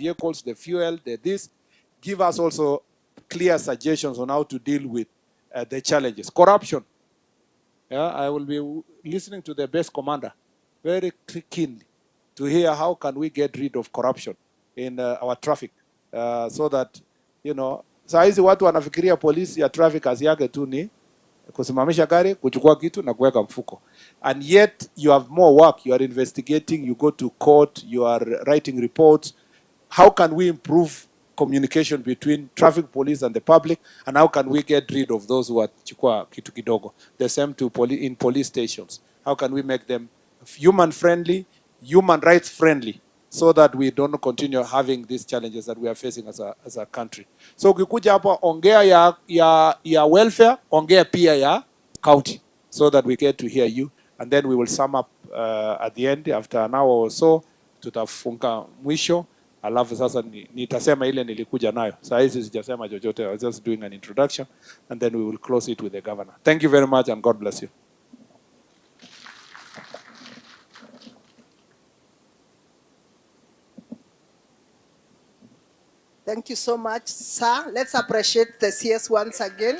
vehicles, the fuel, the this. Give us also clear suggestions on how to deal with the challenges. Corruption. Yeah, I will be listening to the best commander very keenly to hear how can we get rid of corruption in our traffic, so that, you know, saa hizi watu wanafikiria polisi ya traffic kazi yake tu ni kusimamisha gari, kuchukua kitu na kuweka mfuko. And yet you have more work. You are investigating, you go to court, you are writing reports. How can we improve communication between traffic police and the public, and how can we get rid of those who are chukua kitu kidogo? The same to in police stations. How can we make them human friendly, human rights friendly, so that we don't continue having these challenges that we are facing as a country? So ukikuja hapa ongea ya welfare, ongea pia ya county, so that we get to hear you, and then we will sum up at the end after an hour or so. Tutafunga mwisho, alafu sasa nitasema ile nilikuja nayo. Saa hizi sijasema chochote. I was just doing an introduction, and then we will close it with the governor. Thank you very much, and God bless you. Thank you so much, sir. Let's appreciate the CS once again.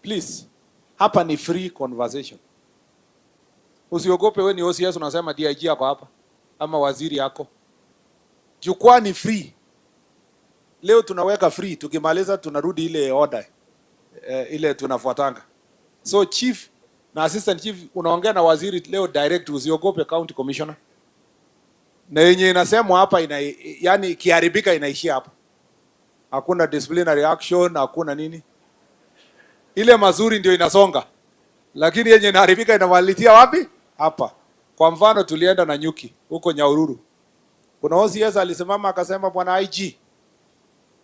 Please, hapa ni free conversation. Usiogope wewe ni OCS unasema DIG yako hapa ama waziri yako. Jukwaa ni free. Leo tunaweka free, tukimaliza tunarudi ile order ile tunafuatanga. So chief na assistant chief unaongea na waziri leo direct, usiogope county commissioner. Na yenye inasemwa hapa yani kiharibika inaishia hapa. Hakuna disciplinary action, hakuna nini. Ile mazuri ndio inasonga. Lakini yenye inaharibika inamalitia wapi? Hapa. Kwa mfano tulienda na Nyuki huko Nyahururu. Kuna OCS alisimama akasema, bwana IG,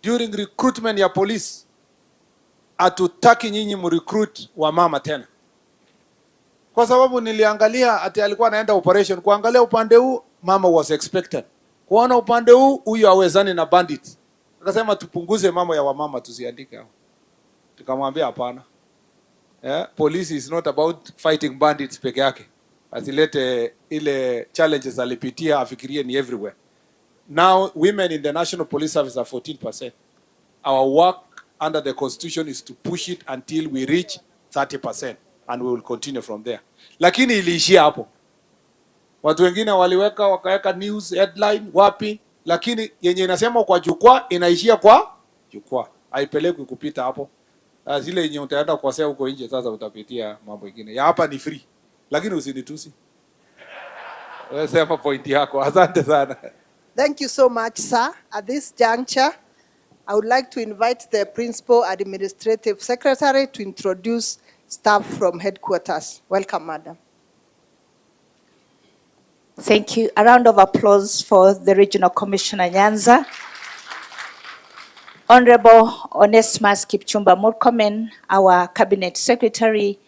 during recruitment ya police hatutaki nyinyi mrecruit wa mama tena. Kwa sababu niliangalia ati alikuwa anaenda operation, kuangalia upande huu mama was expected, kuona upande huu huyu hawezani na bandits. Akasema tupunguze mambo ya wamama tusiandike hao. Tukamwambia hapana. Police is not about fighting bandits peke yake. Asilete ile challenges alipitia afikirie ni everywhere. Now women in the National Police Service are 14%. Our work under the constitution is to push it until we reach 30%, and we will continue from there. Lakini iliishia hapo. Watu wengine wakaweka news headline wapi, lakini yenye inasema kwa jukwaa inaishia kwa jukwaa. Haipeleki kupita hapo. Zile yenye utaenda kuwasea huko nje sasa utapitia mambo mengine. Ya hapa ni free. Lakini usinitusi. Wewe sema point yako. Asante sana. Thank you so much, sir. At this juncture, I would like to invite the Principal Administrative Secretary to introduce staff from headquarters. Welcome, madam. Thank you. A round of applause for the Regional Commissioner Nyanza. Honorable Onesmus Kipchumba Murkomen, our Cabinet Secretary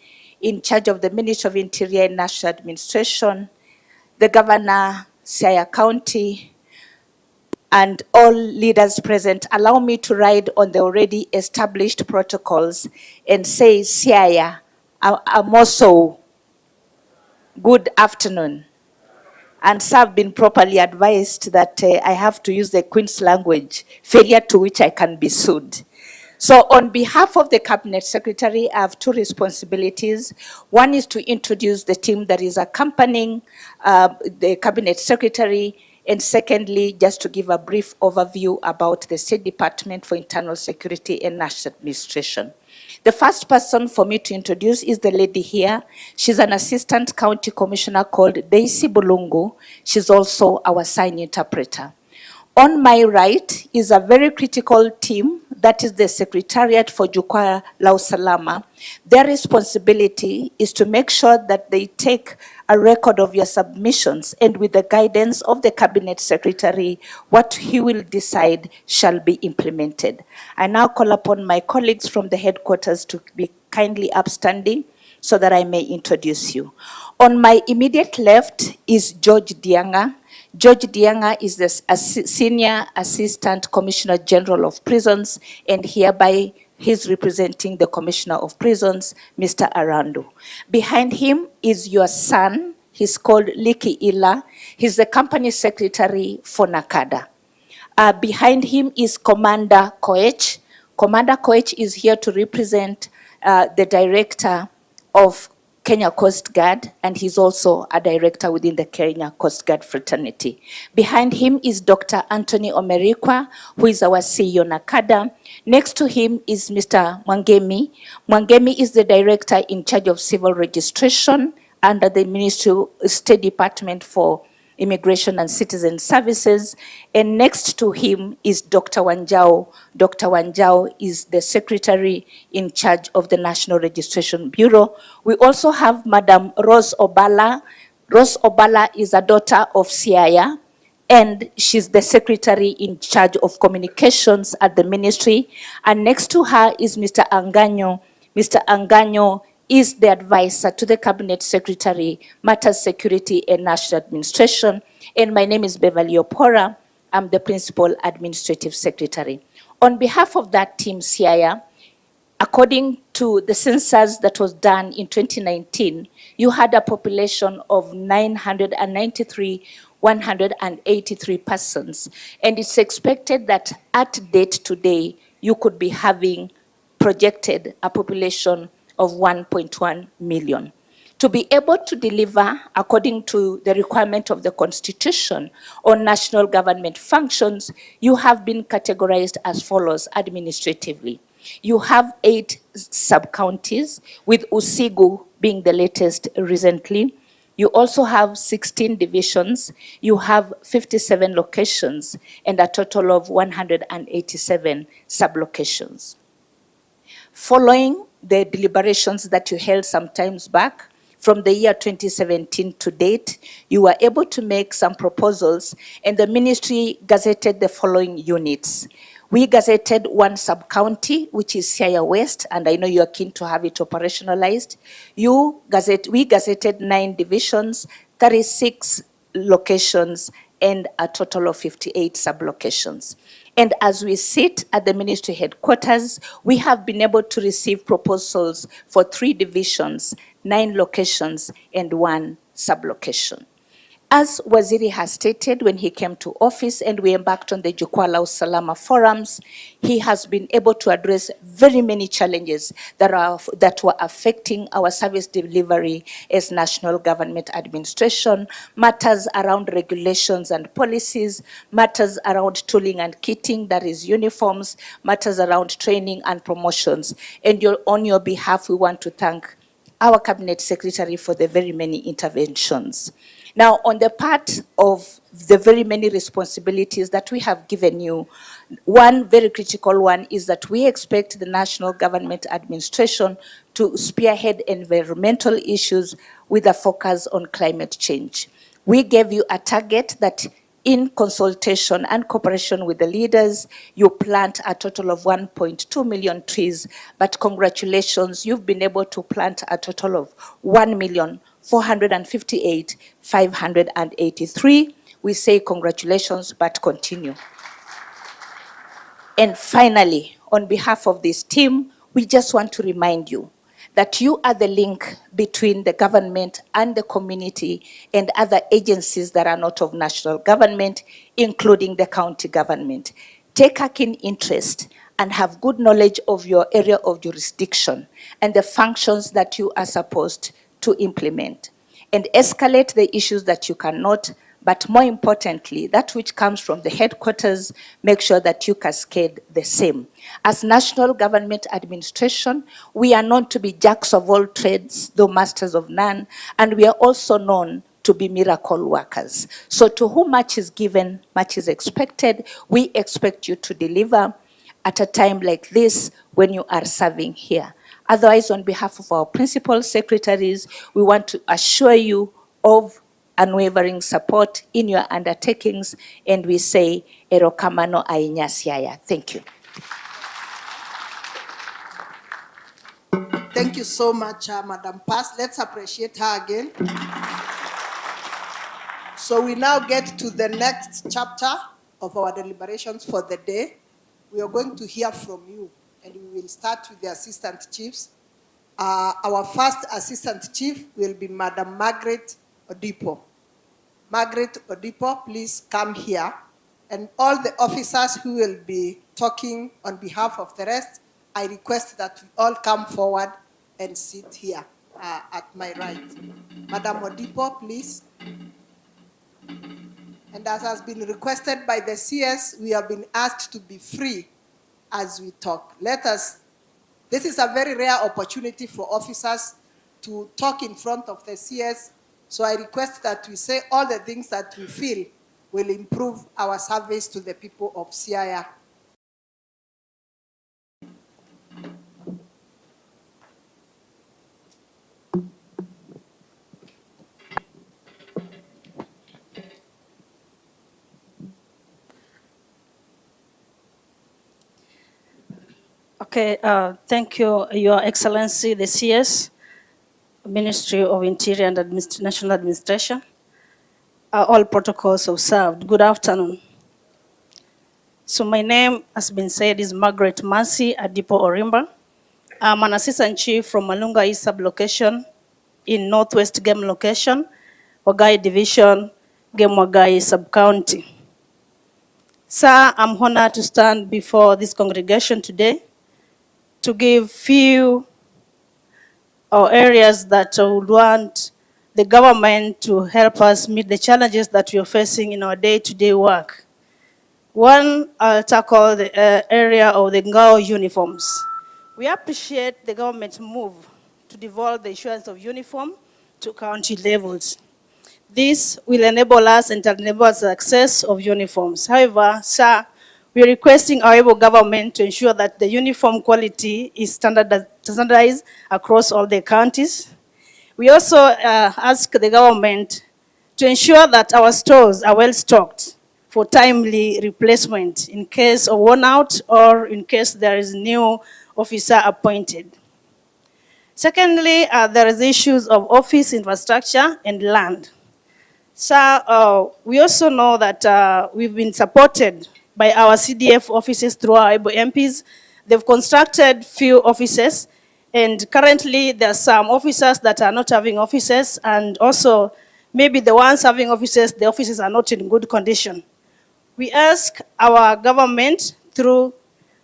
in charge of the Ministry of Interior and National Administration, the Governor, Siaya County, and all leaders present, allow me to ride on the already established protocols and say, Siaya, Amoso, good afternoon. And so I've been properly advised that I have to use the Queen's language, failure to which I can be sued. So on behalf of the Cabinet Secretary, I have two responsibilities. One is to introduce the team that is accompanying the Cabinet Secretary, and secondly, just to give a brief overview about the State Department for Internal Security and National Administration. The first person for me to introduce is the lady here. She's an assistant county commissioner called Daisy Bulungu. She's also our sign interpreter. On my right is a very critical team, that is the Secretariat for Jukwa la Usalama. Their responsibility is to make sure that they take a record of your submissions, and with the guidance of the Cabinet Secretary, what he will decide shall be implemented. I now call upon my colleagues from the headquarters to be kindly upstanding so that I may introduce you. On my immediate left is George Dianga. George Dianga is the Senior Assistant Commissioner General of Prisons, and hereby he's representing the Commissioner of Prisons, Mr. Arando. Behind him is your son. He's called Liki Ila. He's the Company Secretary for NACADA. Behind him is Commander Koech. Commander Koech is here to represent the Director of Kenya Coast Guard, and he's also a director within the Kenya Coast Guard fraternity. Behind him is Dr. Anthony Omerikwa, who is our CEO NACADA. Next to him is Mr. Mwangemi. Mwangemi is the director in charge of civil registration under the Ministry State Department for Immigration and Citizen Services. And next to him is Dr. Wanjao. Dr. Wanjao is the secretary in charge of the National Registration Bureau. We also have Madam Rose Obala. Rose Obala is a daughter of Siaya, and she's the secretary in charge of communications at the ministry. And next to her is Mr. Anganyo. Mr. Anganyo is the advisor to the Cabinet Secretary, Matters Security and National Administration. And my name is Beverly Opora. I'm the Principal Administrative Secretary. On behalf of that team, Siaya, according to the census that was done in 2019, you had a population of 993,183 persons. And it's expected that at date today, you could be having projected a population of 1.1 million. To be able to deliver, according to the requirement of the Constitution, on national government functions, you have been categorized as follows administratively. You have 8 sub-counties, with Usigu being the latest recently. You also have 16 divisions. You have 57 locations, and a total of 187 sub-locations. Following the deliberations that you held some times back, from the year 2017 to date, you were able to make some proposals, and the ministry gazetted the following units. We gazetted 1 sub-county, which is Siaya West, and I know you are keen to have it operationalized. We gazetted 9 divisions, 36 locations, and a total of 58 sub-locations. And as we sit at the ministry headquarters, we have been able to receive proposals for 3 divisions, 9 locations, and 1 sub-location. As Waziri has stated when he came to office and we embarked on the Jukwa Usalama forums, he has been able to address very many challenges that were affecting our service delivery as national government administration, matters around regulations and policies, matters around tooling and kitting, that is uniforms, matters around training and promotions. And on your behalf, we want to thank our Cabinet Secretary for the very many interventions. Now, on the part of the very many responsibilities that we have given you, one very critical one is that we expect the national government administration to spearhead environmental issues with a focus on climate change. We gave you a target that in consultation and cooperation with the leaders, you plant a total of 1.2 million trees, but congratulations, you've been able to plant a total of 1,458,583. We say congratulations, but continue. And finally, on behalf of this team, we just want to remind you that you are the link between the government and the community and other agencies that are not of national government, including the county government. Take a keen interest and have good knowledge of your area of jurisdiction and the functions that you are supposed to implement, and escalate the issues that you cannot, but more importantly, that which comes from the headquarters, make sure that you cascade the same. As national government administration, we are known to be jacks of all trades, though masters of none, and we are also known to be miracle workers. So to whom much is given, much is expected. We expect you to deliver at a time like this when you are serving here. Otherwise, on behalf of our principal secretaries, we want to assure you of unwavering support in your undertakings, and we say, erokamano ainya Siaya. Thank you. Thank you so much, Madam Pass. Let's appreciate her again. So we now get to the next chapter of our deliberations for the day. We are going to hear from you, and we will start with the assistant chiefs. Our first assistant chief will be Madam Margaret Odipo. Margaret Odipo, please come here. And all the officers who will be talking on behalf of the rest, I request that we all come forward and sit here at my right. Madam Odipo, please. And as has been requested by the CS, we have been asked to be free as we talk. This is a very rare opportunity for officers to talk in front of the CS. So I request that we say all the things that we feel will improve our service to the people of Siaya. Okay, thank you, Your Excellency, the CS, Ministry of Interior and National Administration. All protocols observed. Good afternoon. So my name, has been said, is Margaret Mercy Adipo Orimba. I'm an assistant chief from Malunga East Sublocation in Northwest Game Location, Wagai Division, Game Wagai Sub-County. Sir, I'm honored to stand before this congregation today to give few areas that I would want the government to help us meet the challenges that we are facing in our day-to-day work. One, I'll tackle the area of the Ngao uniforms. We appreciate the government's move to devolve the issuance of uniform to county levels. This will enable us and enable us access of uniforms. However, sir, we are requesting our able government to ensure that the uniform quality is standardized across all the counties. We also ask the government to ensure that our stores are well stocked for timely replacement in case of worn out or in case there is new officer appointed. Secondly, there is issues of office infrastructure and land. So we also know that we've been supported by our CDF offices through our able MPs. They've constructed few offices, and currently there are some officers that are not having offices, and also maybe the ones having offices, the offices are not in good condition. We ask our government through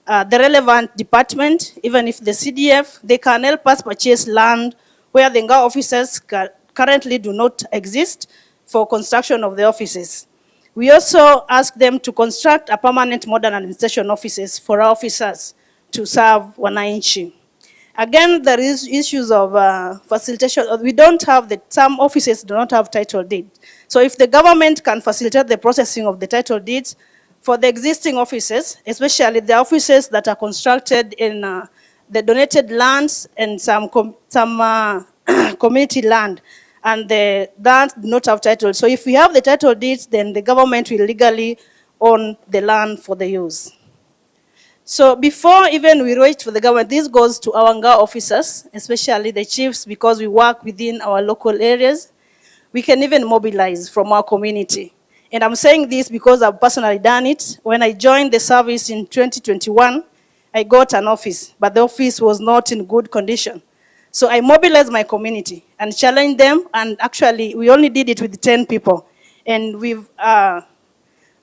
the relevant department, even if the CDF, they can help us purchase land where the Ngao offices currently do not exist for construction of the offices. We also ask them to construct a permanent modern administration offices for our officers to serve wananchi. Again, there is issues of facilitation. We don't have some offices do not have title deed. So if the government can facilitate the processing of the title deeds for the existing offices, especially the offices that are constructed in the donated lands and some community land, and the land do not have title. So if we have the title deeds, then the government will legally own the land for the use. So before even we wait for the government, this goes to our Ngao officers, especially the chiefs, because we work within our local areas. We can even mobilize from our community. And I'm saying this because I've personally done it. When I joined the service in 2021, I got an office, but the office was not in good condition. So I mobilized my community and challenged them, and actually we only did it with 10 people. And we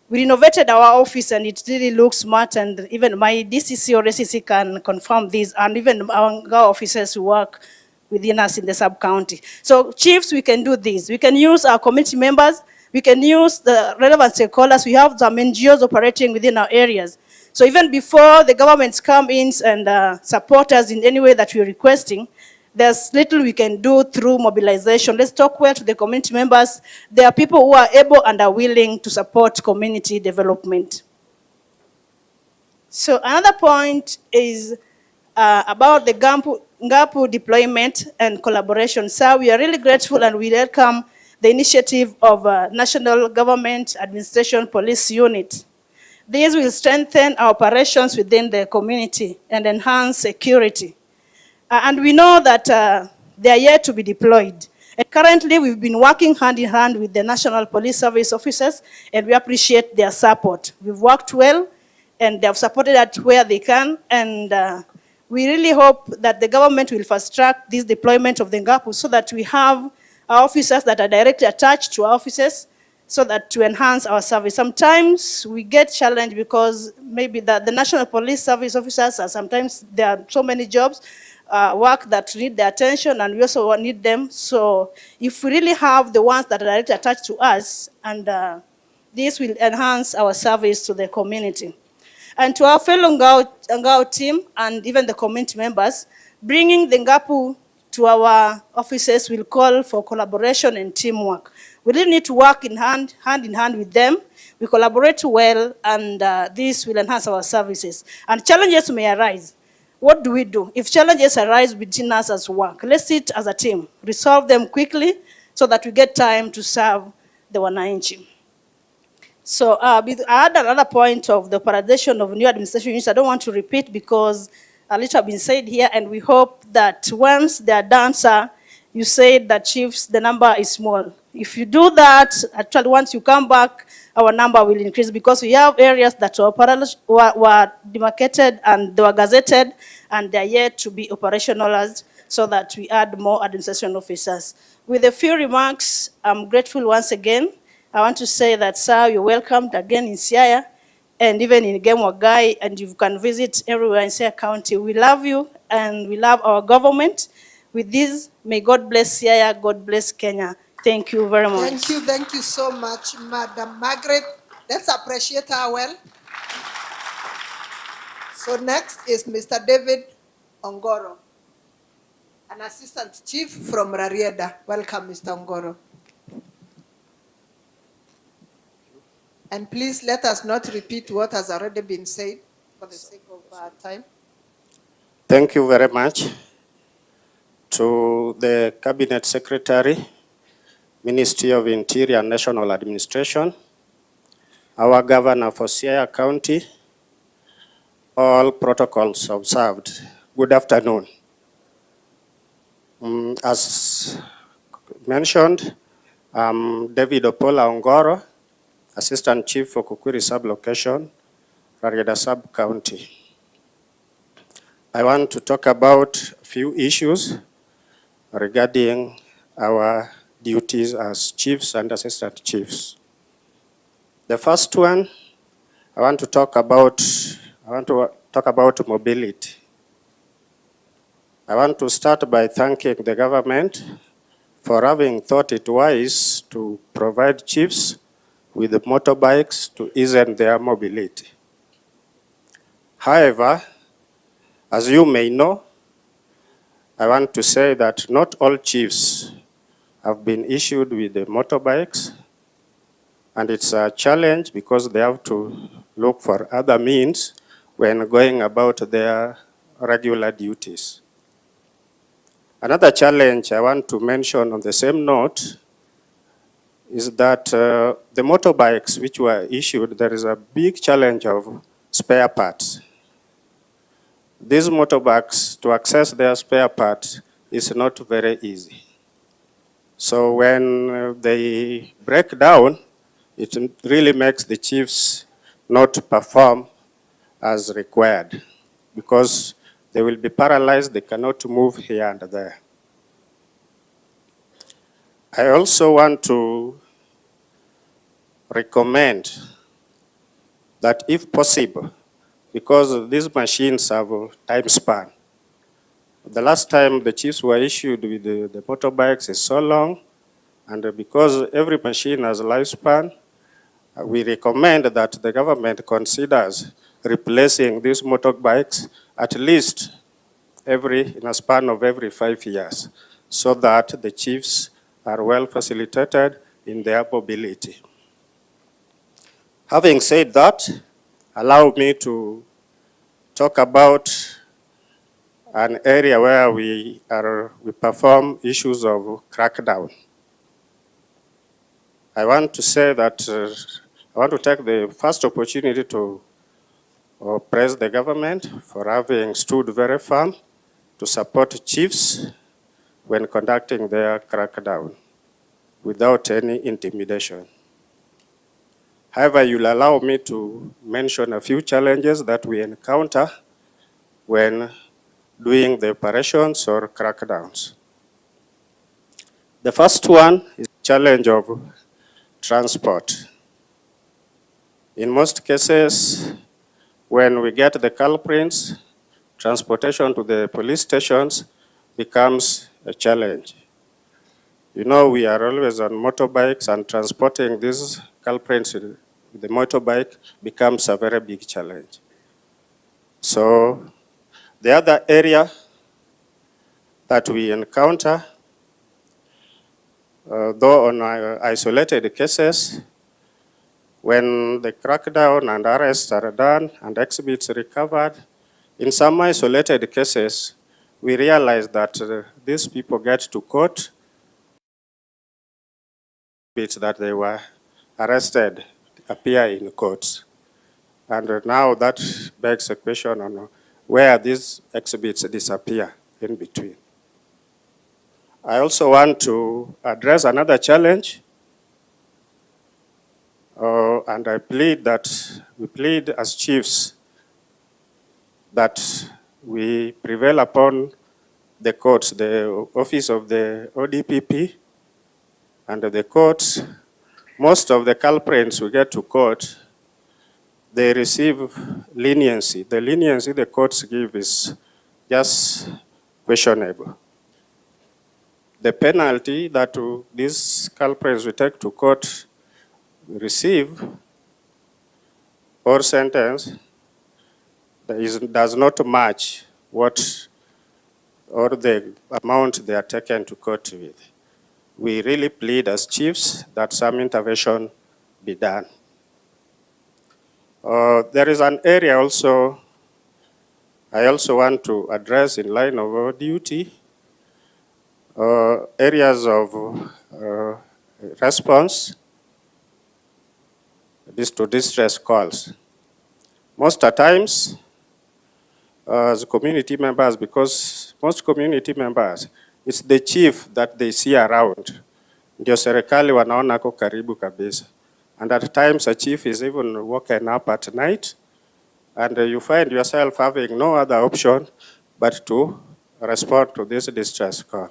renovated our office, and it really looks smart, and even my DCC or SCC can confirm this, and even our officers who work within us in the sub-county. So chiefs, we can do this. We can use our community members. We can use the relevant stakeholders. We have some NGOs operating within our areas. So even before the governments come in and support us in any way that we're requesting, there's little we can do through mobilization. Let's talk well to the community members. There are people who are able and are willing to support community development. So another point is about the GAPU deployment and collaboration. So we are really grateful and we welcome the initiative of National Government Administration Police Unit. These will strengthen our operations within the community and enhance security. And we know that they are yet to be deployed. And currently, we've been working hand in hand with the National Police Service officers, and we appreciate their support. We've worked well, and they have supported us where they can, and we really hope that the government will fast-track this deployment of the Ngapu so that we have our officers that are directly attached to our offices, so that to enhance our service. Sometimes we get challenged because maybe the National Police Service officers are sometimes, there are so many jobs, work that need their attention, and we also need them. So if we really have the ones that are directly attached to us, and this will enhance our service to the community. And to our fellow Ngao team and even the community members, bringing the Ngapu to our offices will call for collaboration and teamwork. We really need to work hand in hand with them. We collaborate well, and this will enhance our services. And challenges may arise. What do we do? If challenges arise between us as work, let's sit as a team, resolve them quickly so that we get time to serve the wananchi. So I had another point of the authorization of new administration units. I don't want to repeat because a little has been said here, and we hope that once they are done, sir, you said that chiefs, the number is small. If you do that, actually once you come back, our number will increase because we have areas that were demarcated and they were gazetted, and they are yet to be operationalized so that we add more administration officers. With a few remarks, I'm grateful once again. I want to say that, sir, you're welcomed again in Siaya and even in Gemwagai, and you can visit everywhere in Siaya County. We love you and we love our government. With this, may God bless Siaya, God bless Kenya. Thank you very much. Thank you so much, Madam Margaret. Let's appreciate her well. So next is Mr. David Ongoro, an assistant chief from Rarieda. Welcome, Mr. Ongoro. And please let us not repeat what has already been said for the sake of our time. Thank you very much to the Cabinet Secretary, Ministry of Interior and National Administration, our Governor for Siaya County, all protocols observed. Good afternoon. As mentioned, I'm David Opola Ongoro, Assistant Chief for Kukwiri Sublocation, Rarieda Sub-County. I want to talk about a few issues regarding our duties as chiefs and assistant chiefs. The first one, I want to talk about mobility. I want to start by thanking the government for having thought it wise to provide chiefs with the motorbikes to ease their mobility. However, as you may know, I want to say that not all chiefs have been issued with the motorbikes, and it's a challenge because they have to look for other means when going about their regular duties. Another challenge I want to mention on the same note is that the motorbikes which were issued, there is a big challenge of spare parts. These motorbikes, to access their spare parts, is not very easy. So when they break down, it really makes the chiefs not perform as required because they will be paralyzed, they cannot move here and there. I also want to recommend that if possible, because these machines have a time span. The last time the chiefs were issued with the motorbikes is so long, and because every machine has a lifespan, we recommend that the government considers replacing these motorbikes at least in a span of every 5 years, so that the chiefs are well facilitated in their mobility. Having said that, allow me to talk about an area where we perform issues of crackdown. I want to say that I want to take the first opportunity to praise the government for having stood very firm to support chiefs when conducting their crackdown without any intimidation. However, you'll allow me to mention a few challenges that we encounter when doing the operations or crackdowns. The first one is the challenge of transport. In most cases, when we get the culprits, transportation to the police stations becomes a challenge. You know, we are always on motorbikes, and transporting these culprits with the motorbike becomes a very big challenge. So the other area that we encounter, though on isolated cases, when the crackdown and arrests are done and exhibits recovered, in some isolated cases, we realize that these people get to court that they were arrested appear in courts. And now that begs a question on where these exhibits disappear in between. I also want to address another challenge, and I plead that we plead as chiefs that we prevail upon the courts, the office of the ODPP, and the courts. Most of the culprits we get to court, they receive leniency. The leniency the courts give is just questionable. The penalty that these culprits we take to court receive or sentence does not match what or the amount they are taken to court with. We really plead as chiefs that some intervention be done. There is an area also I also want to address in line of our duty, areas of response to distress calls. Most of the times, as community members, because most community members, it's the chief that they see around. Ndio serikali wanaona ako karibu kabisa. And at times a chief is even woken up at night, and you find yourself having no other option but to respond to this distress call.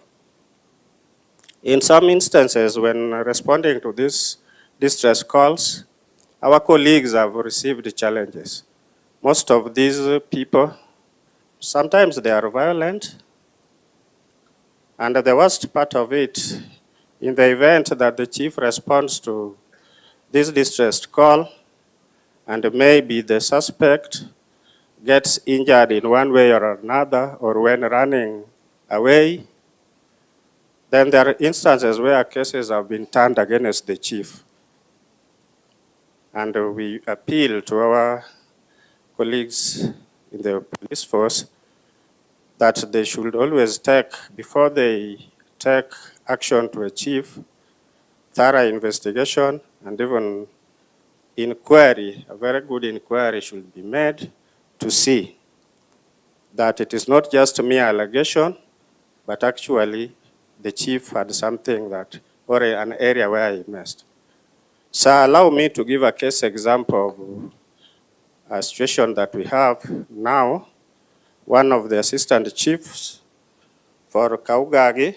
In some instances, when responding to these distress calls, our colleagues have received challenges. Most of these people, sometimes they are violent, and the worst part of it, in the event that the chief responds to this distress call, and maybe the suspect gets injured in one way or another, or when running away, then there are instances where cases have been turned against the chief. And we appeal to our colleagues in the police force that they should always take, before they take action to a chief, thorough investigation and even inquiry, a very good inquiry should be made to see that it is not just a mere allegation, but actually the chief had something that, or an area where he missed. So allow me to give a case example of a situation that we have now. One of the assistant chiefs for Kaugagi,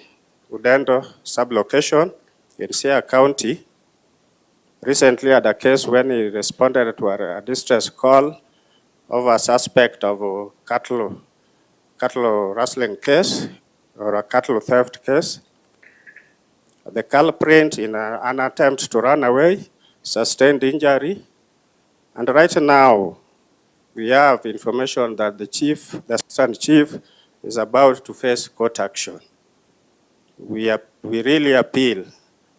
Udendo sublocation in Siaya County, recently had a case when he responded to a distress call of a suspect of a cattle rustling case or a cattle theft case. The culprit, in an attempt to run away, sustained injury. And right now, we have information that the assistant chief, is about to face court action. We really appeal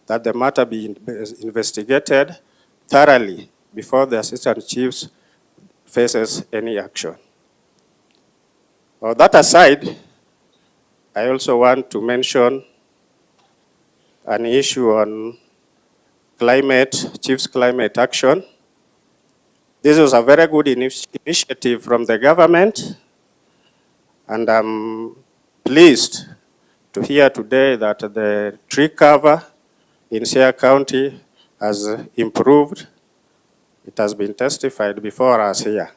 that the matter be investigated thoroughly before the assistant chief faces any action. That aside, I also want to mention an issue on chief's climate action. This was a very good initiative from the government, and I'm pleased to hear today that the tree cover in Siaya County has improved. It has been testified before us here.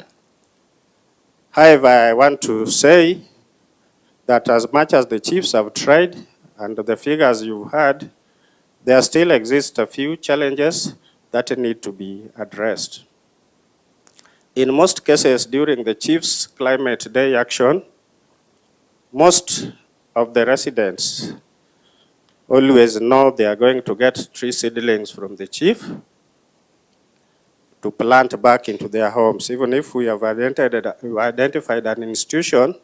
However, I want to say that as much as the chiefs have tried and the figures you've heard, there still exist a few challenges that need to be addressed. In most cases during the Chiefs Climate Day action, most of the residents always know they are going to get tree seedlings from the chief to plant back into their homes. Even if we have identified an institution,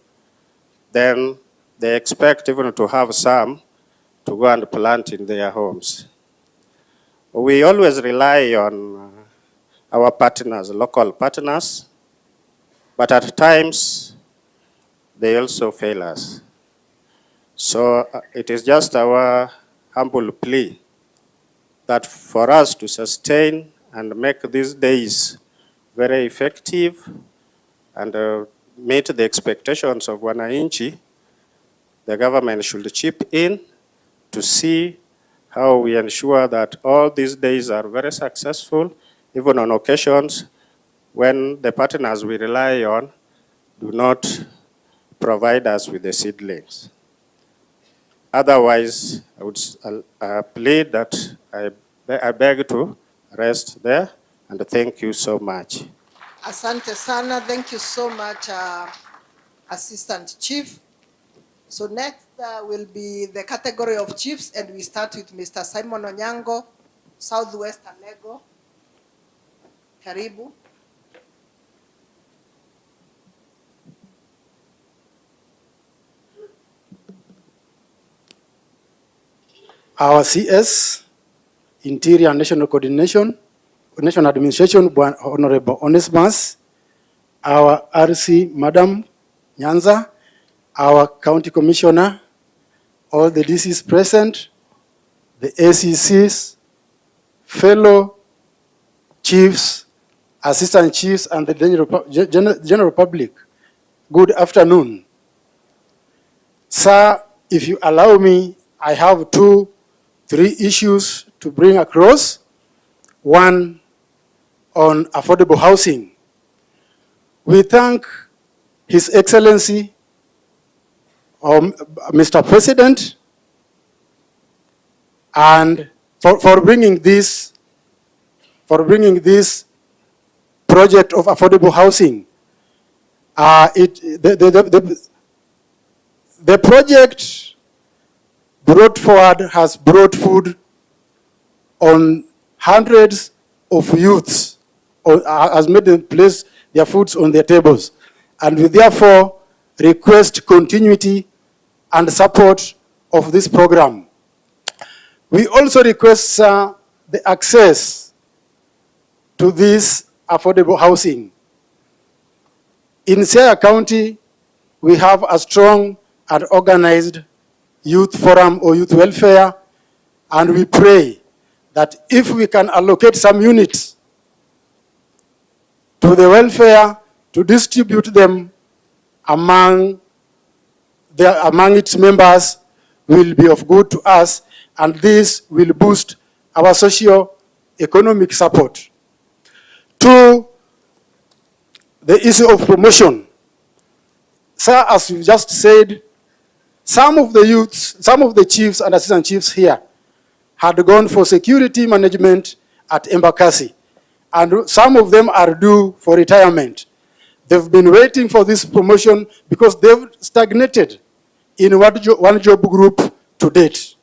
then they expect even to have some to go and plant in their homes. We always rely on our partners, local partners, but at times they also fail us. So it is just our humble plea that for us to sustain and make these days very effective and meet the expectations of wananchi, the government should chip in to see how we ensure that all these days are very successful, even on occasions when the partners we rely on do not provide us with the seedlings. Otherwise, I would plead that I beg to rest there, and thank you so much. Asante sana. Thank you so much, Assistant Chief. So next will be the category of chiefs, and we start with Mr. Simon Onyango, Southwest Alego. Karibu. Our CS, Interior and National Coordination, National Administration, Honorable Onesmus, our RC, Madam Nyanza, our County Commissioner, all the DCs present, the ACCs, fellow chiefs, assistant chiefs, and the general public. Good afternoon. Sir, if you allow me, I have 3 issues to bring across. One on affordable housing. We thank His Excellency, Mr. President, and for bringing this project of affordable housing. The project brought forward has brought food on hundreds of youths, or has made them place their foods on their tables. And we therefore request continuity and support of this program. We also request the access to this affordable housing. In Siaya County, we have a strong and organized youth forum or youth welfare, and we pray that if we can allocate some units to the welfare to distribute them among its members, will be of good to us, and this will boost our socio-economic support. To the issue of promotion. Sir, as you just said, some of the youths, some of the chiefs and assistant chiefs here had gone for security management at Embakasi, and some of them are due for retirement. They've been waiting for this promotion because they've stagnated in one job group to date.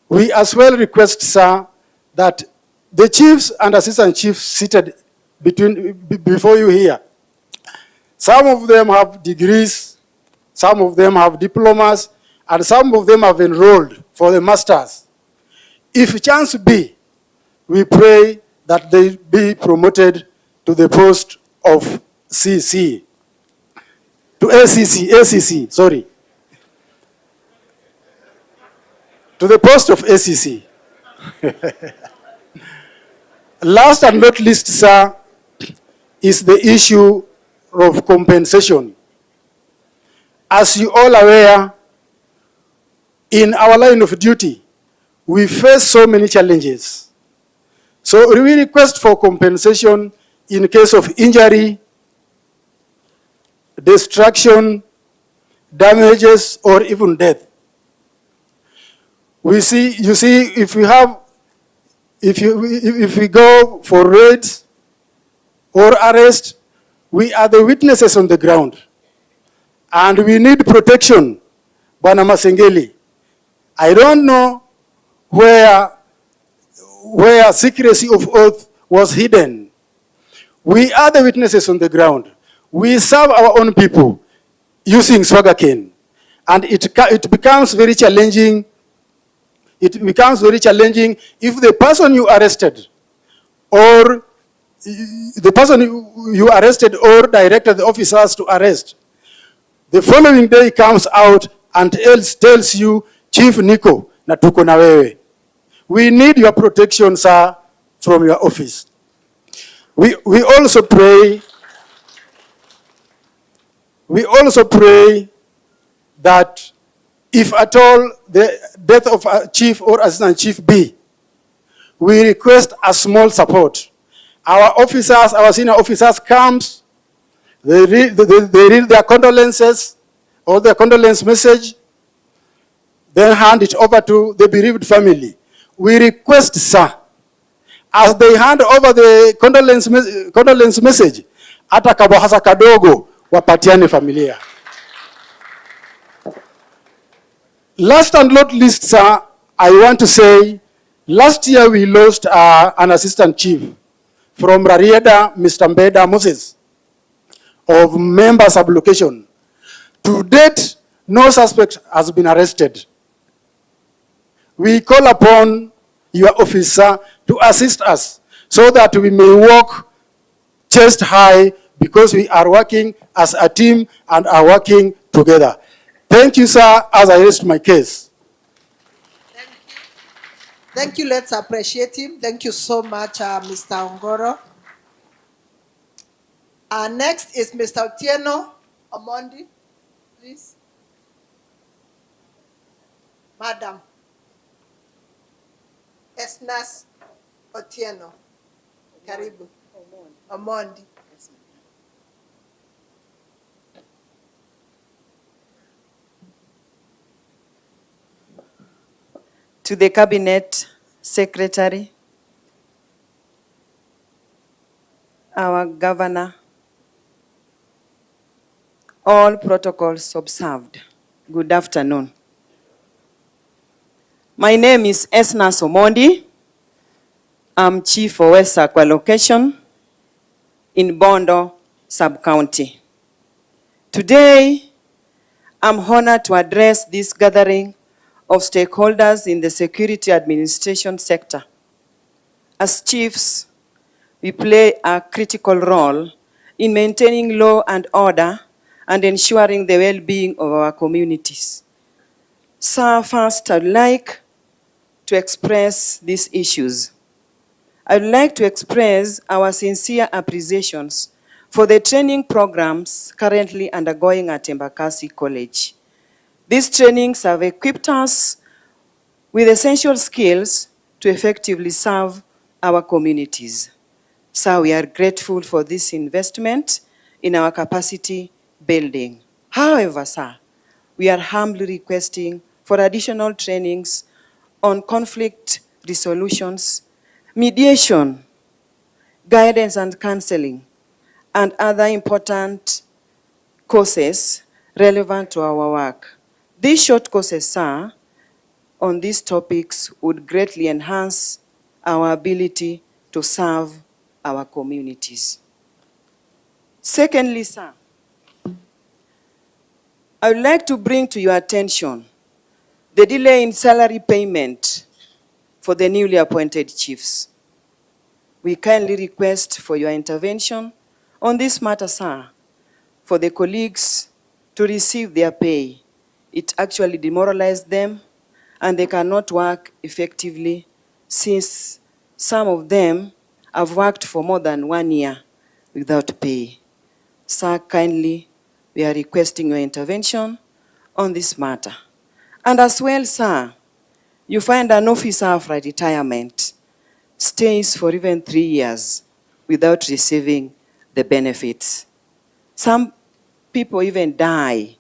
We as well request, sir, that the chiefs and assistant chiefs seated before you here, some of them have degrees, some of them have diplomas, and some of them have enrolled for the masters. If chance be, we pray that they be promoted to the post of CC, to ACC, sorry. To the post of ACC. Last and not least, sir, is the issue of compensation. As you all aware, in our line of duty, we face so many challenges. So we request for compensation in case of injury, destruction, damages, or even death. You see, if we go for raids or arrest, we are the witnesses on the ground. And we need protection, Bwana Masengeli. I don't know where secrecy of oath was hidden. We are the witnesses on the ground. We serve our own people using swagger cane. And it becomes very challenging. It becomes very challenging if the person you arrested or directed the officers to arrest, the following day comes out and tells you, Chief Nico, na tuko na wewe. We need your protection, sir, from your office. We also pray that if at all the death of a chief or assistant chief be, we request a small support. Our officers, our senior officers comes, they read their condolences or their condolence message, then hand it over to the bereaved family. We request, sir, as they hand over the condolence message, hata kabahasa kadogo wapatiane familia. Last and not least, sir, I want to say, last year we lost an assistant chief from Rarieda, Mr. Mbeda Moses, of member sublocation. To date, no suspect has been arrested. We call upon your officer to assist us so that we may walk chest high, because we are working as a team and are working together. Thank you, sir, as I rest my case. Thank you. Thank you. Let's appreciate him. Thank you so much, Mr. Ongoro. Next is Mr. Otieno Omondi, please. Madam Esnas Otieno. Karibu. Omondi. To the Cabinet Secretary, our Governor, all protocols observed. Good afternoon. My name is Esnas Omondi. I'm Chief for West Sakwa location in Bondo Sub-County. Today, I'm honored to address this gathering of stakeholders in the security administration sector. As chiefs, we play a critical role in maintaining law and order and ensuring the well-being of our communities. So first, I'd like to express these issues. I'd like to express our sincere appreciations for the training programs currently undergoing at Embakasi College. These trainings have equipped us with essential skills to effectively serve our communities. So we are grateful for this investment in our capacity building. However, sir, we are humbly requesting for additional trainings on conflict resolutions, mediation, guidance and counseling, and other important courses relevant to our work. These short courses, sir, on these topics would greatly enhance our ability to serve our communities. Secondly, sir, I would like to bring to your attention the delay in salary payment for the newly appointed chiefs. We kindly request for your intervention on this matter, sir, for the colleagues to receive their pay. It actually demoralized them and they cannot work effectively since some of them have worked for more than 1 year without pay. Sir, kindly, we are requesting your intervention on this matter. And as well, sir, you find an officer of retirement stays for even 3 years without receiving the benefits. Some people even die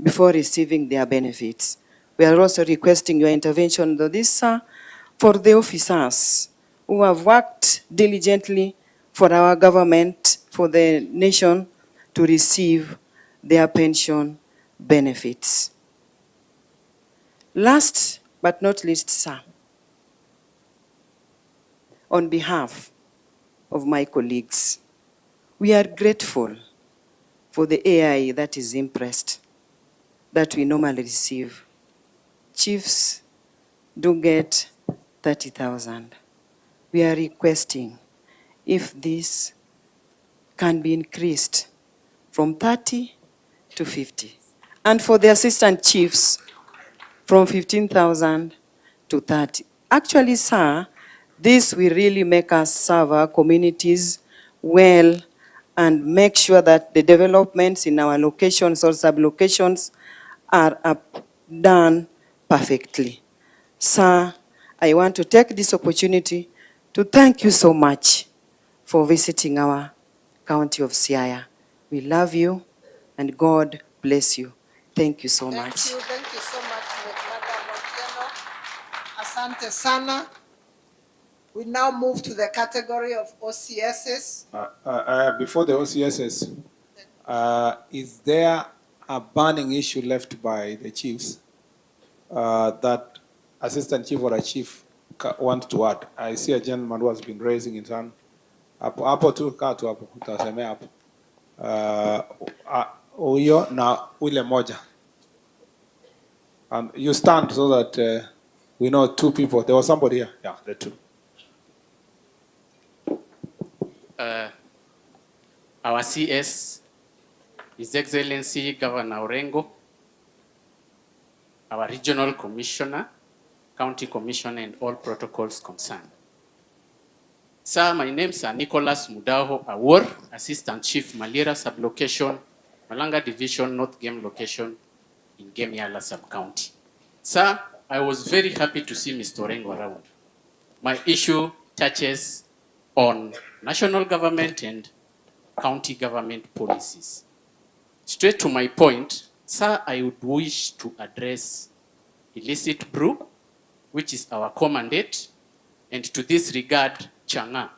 before receiving their benefits. We are also requesting your intervention on this, sir, for the officers who have worked diligently for our government, for the nation to receive their pension benefits. Last but not least, sir, on behalf of my colleagues, we are grateful for the AI that is impressed that we normally receive. Chiefs do get 30,000. We are requesting if this can be increased from 30 to 50. And for the assistant chiefs, from 15,000 to 30. Actually, sir, this will really make us serve our communities well and make sure that the developments in our locations or sub-locations are done perfectly. Sir, I want to take this opportunity to thank you so much for visiting our county of Siaya. We love you and God bless you. Thank you so much. Thank you so much, Madam Otieno. Asante sana. We now move to the category of OCSs. Before the OCSs, is there a burning issue left by the chiefs that assistant chief or a chief want to add? I see a gentleman who has been raising his hand. Hapo tu kaa tu hapo, utasemea hapo. Huyo na ule moja. You stand so that we know two people. There was somebody here. Yeah, the two. Our CS, His Excellency Governor Orengo, our Regional Commissioner, County Commissioner, and all protocols concerned. Sir, my name is Nicholas Mudaho Awor, Assistant Chief Malira Sublocation, Malanga Division, North Game Location in Gemiala Sub-County. Sir, I was very happy to see Mr. Orengo around. My issue touches on national government and county government policies. Straight to my point, sir, I would wish to address illicit brew, which is our commandate, and to this regard, Changa.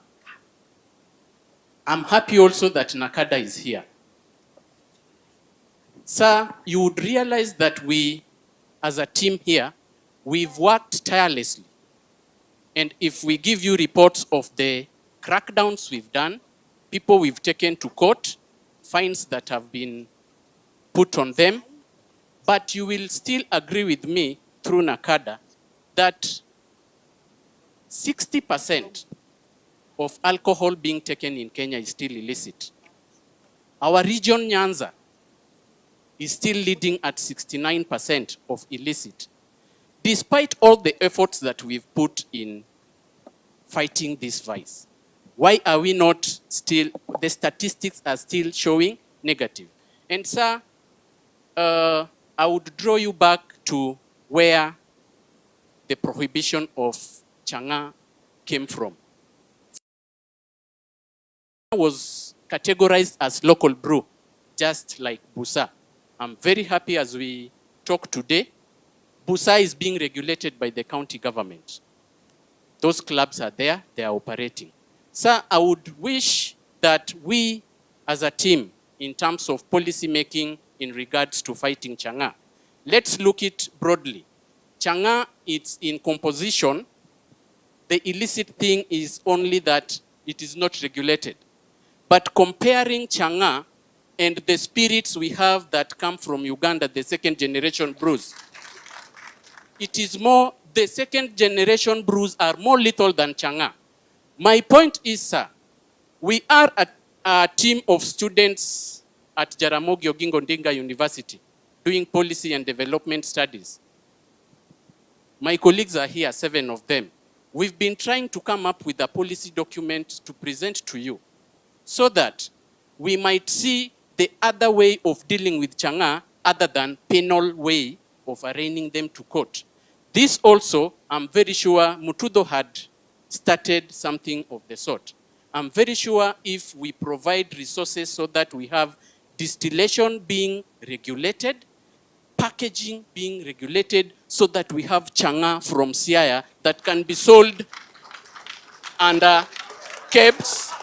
I'm happy also that Nakada is here. Sir, you would realize that we, as a team here, we've worked tirelessly. And if we give you reports of the crackdowns we've done, people we've taken to court, fines that have been put on them, but you will still agree with me through Nakada that 60% of alcohol being taken in Kenya is still illicit. Our region, Nyanza, is still leading at 69% of illicit, despite all the efforts that we've put in fighting this vice. Why are we not still, the statistics are still showing negative? And sir, I would draw you back to where the prohibition of Changa came from. Was categorized as local brew, just like Busa. I'm very happy as we talk today, Busa is being regulated by the county government. Those clubs are there, they are operating. Sir, I would wish that we as a team, in terms of policy making in regards to fighting Changa, let's look it broadly. Changa, it's in composition. The illicit thing is only that it is not regulated. But comparing Changa and the spirits we have that come from Uganda, the second generation brews, it is more, the second generation brews are more lethal than Changa. My point is, sir, we are a team of students at Jaramogi Oginga Odinga University doing policy and development studies. My colleagues are here, 7 of them. We've been trying to come up with a policy document to present to you so that we might see the other way of dealing with Changa other than penal way of arraigning them to court. This also, I'm very sure Mutudo had started something of the sort. I'm very sure if we provide resources so that we have distillation being regulated, packaging being regulated, so that we have changa from Siaya that can be sold under cabs.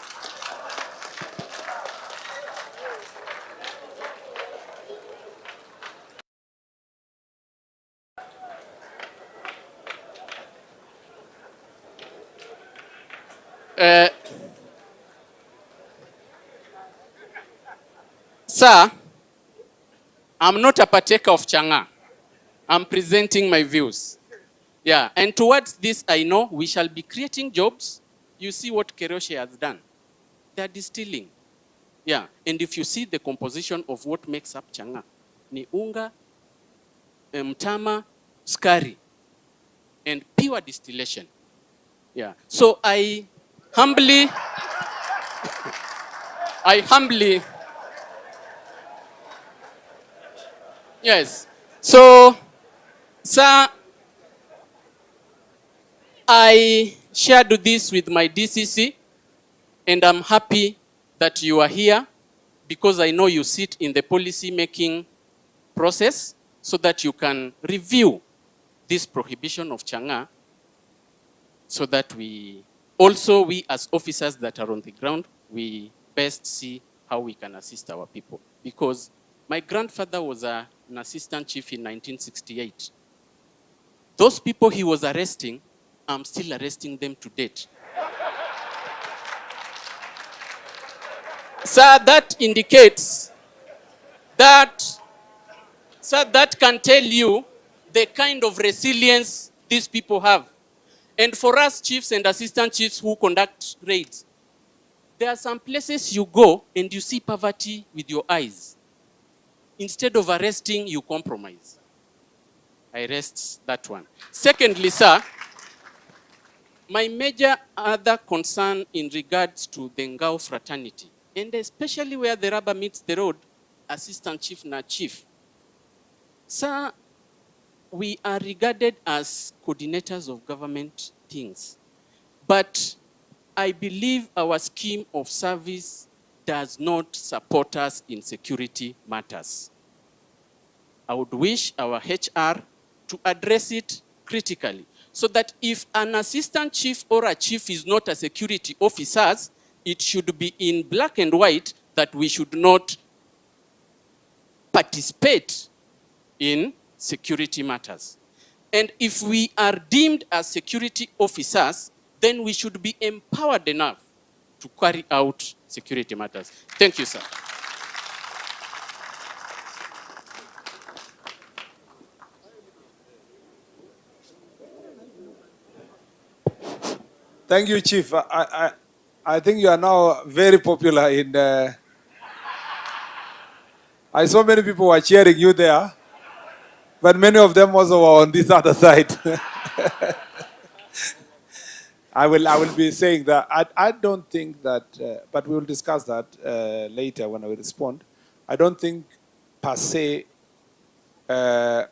Sir, I'm not a partaker of changa. I'm presenting my views. Yeah, and towards this, I know we shall be creating jobs. You see what Keroche has done. They're distilling. Yeah, and if you see the composition of what makes up changa, ni unga, mtama, skari, and pure distillation. Yeah, so I humbly, yes. So, sir, I shared this with my DCC, and I'm happy that you are here because I know you sit in the policy making process so that you can review this prohibition of changa so that we as officers that are on the ground, we best see how we can assist our people. Because my grandfather was an assistant chief in 1968. Those people he was arresting, I'm still arresting them to date. Sir, that indicates that, sir, that can tell you the kind of resilience these people have. And for us chiefs and assistant chiefs who conduct raids, there are some places you go and you see poverty with your eyes. Instead of arresting, you compromise. I rest that one. Secondly, sir, my major other concern in regards to the Ngao fraternity, and especially where the rubber meets the road, assistant chief na chief. Sir, we are regarded as coordinators of government things. But I believe our scheme of service does not support us in security matters. I would wish our HR to address it critically so that if an assistant chief or a chief is not a security officer, it should be in black and white that we should not participate in security matters. And if we are deemed as security officers, then we should be empowered enough to carry out security matters. Thank you, sir. Thank you, Chief. I think you are now very popular in. I saw many people were cheering you there, but many of them also were on this other side. I will be saying that I don't think that, but we will discuss that later when I will respond. I don't think per se changa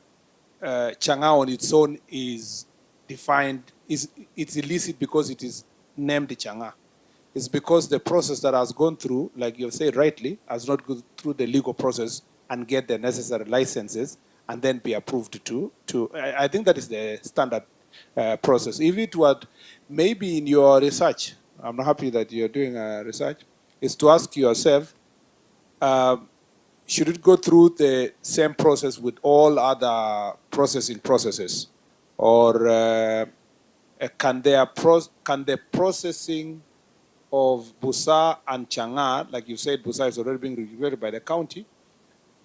on its own is defined, it's illicit because it is named changa. It's because the process that has gone through, like you said rightly, has not gone through the legal process and get the necessary licenses and then be approved to I think that is the standard process. If it were maybe in your research, I'm not happy that you're doing research, is to ask yourself, should it go through the same process with all other processing processes? Or can the processing of Busa and Changa, like you said, Busa is already being regulated by the county,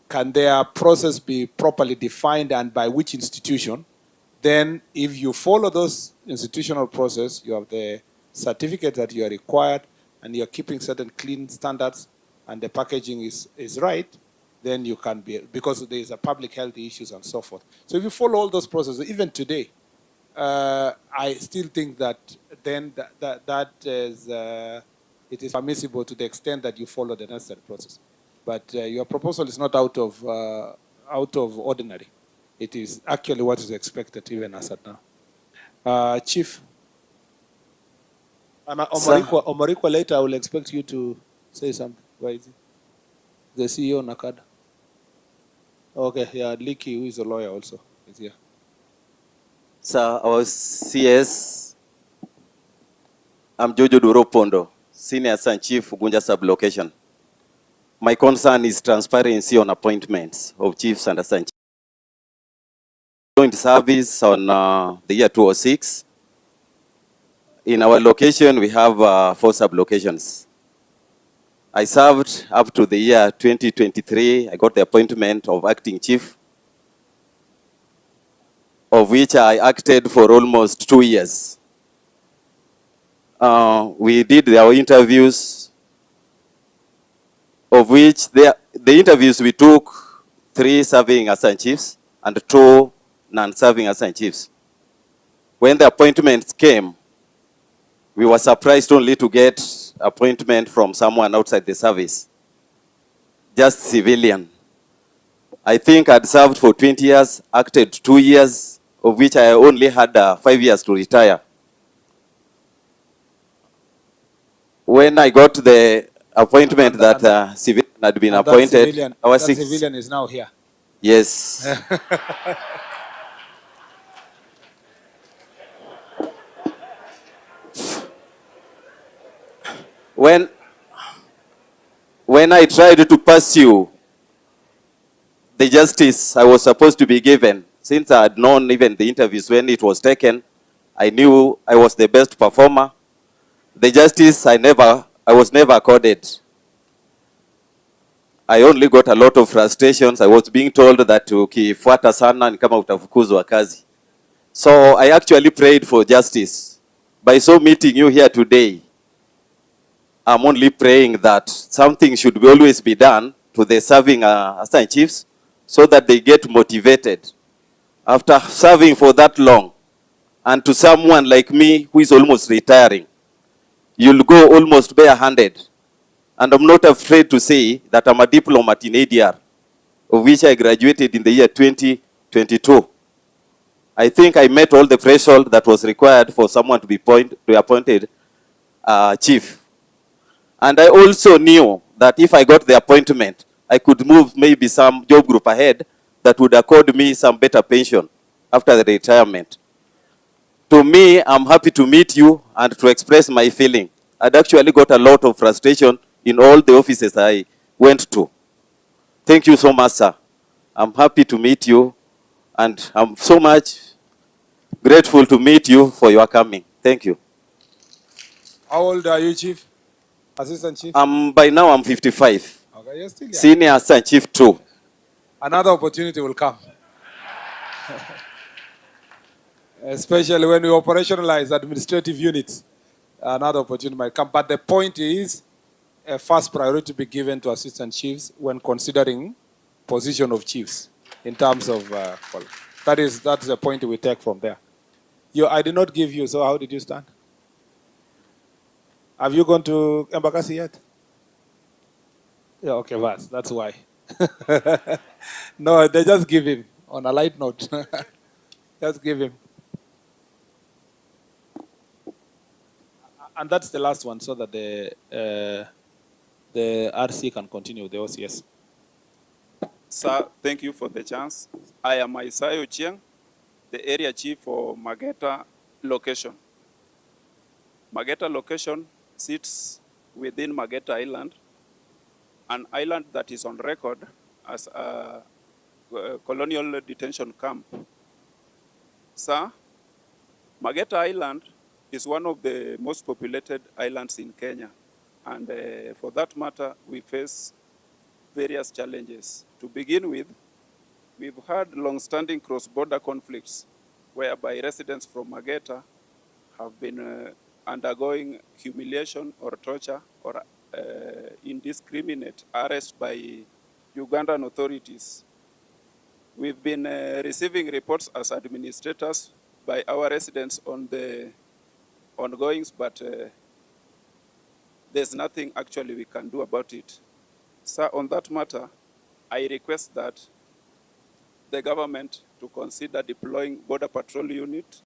can their process be properly defined and by which institution? Then if you follow those institutional process, you have the certificate that you are required and you're keeping certain clean standards and the packaging is right, then you can be, because there is a public health issues and so forth. So if you follow all those processes, even today, I still think that then that is, it is permissible to the extent that you follow the necessary process. But your proposal is not out of ordinary. It is actually what is expected even as at now. Chief, and Omarikwa, later I will expect you to say something. Where is it? The CEO Nakada. Okay, yeah, Liki, who is a lawyer also, is here. Sir, our CS, I'm Jojo Duropondo, Senior Assistant Chief, Gunja Sub-Location. My concern is transparency on appointments of chiefs and assistant chiefs. Joined service on the year 2006. In our location, we have 4 sub-locations. I served up to the year 2023. I got the appointment of acting chief, of which I acted for almost 2 years. We did our interviews, of which the interviews we took 3 serving assistant chiefs and 2 non-serving assistant chiefs. When the appointments came, we were surprised only to get appointment from someone outside the service, just civilian. I think I'd served for 20 years, acted 2 years, of which I only had 5 years to retire. When I got the appointment that civilian had been appointed, that civilian is now here. Yes. When I tried to pursue the justice I was supposed to be given, since I had known even the interviews when it was taken, I knew I was the best performer. The justice I was never accorded. I only got a lot of frustrations. I was being told that ukifuata sana ni kama utafukuzwa kazi. So I actually prayed for justice. By so meeting you here today, I'm only praying that something should always be done to the serving assistant chiefs so that they get motivated. After serving for that long, and to someone like me who is almost retiring, you'll go almost barehanded. And I'm not afraid to say that I'm a diplomat in ADR, of which I graduated in the year 2022. I think I met all the threshold that was required for someone to be appointed chief. And I also knew that if I got the appointment, I could move maybe some job group ahead that would accord me some better pension after the retirement. To me, I'm happy to meet you and to express my feeling. I'd actually got a lot of frustration in all the offices I went to. Thank you so much, sir. I'm happy to meet you, and I'm so much grateful to meet you for your coming. Thank you. How old are you, Chief? Assistant Chief? By now I'm 55. Okay, you're still young. Senior Assistant Chief 2. Another opportunity will come. Especially when we operationalize administrative units. Another opportunity might come. But the point is, a first priority be given to assistant chiefs when considering position of chiefs in terms of that's the point we take from there. I did not give you, so how did you stand? Have you gone to Embakasi yet? Yeah, okay, that's why. No, they just give him on a light note. Just give him. And that's the last one, so that the RC can continue with the OCS. Sir, thank you for the chance. I am Isayo Chieng, the area chief for Mageta location. Mageta location sits within Mageta Island, an island that is on record as a colonial detention camp. Sir, Mageta Island is one of the most populated islands in Kenya. And for that matter, we face various challenges. To begin with, we've had long-standing cross-border conflicts whereby residents from Mageta have been undergoing humiliation or torture or indiscriminate arrest by Ugandan authorities. We've been receiving reports as administrators by our residents on the ongoings, but there's nothing actually we can do about it. Sir, on that matter, I request that the government to consider deploying border patrol unit.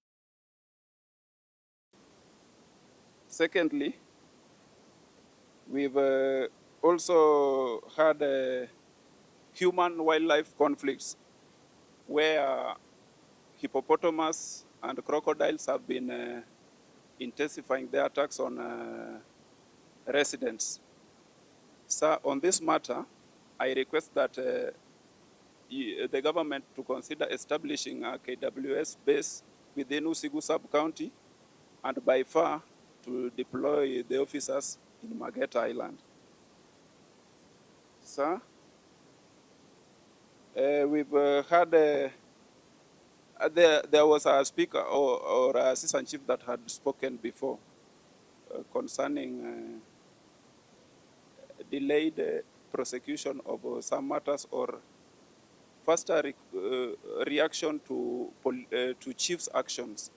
Secondly, we've also had human-wildlife conflicts where hippopotamus and crocodiles have been intensifying their attacks on residents. So on this matter, I request that the government to consider establishing a KWS base within Usigu sub-county and by far to deploy the officers in Mageta Island. Sir, we've had there was a speaker or assistant chief that had spoken before concerning delayed prosecution of some matters or faster reaction to chief's actions.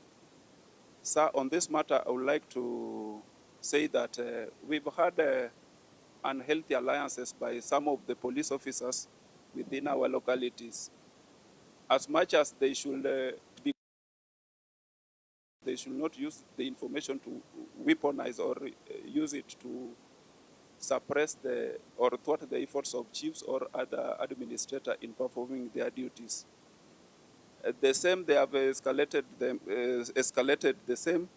Sir, on this matter, I would like to say that we've had unhealthy alliances by some of the police officers within our localities. As much as they should they should not use the information to weaponize or use it to suppress or thwart the efforts of chiefs or other administrators in performing their duties. The same, they have escalated the same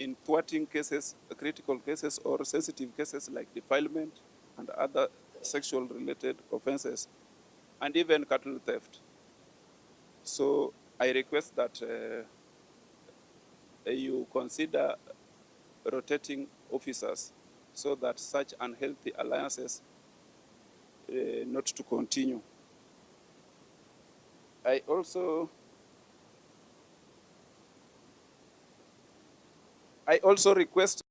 in thwarting cases, critical cases or sensitive cases like defilement and other sexual-related offenses, and even cattle theft. So I request that you consider rotating officers so that such unhealthy alliances not to continue. I also request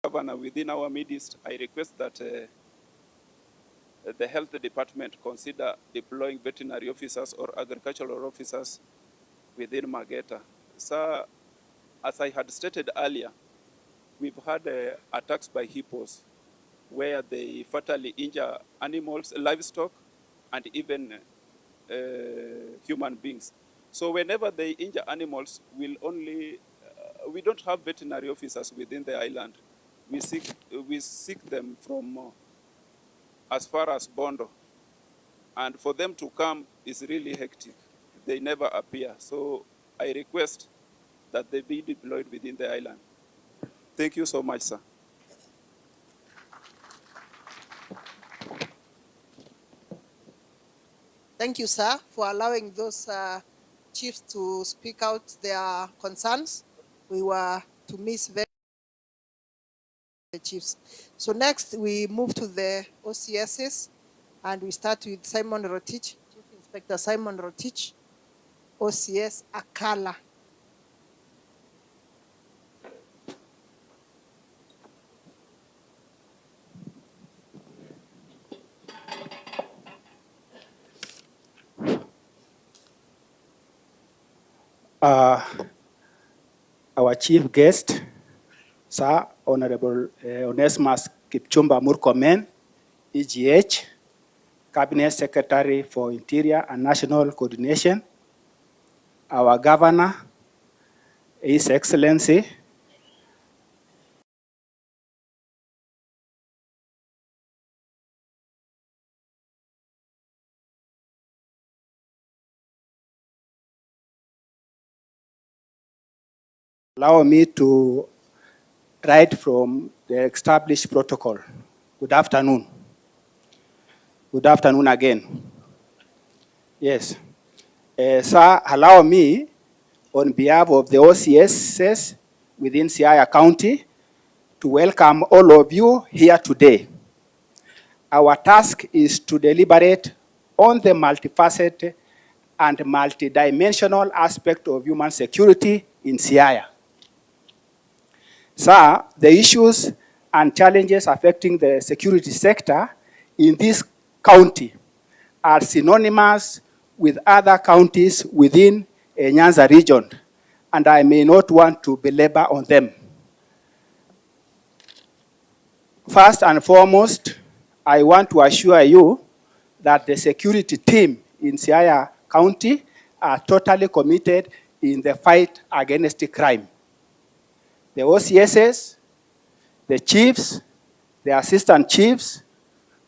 Governor within our midst, I request that the health department consider deploying veterinary officers or agricultural officers within Mageta. So, as I had stated earlier, we've had attacks by hippos where they fatally injure animals, livestock, and even human beings. So whenever they injure animals, we don't have veterinary officers within the island. We seek them from as far as Bondo. And for them to come is really hectic. They never appear. So I request that they be deployed within the island. Thank you so much, sir. Thank you, sir, for allowing those chiefs to speak out their concerns. We were to miss the chiefs. So next we move to the OCSs and we start with Simon Rotich, Chief Inspector Simon Rotich, OCS Akala. Our chief guest, Sir Honorable Onesimus Kipchumba Murkomen, EGH, Cabinet Secretary for Interior and National Coordination, our Governor, His Excellency, allow me to write from the established protocol. Good afternoon. Good afternoon again. Yes. Sir, allow me, on behalf of the OCSs within Siaya County, to welcome all of you here today. Our task is to deliberate on the multifaceted and multidimensional aspect of human security in Siaya. Sir, the issues and challenges affecting the security sector in this county are synonymous with other counties within a Nyanza region, and I may not want to belabor on them. First and foremost, I want to assure you that the security team in Siaya County are totally committed in the fight against the crime. The OCSs, the chiefs, the assistant chiefs,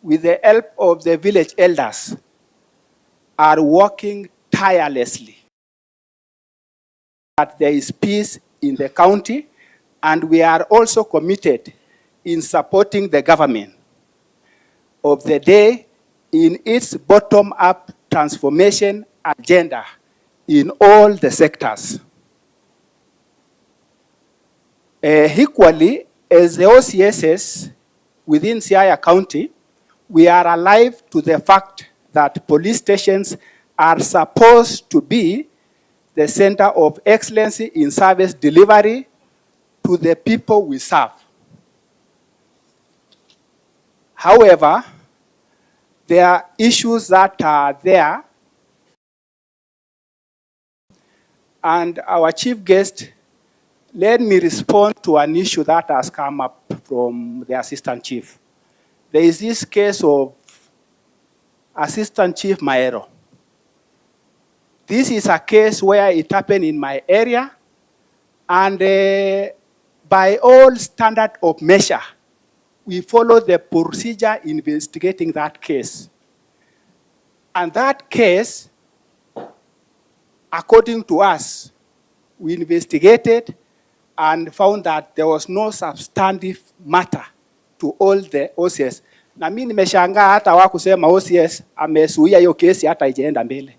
with the help of the village elders, are working tirelessly that there is peace in the county, and we are also committed in supporting the government of the day in its bottom-up transformation agenda in all the sectors. Equally, as the OCSs within Siaya County, we are alive to the fact that police stations are supposed to be the center of excellence in service delivery to the people we serve. However, there are issues that are there, and our chief guest, let me respond to an issue that has come up from the assistant chief. There is this case of Assistant Chief Maero. This is a case where it happened in my area, and by all standard of measure, we follow the procedure investigating that case. And that case, according to us, we investigated and found that there was no substantive matter to all the OCS. Na mimi nimeshangaa hata wakusema OCS amesuia hiyo kesi hata ijaenda mbele.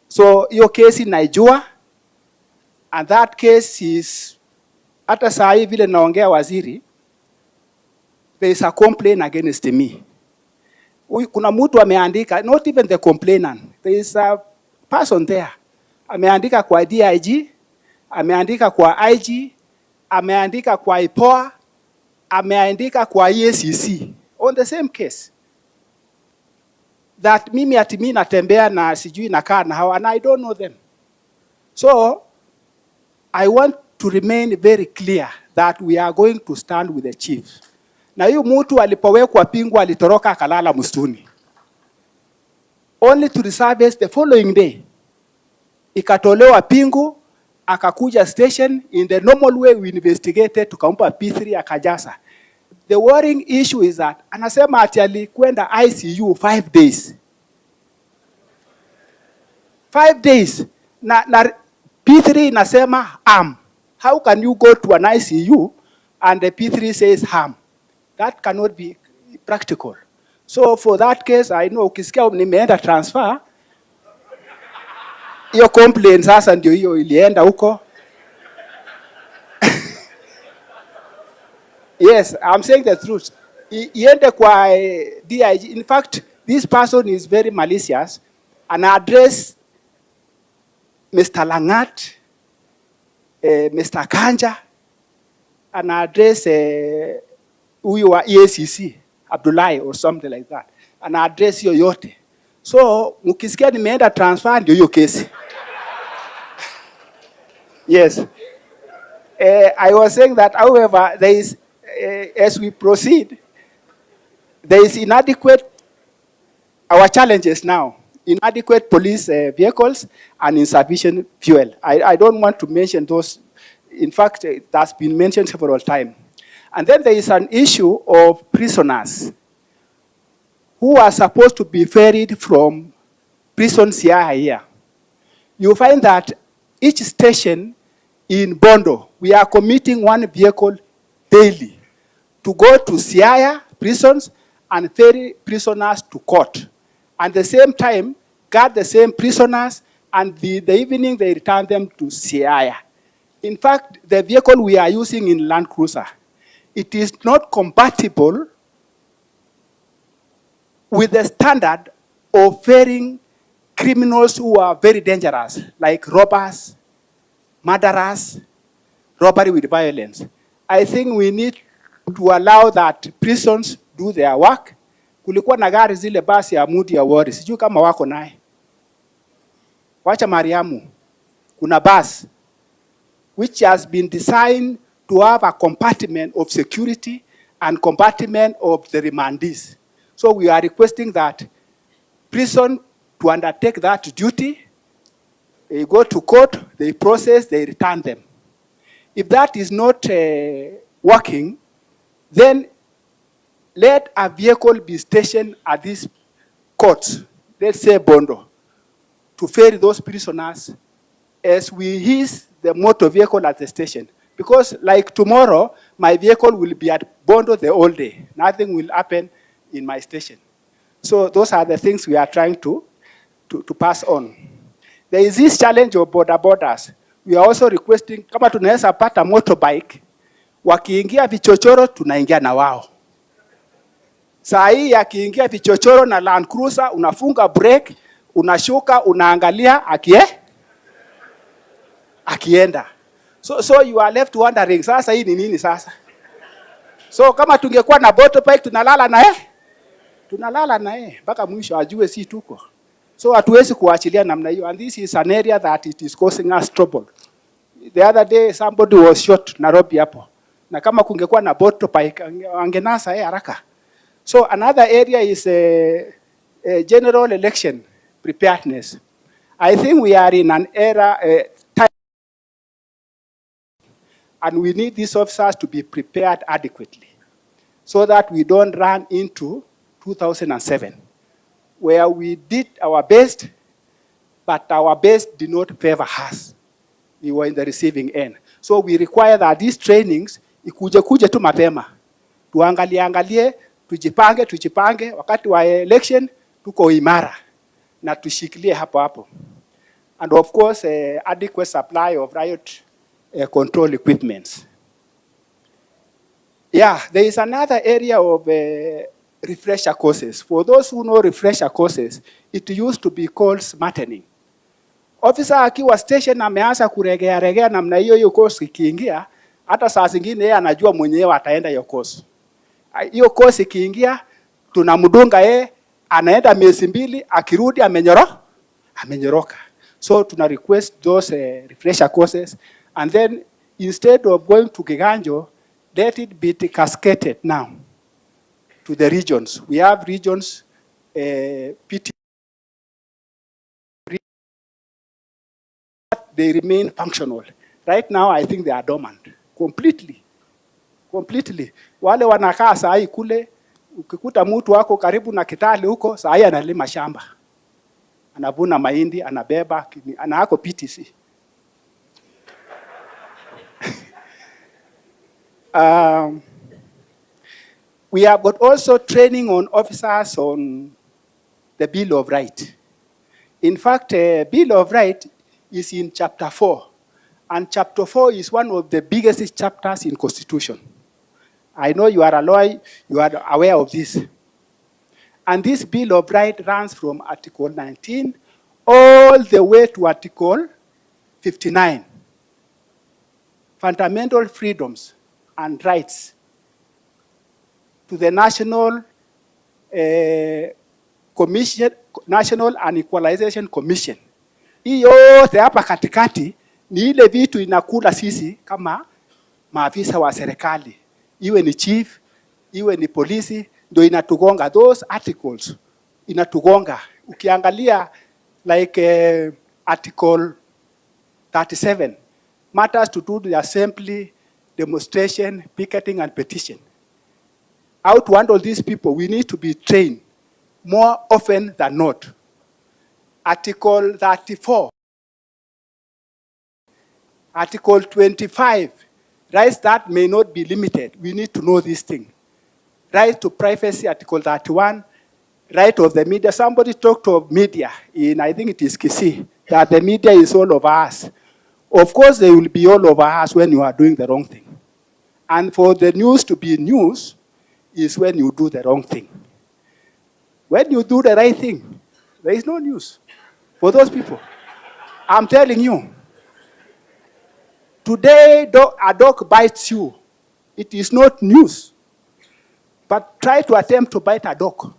So hiyo kesi naijua, and that case is, hata saa hii vile naongea waziri, there is a complaint against me. Kuna mtu ameandika, not even the complainant, there is a person there. Ameandika kwa DIG, ameandika kwa IG, ameandika kwa IPOA, ameandika kwa EACC on the same case. That mimi ati mimi natembea na sijui nakaa na hawa, and I don't know them. So I want to remain very clear that we are going to stand with the chief. Na hiyo mtu alipowekwa pingu alitoroka akalala msituni. Only to resurface the following day. Ikatolewa pingu, akakuja station, in the normal way we investigated, tukampa P3 akajaza. The worrying issue is that anasema ati alikwenda ICU 5 days. 5 days. Na P3 inasema harm. How can you go to an ICU and the P3 says harm? That cannot be practical. So for that case, I know ukisikia nimeenda transfer, hiyo complaint sasa ndio hiyo ilienda huko. Yes, I'm saying the truth. Iende kwa DIG. In fact, this person is very malicious, and address Mr. Langat, Mr. Kanja, and address huyu wa EACC, Abdullahi or something like that, and address hiyo yote. So, mkisikia nimeenda transfer ndio hiyo kesi. Yes. I was saying that, however, there is, as we proceed, there is inadequate, our challenges now, inadequate police vehicles and insufficient fuel. I don't want to mention those. In fact, that's been mentioned several times. And then there is an issue of prisoners who are supposed to be ferried from prison Siaya here. You find that each station in Bondo, we are committing one vehicle daily to go to Siaya prisons and ferry prisoners to court. At the same time, guard the same prisoners, and the evening they return them to Siaya. In fact, the vehicle we are using in Land Cruiser, it is not compatible with the standard of ferrying criminals who are very dangerous, like robbers, murderers, robbery with violence. I think we need to allow that prisons do their work. Kulikuwa na gari zile basi ya Mudi ya Wari, sijui kama wako naye. Wacha Mariamu, kuna bus which has been designed to have a compartment of security and compartment of the remandees. So we are requesting that prison to undertake that duty. They go to court, they process, they return them. If that is not working, then let a vehicle be stationed at these courts, let's say Bondo, to ferry those prisoners as we use the motor vehicle at the station. Because like tomorrow, my vehicle will be at Bondo the whole day. Nothing will happen in my station. So those are the things we are trying to pass on. There is this challenge of borders. We are also requesting, kama tunaweza pata motorbike, wakiingia vichochoro, tunaingia na wao. Saa hii akiingia vichochoro na Land Cruiser, unafunga brake, unashuka, unaangalia, akienda. So you are left wondering, sasa hii ni nini sasa? So kama tungekuwa na motorbike, tunalala naye mpaka mwisho ajue si tuko. So hatuwezi kuachilia namna hiyo, and this is an area that it is causing us trouble. The other day somebody was shot Nairobi hapo, na kama kungekuwa na motorbike angenasa haraka. So another area is a general election preparedness. I think we are in an era and we need these officers to be prepared adequately so that we don't run into 2007, where we did our best, but our best did not favor us. We were in the receiving end. So we require that these trainings, ikuje tu mapema. Tuangalie, tujipange, wakati wa election, tuko imara, na tushikilie hapo. And of course, adequate supply of riot control equipments. Yeah, there is another area of refresher courses. For those who know refresher courses, it used to be called smartening. Officer akiwa station ameanza kuregea namna hiyo course ikiingia, hata saa zingine yeye anajua mwenyewe ataenda hiyo course. Hiyo course ikiingia, tunamdunga anaenda miezi 2, akirudi amenyoroka. So tuna request those refresher courses, and then instead of going to Kiganjo, let it be cascaded now to the regions. We have regions, PT, they remain functional. Right now, I think they are dormant, completely. Wale wanakaa saa hii kule, ukikuta mtu wako karibu na Kitale huko, saa hii analima shamba. Anavuna mahindi, anabeba, anako PTC. We have got also training on officers on the Bill of Rights. In fact, Bill of Rights is in Chapter 4. And Chapter 4 is one of the biggest chapters in Constitution. I know you are a lawyer, you are aware of this. And this Bill of Rights runs from Article 19 all the way to Article 59. Fundamental freedoms and rights to the National Commission, National and Equalization Commission. Hii yote hapa katikati ni ile vitu inakula sisi kama maafisa wa serikali. Iwe ni chief, iwe ni polisi, ndio inatugonga. Those articles inatugonga. Ukiangalia like Article 37, matters to do with assembly, demonstration, picketing, and petition. How to handle these people, we need to be trained more often than not. Article 34. Article 25, rights that may not be limited. We need to know this thing. Right to privacy, Article 31. Right of the media. Somebody talked of media in, I think it is Kisii, that the media is all over us. Of course, they will be all over us when you are doing the wrong thing. And for the news to be news is when you do the wrong thing. When you do the right thing, there is no news for those people. I'm telling you. Today, a dog bites you. It is not news. But try to attempt to bite a dog.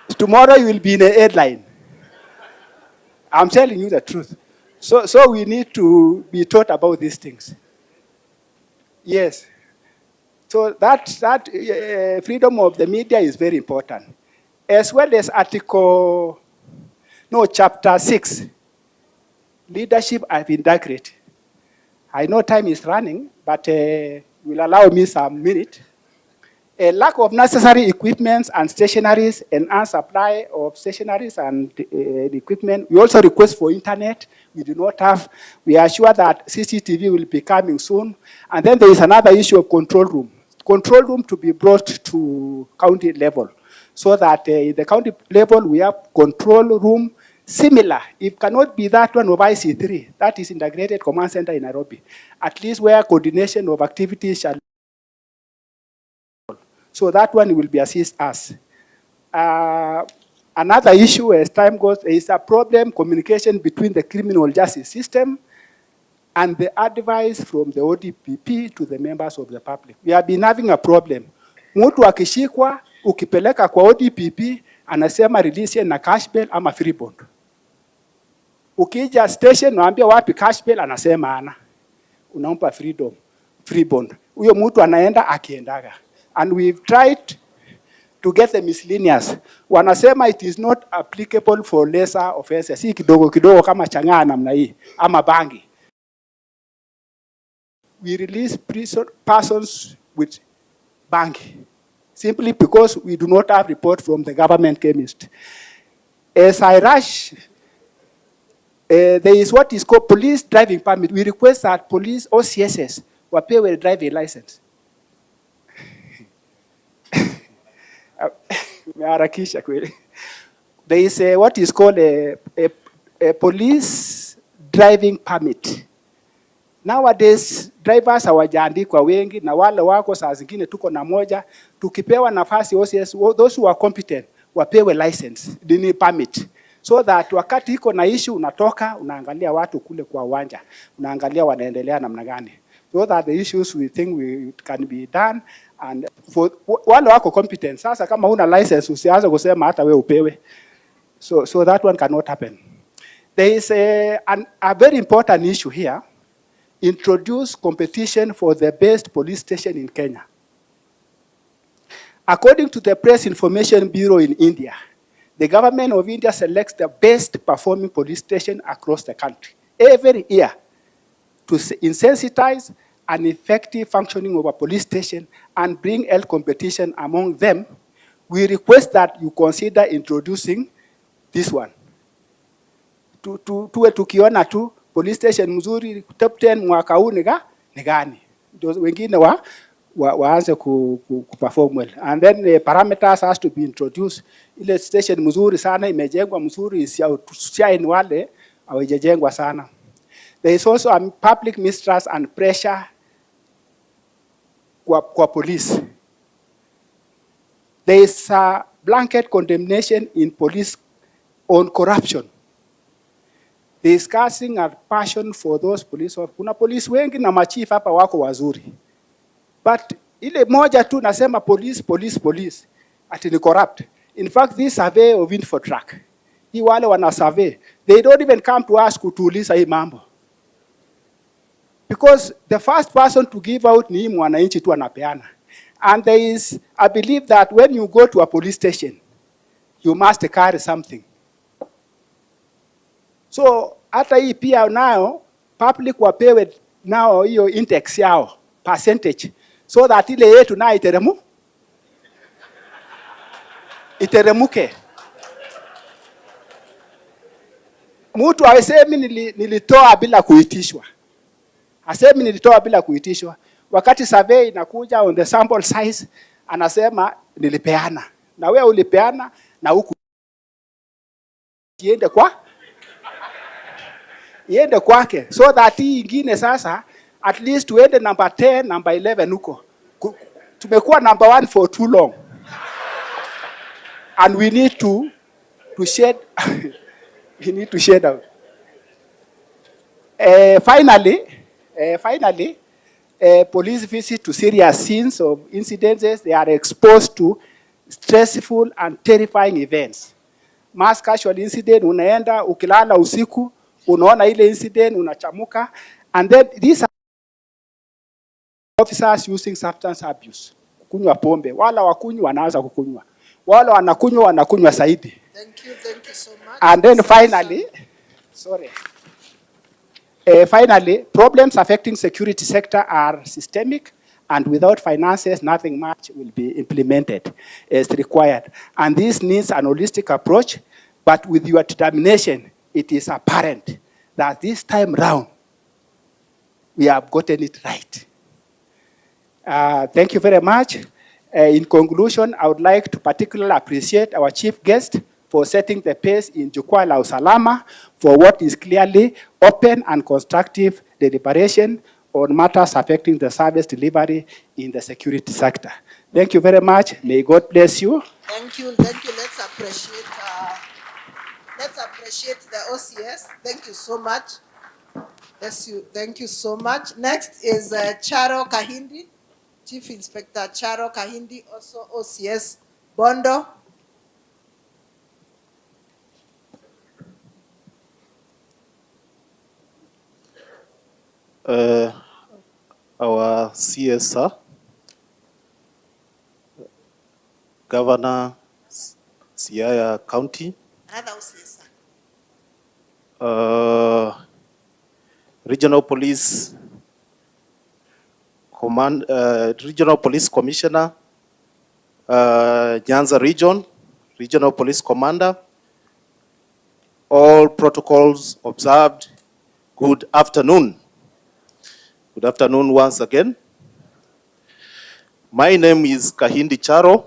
Tomorrow you will be in a headline. I'm telling you the truth. So we need to be taught about these things. Yes. So that freedom of the media is very important. as well as chapter 6, leadership of integrity. I know time is running, but will allow me some minute. A lack of necessary equipment and stationaries and supply of stationaries and equipment. We also request for internet. We do not have. We are sure that CCTV will be coming soon. And then there is another issue of control room. Control room to be brought to county level, so that in the county level we have control room similar. It cannot be that one of IC3, that is integrated command center in Nairobi, at least where coordination of activities shall. So that one will be assist us. Another issue as time goes is a problem communication between the criminal justice system and the advice from the ODPP to the members of the public. We have been having a problem. Mtu akishikwa, ukipeleka kwa ODPP, anasema release na cash bail ama free bond. Ukija station, naambia wapi cash bail, anasema ana. Unaompa free bond. Huyo mtu anaenda akiendaga. And we've tried to get the miscellaneous. Wanasema it is not applicable for lesser offenses. Si kidogo kidogo kama chang'aa namna hii ama bangi. We release persons with bangi simply because we do not have report from the government chemist. As I rush, there is what is called police driving permit. We request that police or CSS wapewe driving license. There is what is called a police driving permit. Nowadays, drivers hawajaandikwa wengi na wale wako saa zingine tuko na moja. Tukipewa nafasi OCS, those who are competent, wapewe license, dini permit. So that wakati iko na issue unatoka, unaangalia watu kule kwa uwanja. Unaangalia wanaendelea namna gani. So that the issues we think can be done. And for wale wako competent, sasa kama una license usianze kusema hata we upewe. So that one cannot happen. There is a very important issue here. Introduce competition for the best police station in Kenya. According to the Press Information Bureau in India, the government of India selects the best performing police station across the country every year to insensitize an effective functioning of a police station and bring health competition among them. We request that you consider introducing this one. Tuwe tukiona tu police station mzuri top 10 mwaka huu ni gani. Wengine waanze kuperform well. And then the parameters has to be introduced. Ile station mzuri sana imejengwa mzuri isiashine wale hawajajengwa sana. There is also a public mistrust and pressure kwa police. There is a blanket condemnation in police on corruption. Discussing a passion for those police. Kuna police wengi na machief hapa wako wazuri. But ile moja tu nasema police. Ati ni corrupt. In fact, this survey of Infotrack, hii wale wana survey, they don't even come to us kutuuliza hii mambo. Because the first person to give out ni mwananchi tu anapeana. And there is, I believe that when you go to a police station, you must carry something. So hata hii pia nao public wapewe nao hiyo index yao percentage, so that ile yetu na iteremuke. Mtu asemi nilitoa bila kuitishwa. Asemi nilitoa bila kuitishwa. Wakati survey inakuja on the sample size, anasema nilipeana. Na wewe ulipeana na huku iende kwake. So that hii ingine sasa, at least tuende number 10, number 11 huko. Tumekuwa number 1 for too long. And we need to shed, we need to shed out. Finally, police visit to serious scenes of incidences. They are exposed to stressful and terrifying events. Mass casual incident, unaenda, ukilala usiku, unaona ile incident, unachamuka. And then these are officers using substance abuse. Kukunywa pombe. Wala wakunywa wanaanza kukunywa. wale wanakunywa zaidi. Thank you so much. And then finally, finally, problems affecting security sector are systemic, and without finances, nothing much will be implemented as required. And this needs an holistic approach, but with your determination, it is apparent that this time round, we have gotten it right. Thank you very much. In conclusion, I would like to particularly appreciate our chief guest for setting the pace in Jukwa la Usalama for what is clearly open and constructive deliberation on matters affecting the service delivery in the security sector. Thank you very much. May God bless you. Thank you. Let's appreciate the OCS. Thank you so much. Thank you so much. Next is Charo Kahindi, Chief Inspector Charo Kahindi, also OCS Bondo. Our CSR, Governor Siaya County, Another OCS. Regional Police Regional Police Commissioner, Nyanza Region, Regional Police Commander, all protocols observed. Good afternoon. Good afternoon once again. My name is Kahindi Charo.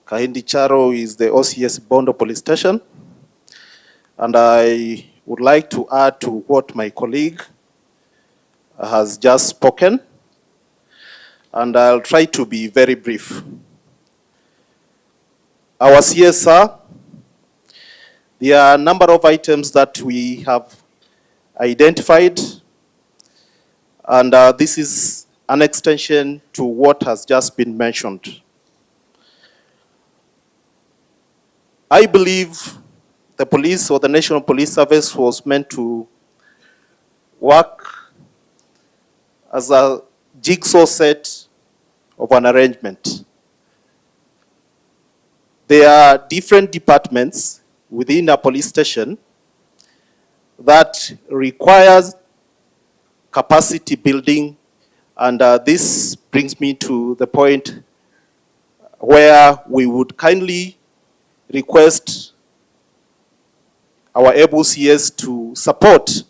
Kahindi Charo is the OCS Bondo Police Station. And I would like to add to what my colleague has just spoken. And I'll try to be very brief. Our CSR, there are a number of items that we have identified. And this is an extension to what has just been mentioned. I believe the police or the National Police Service was meant to work as a jigsaw set of an arrangement. There are different departments within a police station that requires capacity building, and this brings me to the point where we would kindly request our able CS to support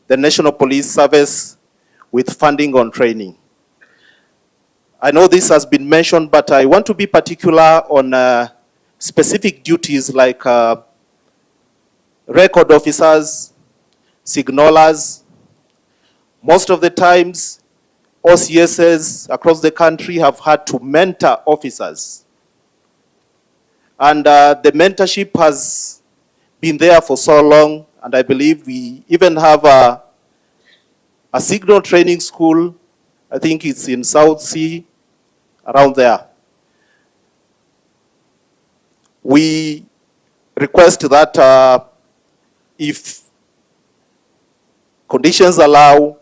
the National Police Service with funding on training. I know this has been mentioned, but I want to be particular on specific duties like record officers, signalers. Most of the times, OCSs across the country have had to mentor officers. And the mentorship has been there for so long, and I believe we even have a signal training school. I think it's in South Sea, around there. We request that if conditions allow,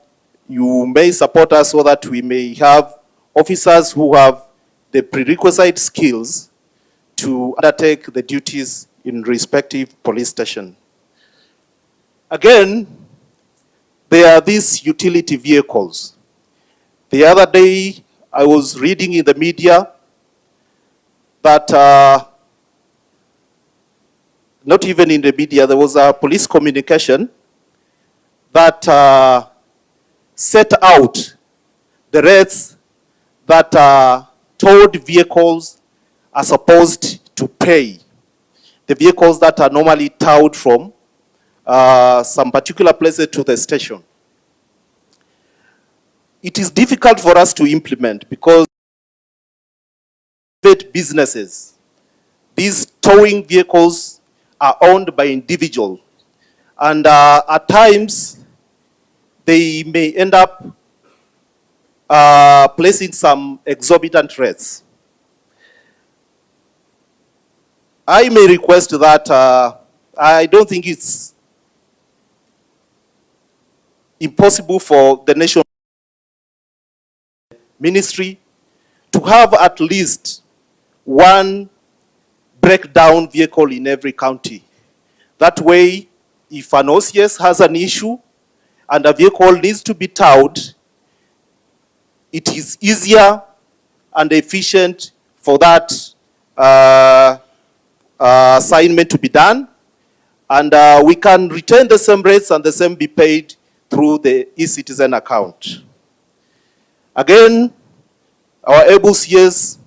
you may support us so that we may have officers who have the prerequisite skills to undertake the duties in respective police station. Again, there are these utility vehicles. The other day, I was reading in the media that, not even in the media, there was a police communication that set out the rates that towed vehicles are supposed to pay. The vehicles that are normally towed from some particular places to the station. It is difficult for us to implement because private businesses, these towing vehicles are owned by individuals. And at times, they may end up placing some exorbitant rates. I may request that I don't think it's impossible for the national ministry to have at least one breakdown vehicle in every county. That way, if an OCS has an issue and a vehicle needs to be towed, it is easier and efficient for that assignment to be done. And we can retain the same rates and the same be paid through the e-citizen account. Again, our able CS,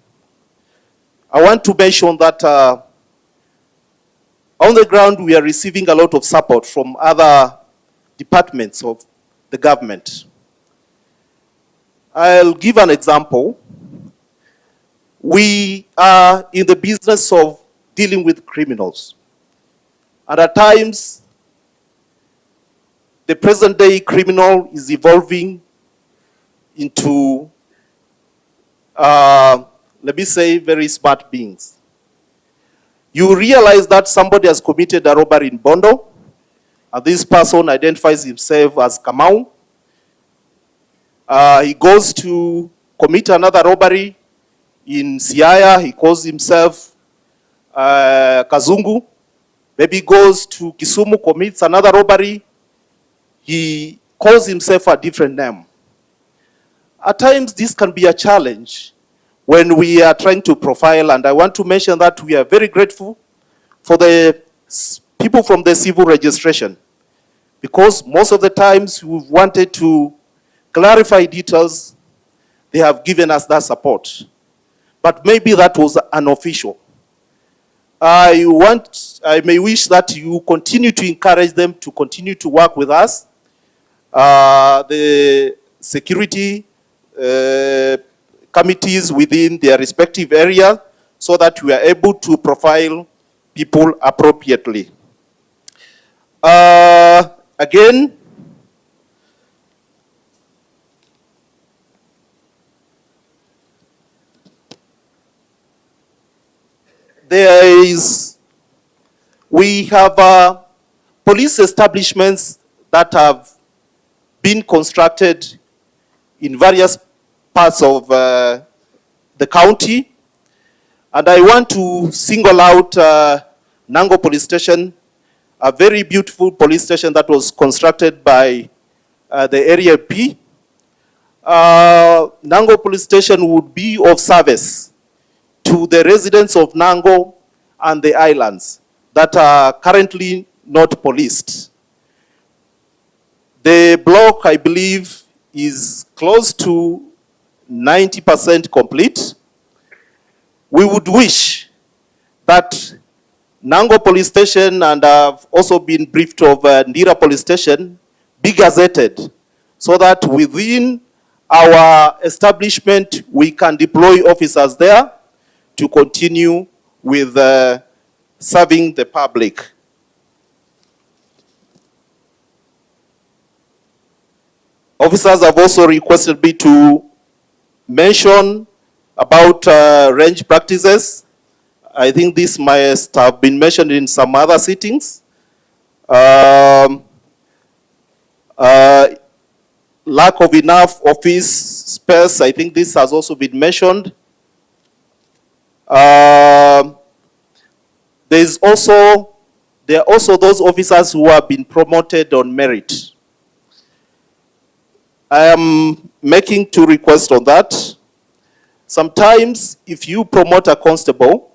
I want to mention that on the ground we are receiving a lot of support from other departments of the government. I'll give an example. We are in the business of dealing with criminals. And at times, the present day criminal is evolving into, let me say, very smart beings. You realize that somebody has committed a robbery in Bondo, and this person identifies himself as Kamau. He goes to commit another robbery in Siaya. He calls himself Kazungu. Maybe goes to Kisumu, commits another robbery. He calls himself a different name. At times, this can be a challenge when we are trying to profile, and I want to mention that we are very grateful for the people from the civil registration, because most of the times we've wanted to clarify details, they have given us that support. But maybe that was unofficial. I may wish that you continue to encourage them to continue to work with us. The security committees within their respective area, so that we are able to profile people appropriately. Again, we have police establishments that have been constructed in various parts of the county. And I want to single out Nango Police Station, a very beautiful police station that was constructed by the Area P. Nango Police Station would be of service to the residents of Nango and the islands that are currently not policed. The block, I believe, is close to 90% complete. We would wish that Nango Police Station, and I've also been briefed of Ndira Police Station, be gazetted, so that within our establishment we can deploy officers there to continue with serving the public. Officers have also requested me to mention about range practices. I think this must have been mentioned in some other sittings. Lack of enough office space, I think this has also been mentioned. There are also those officers who have been promoted on merit. I am making two requests on that. Sometimes, if you promote a constable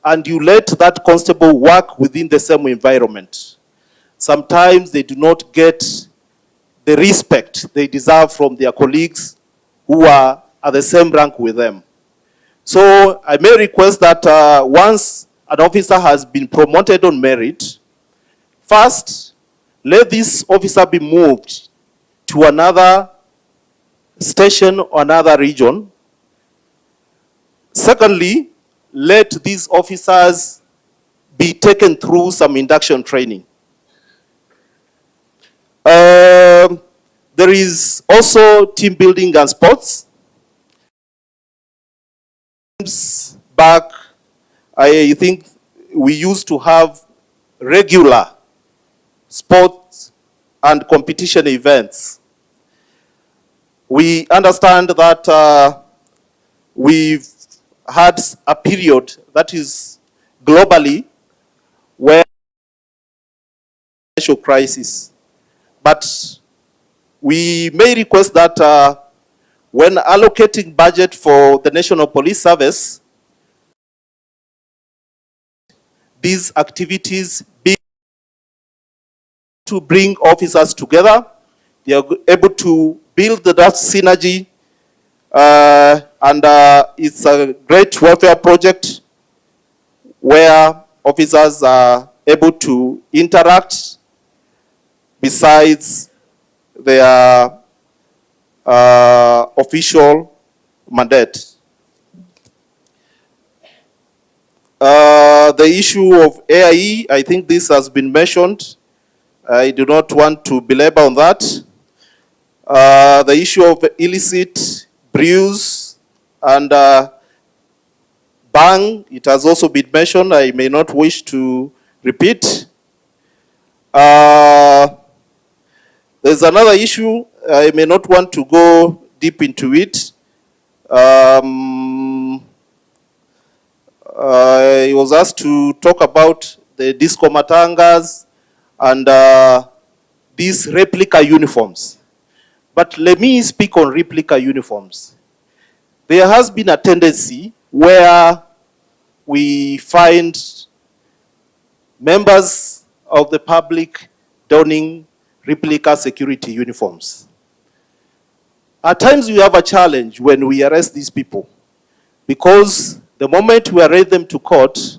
and you let that constable work within the same environment, sometimes they do not get the respect they deserve from their colleagues who are at the same rank with them. So I may request that once an officer has been promoted on merit, first, let this officer be moved to another station or another region. Secondly, let these officers be taken through some induction training. There is also team building and sports. Back, I think we used to have regular sports and competition events. We understand that we've had a period that is globally where financial crisis. But we may request that when allocating budget for the National Police Service, these activities be to bring officers together. They are able to build that synergy, and it's a great welfare project where officers are able to interact besides their official mandate. The issue of AIE, I think this has been mentioned. I do not want to belabor on that. The issue of illicit brews and bang, it has also been mentioned. I may not wish to repeat. There's another issue. I may not want to go deep into it. I was asked to talk about the disco matangas and these replica uniforms. But let me speak on replica uniforms. There has been a tendency where we find members of the public donning replica security uniforms. At times we have a challenge when we arrest these people, because the moment we arrest them to court,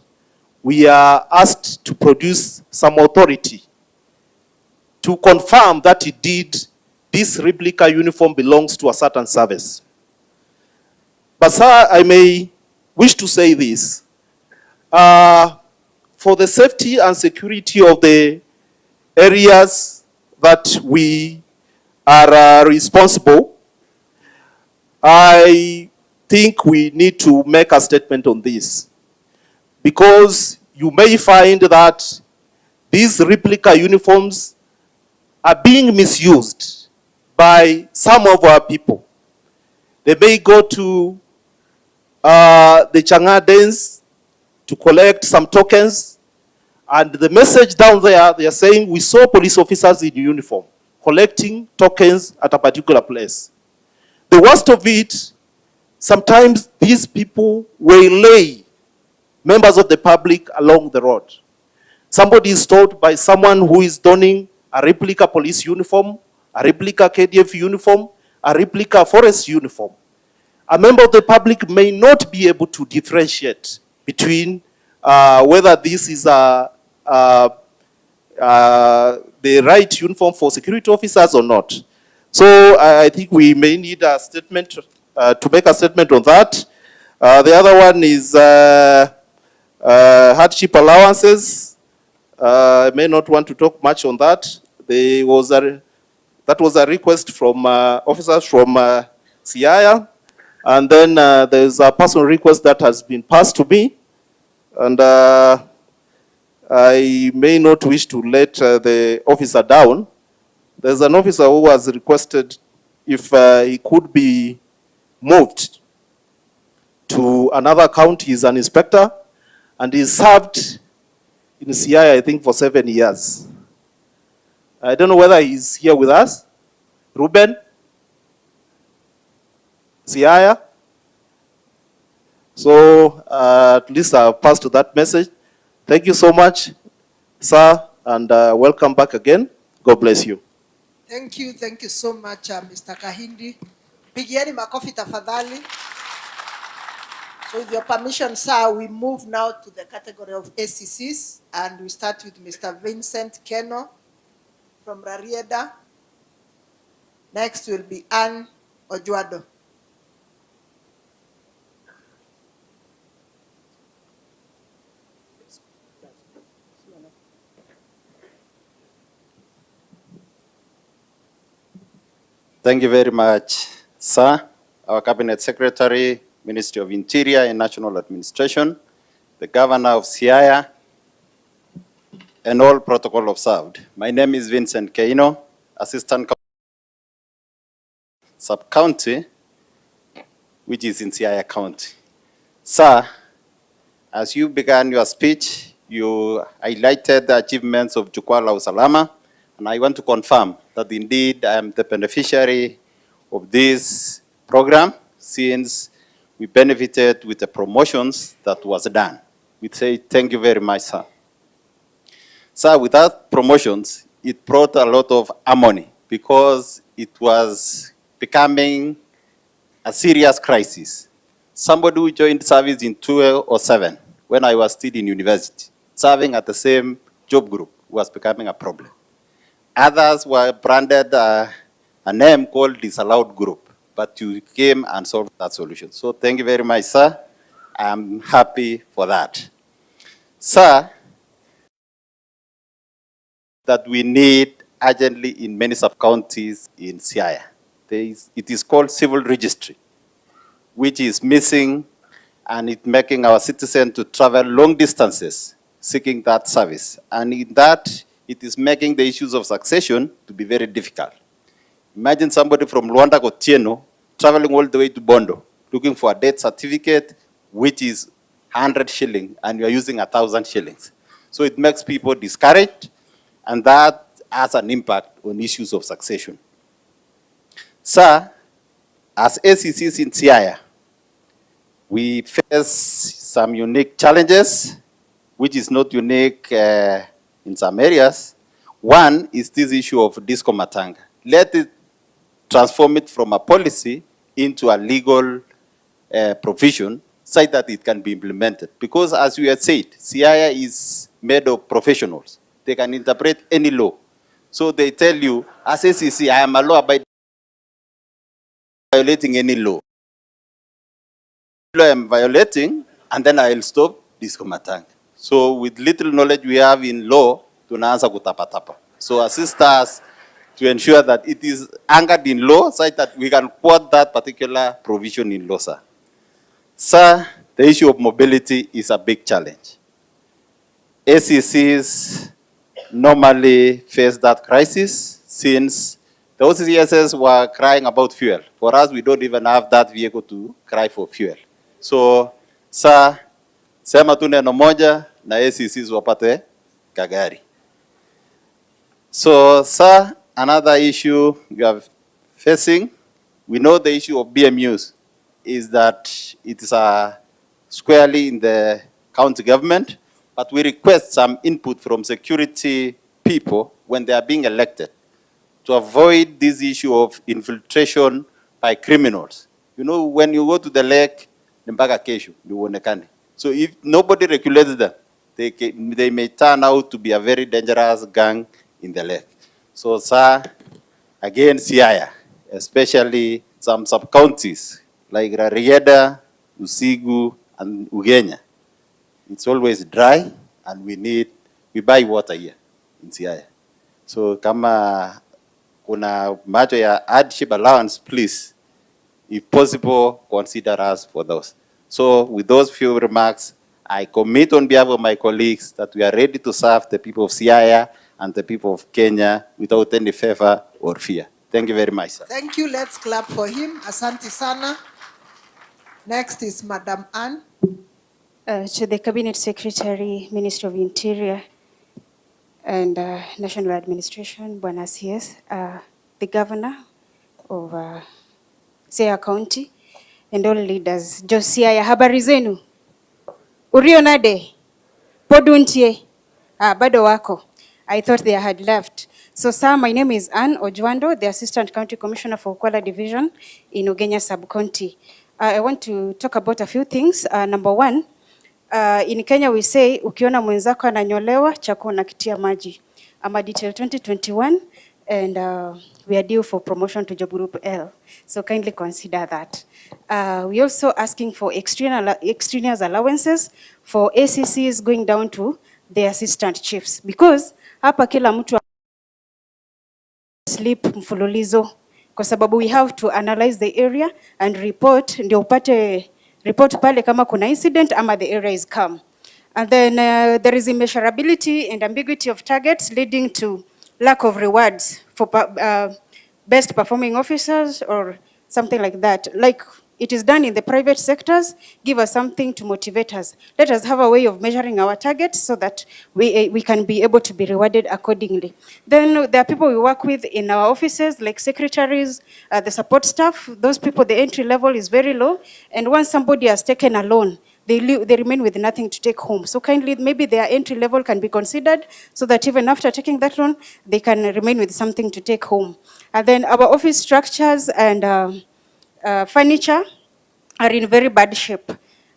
we are asked to produce some authority to confirm that indeed this replica uniform belongs to a certain service. But sir, I may wish to say this. For the safety and security of the areas that we are responsible, I think we need to make a statement on this, because you may find that these replica uniforms are being misused by some of our people. They may go to the Changadens to collect some tokens, and the message down there, they are saying, we saw police officers in uniform collecting tokens at a particular place. The worst of it, sometimes these people waylay members of the public along the road. Somebody is told by someone who is donning a replica police uniform, a replica KDF uniform, a replica forest uniform. A member of the public may not be able to differentiate between whether this is the right uniform for security officers or not. So I think we may need a statement, to make a statement on that. The other one is hardship allowances. I may not want to talk much on that. That was a request from officers from Siaya. And then there's a personal request that has been passed to me. And I may not wish to let the officer down. There's an officer who has requested if he could be moved to another county. He's an inspector, and he served in Siaya, I think, for 7 years. I don't know whether he's here with us. Ruben? Siaya? So at least I've passed that message. Thank you so much, sir, and welcome back again. God bless you. Thank you so much, Mr. Kahindi. Pigieni makofi tafadhali. So with your permission, sir, we move now to the category of ACCs, and we start with Mr. Vincent Keno from Rarieda. Next will be Anne Ojuado. Thank you very much, sir, our Cabinet Secretary, Ministry of Interior and National Administration, the Governor of Siaya, and all protocol observed. My name is Vincent Keino, Assistant Sub-County, which is in Siaya County. Sir, As you began your speech, you highlighted the achievements of Jukwa Usalama, and I want to confirm that indeed I am the beneficiary of this program since we benefited with the promotions that was done. We say thank you very much, sir. Sir, without promotions, it brought a lot of harmony because it was becoming a serious crisis. Somebody who joined service in 2007, when I was still in university, serving at the same job group, was becoming a problem. Others were branded a name called disallowed group, but you came and solved that solution. So thank you very much, sir. I'm happy for that. Sir, that we need urgently in many sub-counties in Siaya. It is called civil registry, which is missing, and it's making our citizens to travel long distances seeking that service. And in that, it is making the issues of succession to be very difficult. Imagine somebody from Luanda Kotieno traveling all the way to Bondo, looking for a death certificate, which is 100 shillings, and you are using 1,000 shillings. So it makes people discouraged, and that has an impact on issues of succession. Sir, as ACCs in Siaya, we face some unique challenges, which is not unique in some areas. One is this issue of disco matanga. Let it transform it from a policy into a legal provision so that it can be implemented. Because as we have said, Siaya is made of professionals. They can interpret any law. So they tell you, as ACC, I am a law abiding, violating any law. I am violating, and then I will stop disco matanga. So with little knowledge we have in law, tunaanza kutapatapa. So assist us to ensure that it is anchored in law so that we can quote that particular provision in law, sir. Sir, the issue of mobility is a big challenge. ACCs normally face that crisis since the OCCSs were crying about fuel. For us, we don't even have that vehicle to cry for fuel. So, sir, sema tu neno moja na ACCs wapate kagari. So, sir, another issue you are facing, we know the issue of BMUs is that it is squarely in the county government, but we request some input from security people when they are being elected to avoid this issue of infiltration by criminals. You know, when you go to the lake, so if nobody regulates them, they may turn out to be a very dangerous gang in the lake. So, sir, again, Siaya, especially some sub-counties like Rarieda, Usigu, and Ugenya, it's always dry, and we buy water here in Siaya. So, kama kuna macho ya hardship allowance, please, if possible, consider us for those. So with those few remarks, I commit on behalf of my colleagues that we are ready to serve the people of Siaya and the people of Kenya without any favor or fear. Thank you very much, sir. Thank you. Let's clap for him. Asante sana. Next is Madam Anne. To the Cabinet Secretary, Minister of Interior, and National Administration, Bwana CS, the Governor of Siaya County, and all leaders. Siaya, habari zenu? Urionade? Poduntie? Bado wako? I thought they had left. So, sir, my name is Anne Ojwando, the Assistant County Commissioner for Kwala Division in Ugenya Sub-County. I want to talk about a few things. Number one, in Kenya we say, ukiona mwenzako ananyolewa, chako unakitia maji. I'm a detail 2021, and we are due for promotion to job group L. So kindly consider that. We also asking for extraneous allowances for ACCs going down to the assistant chiefs. Because hapa kila mtu sleep mfululizo. Kwa sababu we have to analyze the area and report, ndio upate report pale kama kuna incident ama the area is calm. And then there is immeasurability and ambiguity of targets leading to lack of rewards for best performing officers or something like that. Like it is done in the private sectors, give us something to motivate us. Let us have a way of measuring our targets so that we can be able to be rewarded accordingly. Then there are people we work with in our offices, like secretaries, the support staff. Those people, the entry level is very low. And once somebody has taken a loan, they remain with nothing to take home. So kindly, maybe their entry level can be considered so that even after taking that loan, they can remain with something to take home. And then our office structures and furniture are in very bad shape.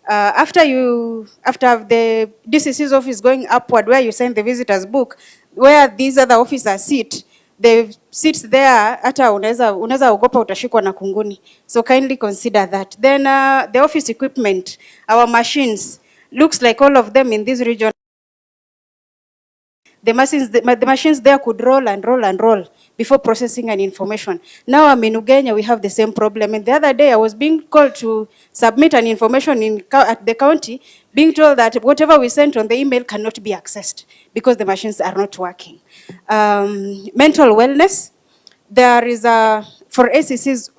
After the DCC's office going upward, where you send the visitors book, where these other officers sit, the seats there, hata unaweza ogopa utashikwa na kunguni. So kindly consider that. Then the office equipment, our machines, looks like all of them in this region. The machines there could roll and roll and roll before processing an information. Now I'm in Ugenya, we have the same problem. And the other day I was being called to submit an information at the county, being told that whatever we sent on the email cannot be accessed because the machines are not working. Mental wellness, there is for ACCs,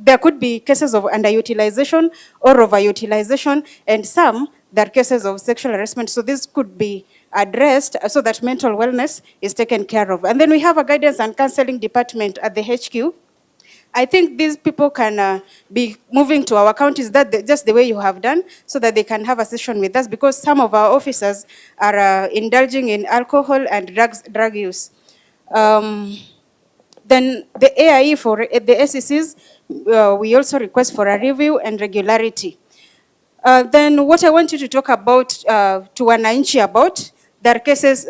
there could be cases of underutilization or overutilization, and some there are cases of sexual harassment. So this could be addressed so that mental wellness is taken care of. And then we have a guidance and counseling department at the HQ. I think these people can be moving to our counties just the way you have done, so that they can have a session with us, because some of our officers are indulging in alcohol and drug use. Then the AIE for the SECs, we also request for a review and regularity. Then what I want you to talk about to wananchi about, there are cases,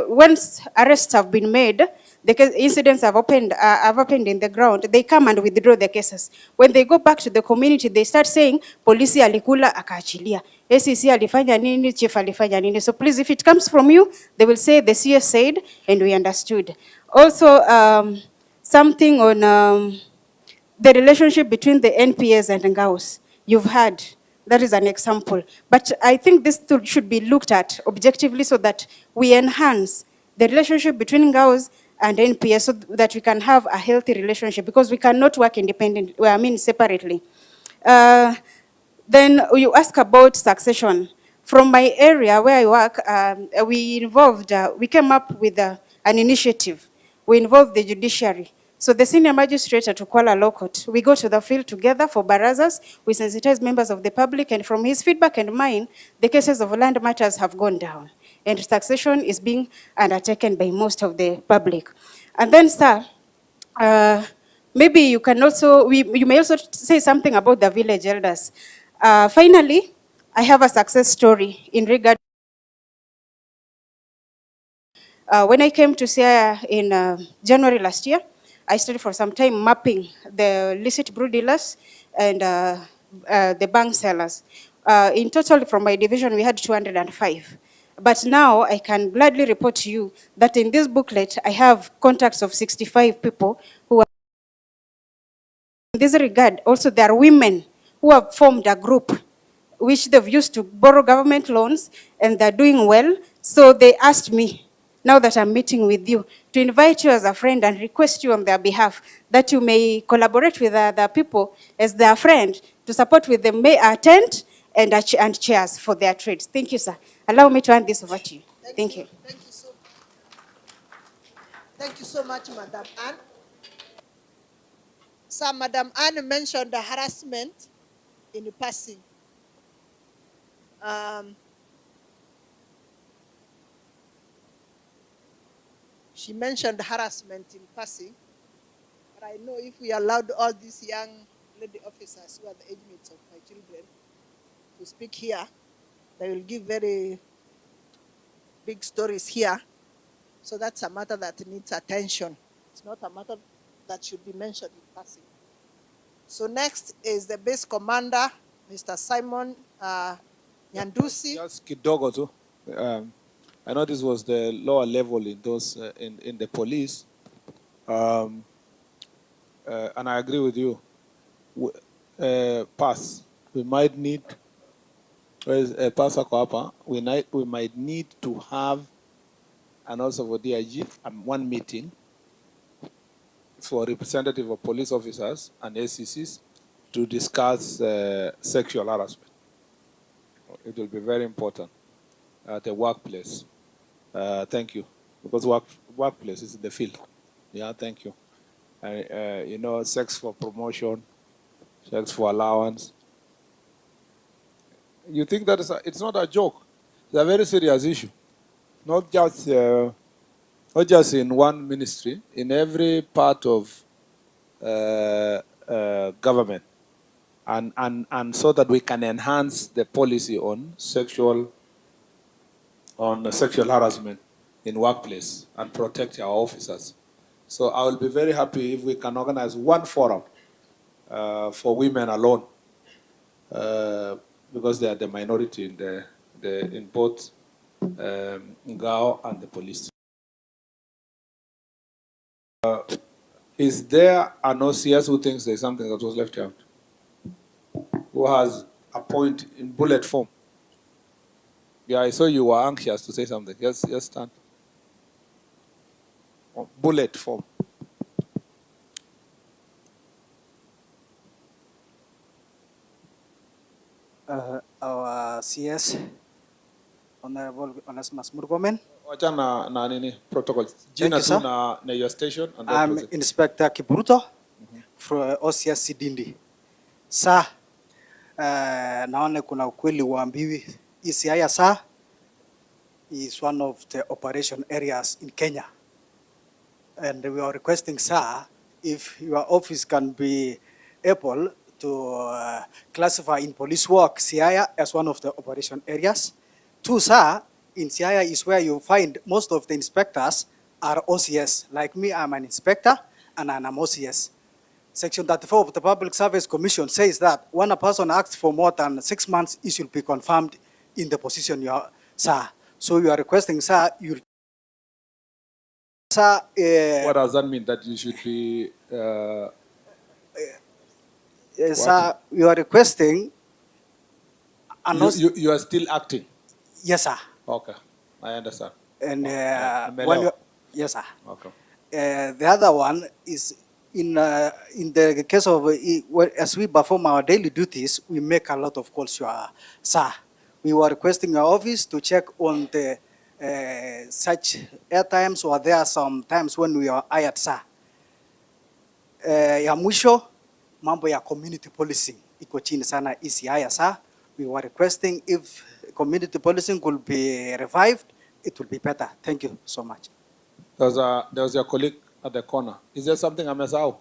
once arrests have been made, the incidents have happened in the ground, they come and withdraw the cases. When they go back to the community, they start saying, polisi alikula akaachilia, SEC alifanya nini, chief alifanya nini. So please, if it comes from you, they will say the CS said and we understood. Also, something on the relationship between the NPS and Ngaos. You've heard, that is an example. But I think this should be looked at objectively so that we enhance the relationship between Ngaos and NPS so that we can have a healthy relationship, because we cannot work independently, separately. Then you ask about succession. From my area where I work, we came up with an initiative. We involved the judiciary. So the senior magistrate at Kuala Law Court, we go to the field together for barazas, we sensitize members of the public, and from his feedback and mine, the cases of land matters have gone down, and succession is being undertaken by most of the public. And then, sir, maybe you can also, you may also say something about the village elders. Finally, I have a success story in regard. When I came to Siaya in January last year, I studied for some time mapping the illicit brew dealers and the bank sellers. In total, from my division, we had 205. But now I can gladly report to you that in this booklet, I have contacts of 65 people who are. In this regard, also there are women who have formed a group which they've used to borrow government loans, and they're doing well. So they asked me, now that I'm meeting with you, to invite you as a friend and request you on their behalf that you may collaborate with other people as their friend to support with them, may attend and chairs for their trades. Thank you, sir. Allow me to hand this over to you. Thank you. Thank you so much, Madam Anne. So Madam Anne mentioned the harassment in passing. She mentioned harassment in passing, but I know if we allowed all these young lady officers who are the age mates of my children to speak here, they will give very big stories here. So that's a matter that needs attention. It's not a matter that should be mentioned in passing. So next is the base commander, Mr. Simon Nyandusi. Just kidogo tu. I know this was the lower level in those in the police, and I agree with you. Pass. We might need. Pass hapa. We might need to have, and also for DIG, one meeting for representative of police officers and SCCs to discuss sexual harassment. It will be very important at the workplace. Thank you, because workplace is the field. Yeah, thank you. You know, sex for promotion, sex for allowance. You think that it's not a joke? It's a very serious issue. Not just in one ministry, in every part of government, and so that we can enhance the policy on sexual harassment in workplace and protect our officers. So I will be very happy if we can organize one forum for women alone, because they are the minority in both Ngao and the police. Is there an OCS who thinks there's something that was left out? Who has a point in bullet form? Yeah, I saw you were anxious to say something. Yes, stand. Oh, bullet form. Our CS, Honorable Onesimus Murkomen. Wacha na nini protocol. Jina tu na your station and I'm Inspector Kibruto from OCS Sidindi. Sir, naone kuna ukweli uambiwi. Siaya, sir, is one of the operation areas in Kenya. And we are requesting, sir, if your office can be able to classify in police work Siaya as one of the operation areas. Two, sir, in Siaya is where you find most of the inspectors are OCS. Like me, I'm an inspector and I'm OCS. Section 34 of the Public Service Commission says that when a person acts for more than 6 months, he should be confirmed in the position you are, sir. So you are requesting, sir, sir. What does that mean? That you should be? Sir, you are requesting. You are still acting? Yes, sir. Okay, I understand. And yes, sir. Okay. The other one is in the case of as we perform our daily duties, we make a lot of calls, sir. We were requesting your office to check on the such airtimes, or there are some times when we are hired, sir. Ya mwisho, mambo ya community policing iko chini sana Siaya, sir. We were requesting if community policing could be revived, it will be better. Thank you so much. There was your colleague at the corner. Is there something I missed out?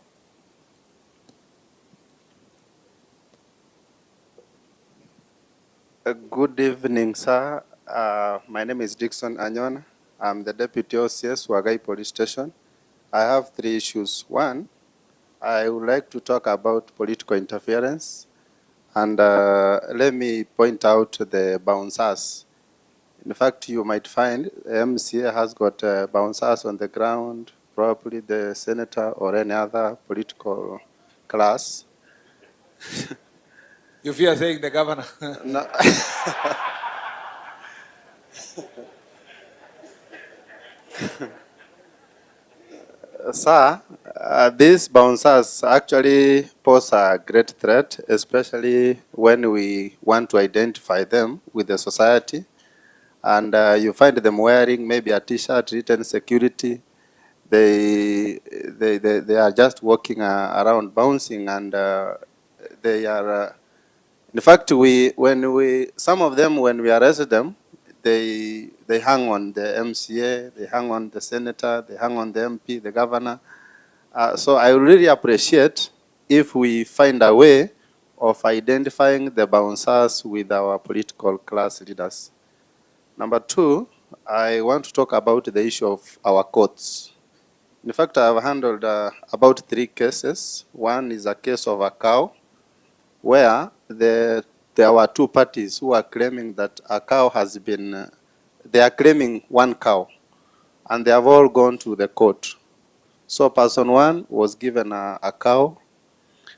Good evening, sir. My name is Dixon Anyona. I'm the Deputy OCS, Wagai Police Station. I have 3 issues. One, I would like to talk about political interference. And let me point out the bouncers. In fact, you might find MCA has got bouncers on the ground, probably the senator or any other political class. You fear saying the governor? No. Sir, these bouncers actually pose a great threat, especially when we want to identify them with the society. And you find them wearing maybe a T-shirt written security. They are just walking around bouncing, and they are. In fact, some of them, when we arrested them, they hang on the MCA, they hang on the senator, they hang on the MP, the governor. So I really appreciate if we find a way of identifying the bouncers with our political class leaders. Number 2, I want to talk about the issue of our courts. In fact, I have handled about 3 cases. One is a case of a cow, where there were 2 parties who are claiming that a cow has been, they are claiming 1 cow, and they have all gone to the court. So person 1 was given a cow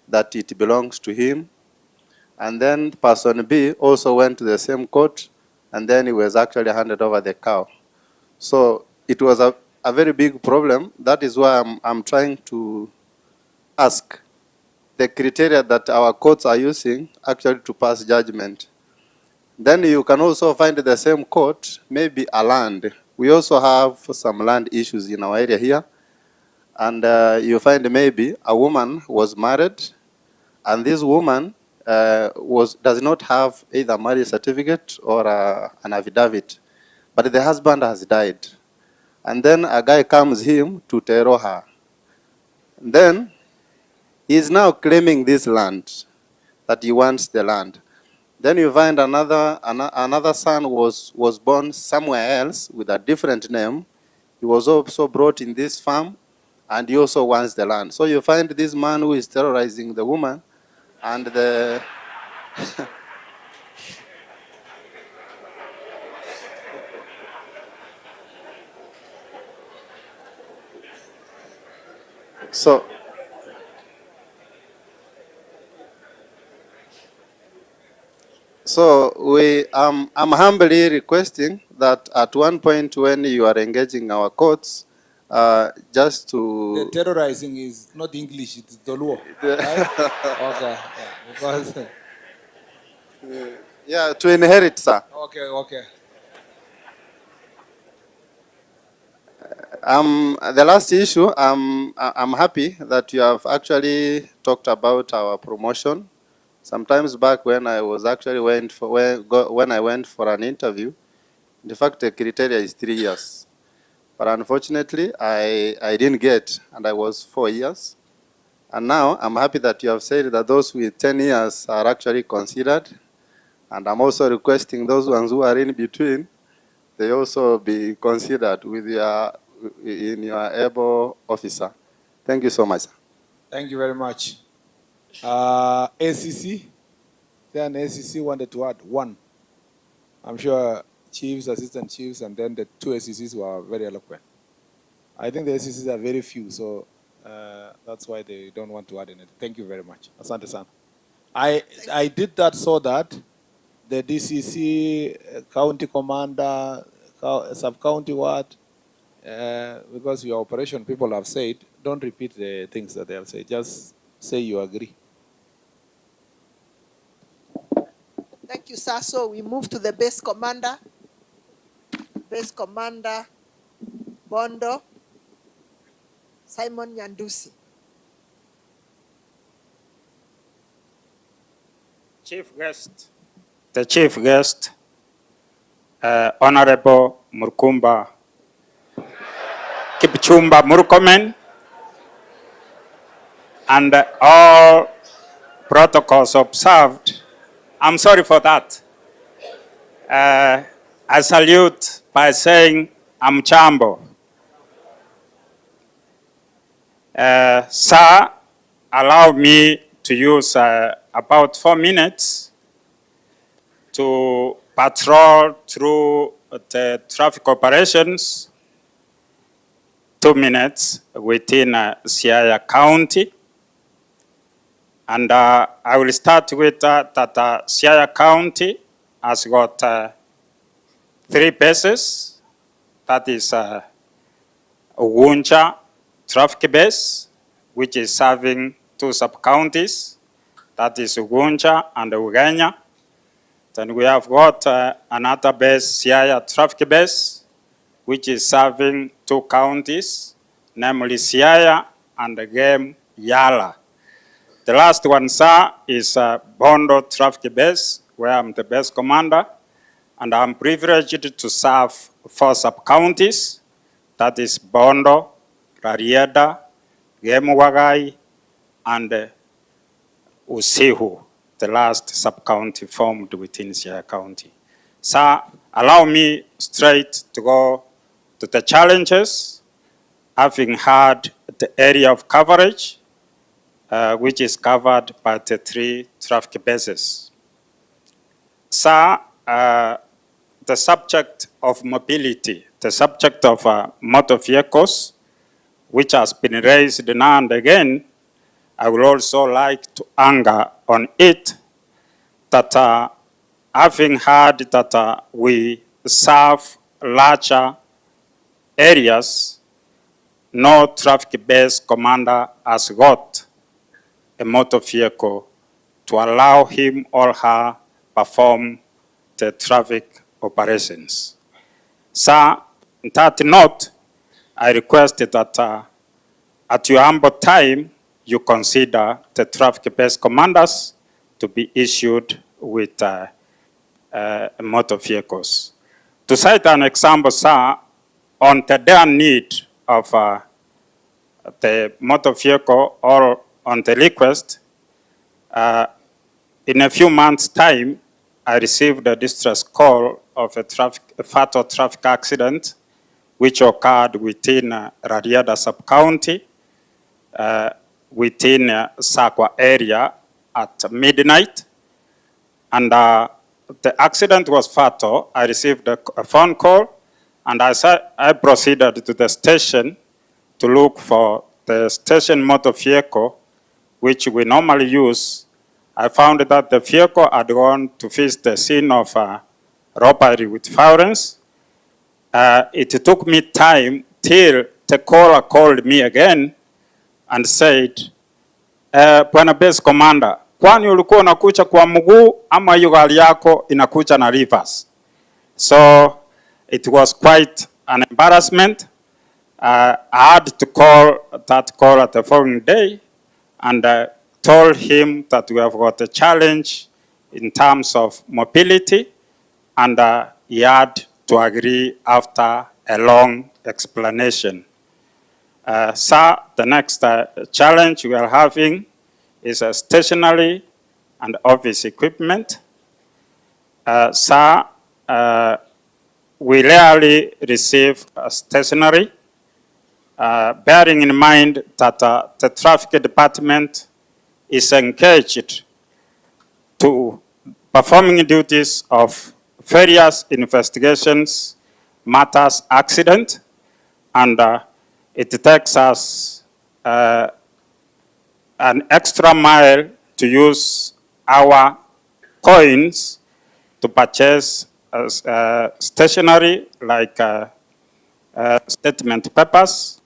that it belongs to him, and then person B also went to the same court, and then he was actually handed over the cow. So it was a very big problem. That is why I'm trying to ask the criteria that our courts are using actually to pass judgment. Then you can also find the same court, maybe a land. We also have some land issues in our area here. And you find maybe a woman was married, and this woman does not have either marriage certificate or an affidavit, but the husband has died. And then a guy comes him to terror her. Then he is now claiming this land, that he wants the land. Then you find another son was born somewhere else with a different name. He was also brought in this farm, and he also wants the land. So you find this man who is terrorizing the woman, and the So I'm humbly requesting that at one point when you are engaging our courts, just to... The terrorizing is not English, it's Doluo, right? Okay, yeah, because... yeah, to inherit, sir. Okay, okay. The last issue, I'm happy that you have actually talked about our promotion. Sometimes back when I was actually when I went for an interview, in fact the criteria is 3 years. But unfortunately, I didn't get, and I was 4 years. And now I'm happy that you have said that those with 10 years are actually considered. And I'm also requesting those ones who are in between, they also be considered in your able officer. Thank you so much. Thank you very much. ACC, then ACC wanted to add one. I'm sure chiefs, assistant chiefs, and then the 2 ACCs were very eloquent. I think the ACCs are very few, so that's why they don't want to add anything. Thank you very much. Asante sana. I did that so that the DCC, county commander, sub-county ward, because your operation people have said, don't repeat the things that they have said. Just say you agree. Thank you, sir. So we move to the base commander. Base commander, Bondo, Simon Nyandusi. Chief guest, the chief guest, Honorable Murkumba Kipchumba Murkomen, and all protocols observed. I'm sorry for that. I salute by saying I'm Chambo. Sir, allow me to use about 4 minutes to patrol through the traffic operations, 2 minutes within Siaya County. And I will start with that Siaya County has got 3 bases. That is Ugunja traffic base, which is serving 2 sub-counties. That is Ugunja and Ugenya. Then we have got another base, Siaya traffic base, which is serving 2 counties, namely Siaya and again Yala. The last one, sir, is Bondo traffic base, where I'm the base commander, and I'm privileged to serve 4 sub-counties. That is Bondo, Rarieda, Gemuwagai, and Usihu, the last sub-county formed within Siaya County. Sir, allow me straight to go to the challenges, having had the area of coverage, which is covered by the 3 traffic bases. Sir, the subject of mobility, the subject of motor vehicles, which has been raised now and again, I would also like to anger on it that having heard that we serve larger areas, no traffic base commander has got a motor vehicle to allow him or her perform the traffic operations. Sir, in that note, I request that at your humble time, you consider the traffic-based commanders to be issued with motor vehicles. To cite an example, sir, on the dire need of the motor vehicle or on the request, in a few months' time, I received a distress call of a fatal traffic accident which occurred within Rarieda sub-county, within Sakwa area at midnight. And the accident was fatal. I received a phone call, and I proceeded to the station to look for the station motor vehicle, which we normally use. I found that the vehicle had gone to visit the scene of robbery with violence. It took me time till the caller called me again and said, Bwana Base Commander, kwani ulikuwa unakucha kwa mguu ama hiyo gari yako inakucha na reverse? So it was quite an embarrassment. I had to call that caller the following day and told him that we have got a challenge in terms of mobility, and he had to agree after a long explanation. Sir, the next challenge we are having is stationery and office equipment. Sir, we rarely receive stationery, bearing in mind that the traffic department is engaged to performing duties of various investigations, matters, accident, and it takes us an extra mile to use our coins to purchase stationery like statement papers,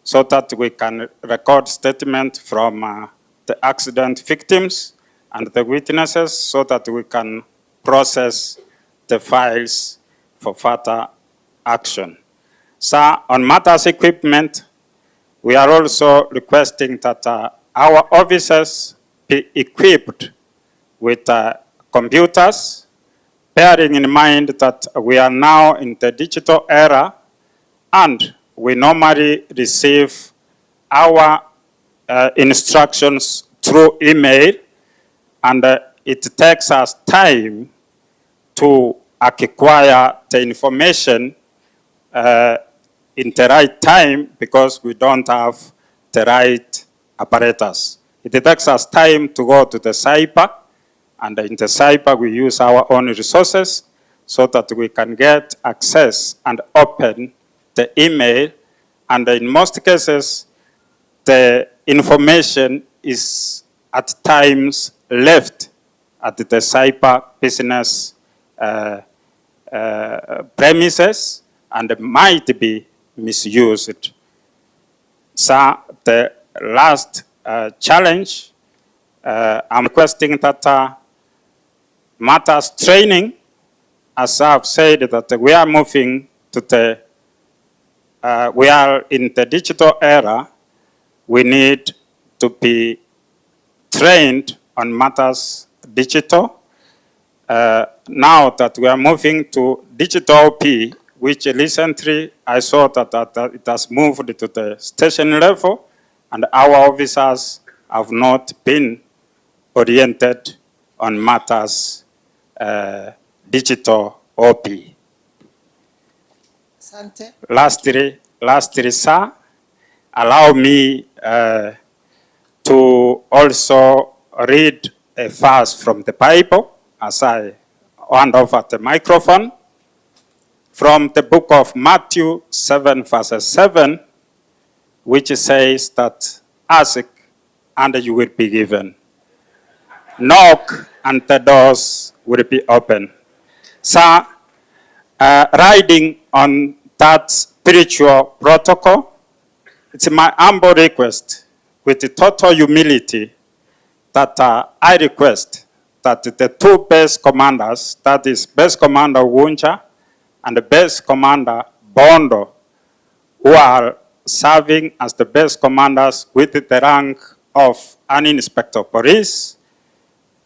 so that we can record statement from the accident victims and the witnesses, so that we can process the files for further action. Sir, on matters equipment, we are also requesting that our officers be equipped with computers, bearing in mind that we are now in the digital era and we normally receive our instructions through email, and it takes us time to acquire the information in the right time because we don't have the right apparatus. It takes us time to go to the cyber, and in the cyber we use our own resources so that we can get access and open the email, and in most cases the information is at times left at the cyber business premises and might be misused. So the last challenge, I'm requesting that matters training, as I've said, that we are moving to the, we are in the digital era. We need to be trained on matters digital. Now that we are moving to digital P, which recently I saw that it has moved to the station level, and our officers have not been oriented on matters digital OP. Asante. Lastly, sir, allow me to also read a verse from the Bible as I hand over the microphone. From the book of Matthew 7, verses 7, which says that ask and you will be given. Knock and the doors will be open. So, riding on that spiritual protocol, it's my humble request with total humility that I request that the two base commanders, that is base commander Wuncha and the base commander Bondo, who are serving as the base commanders with the rank of an inspector of police,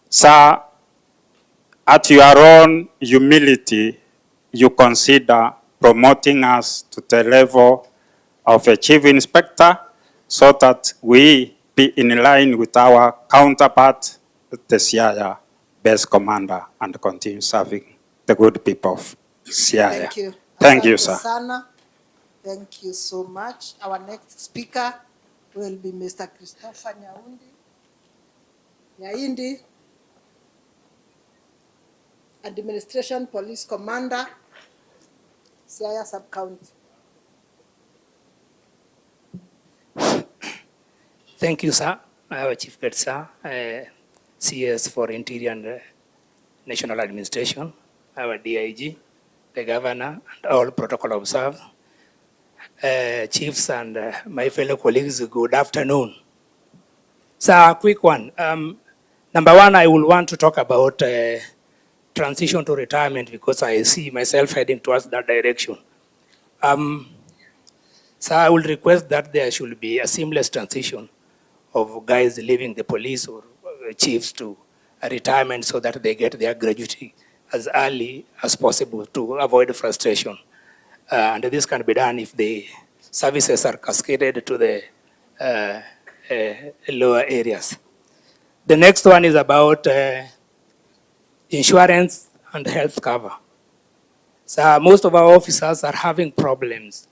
sir, at your own humility, you consider promoting us to the level of a chief inspector so that we be in line with our counterpart, the Siaya base commander, and continue serving the good people of Siaya. Thank you. Thank you, Asante sir. sana. Thank you so much. Our next speaker will be Mr. Christopher Nyaindi, Administration Police Commander, Siaya Sub-County. Thank you, sir. Our Chief Guest, sir, CS for Interior and National Administration, our DIG, the Governor, and all protocol observed. Chiefs and my fellow colleagues, good afternoon. So, a quick one. Number one, I will want to talk about transition to retirement because I see myself heading towards that direction. So I will request that there should be a seamless transition of guys leaving the police or chiefs to a retirement so that they get their gratuity as early as possible to avoid frustration. And this can be done if the services are cascaded to the lower areas. The next one is about insurance and health cover. So most of our officers are having problems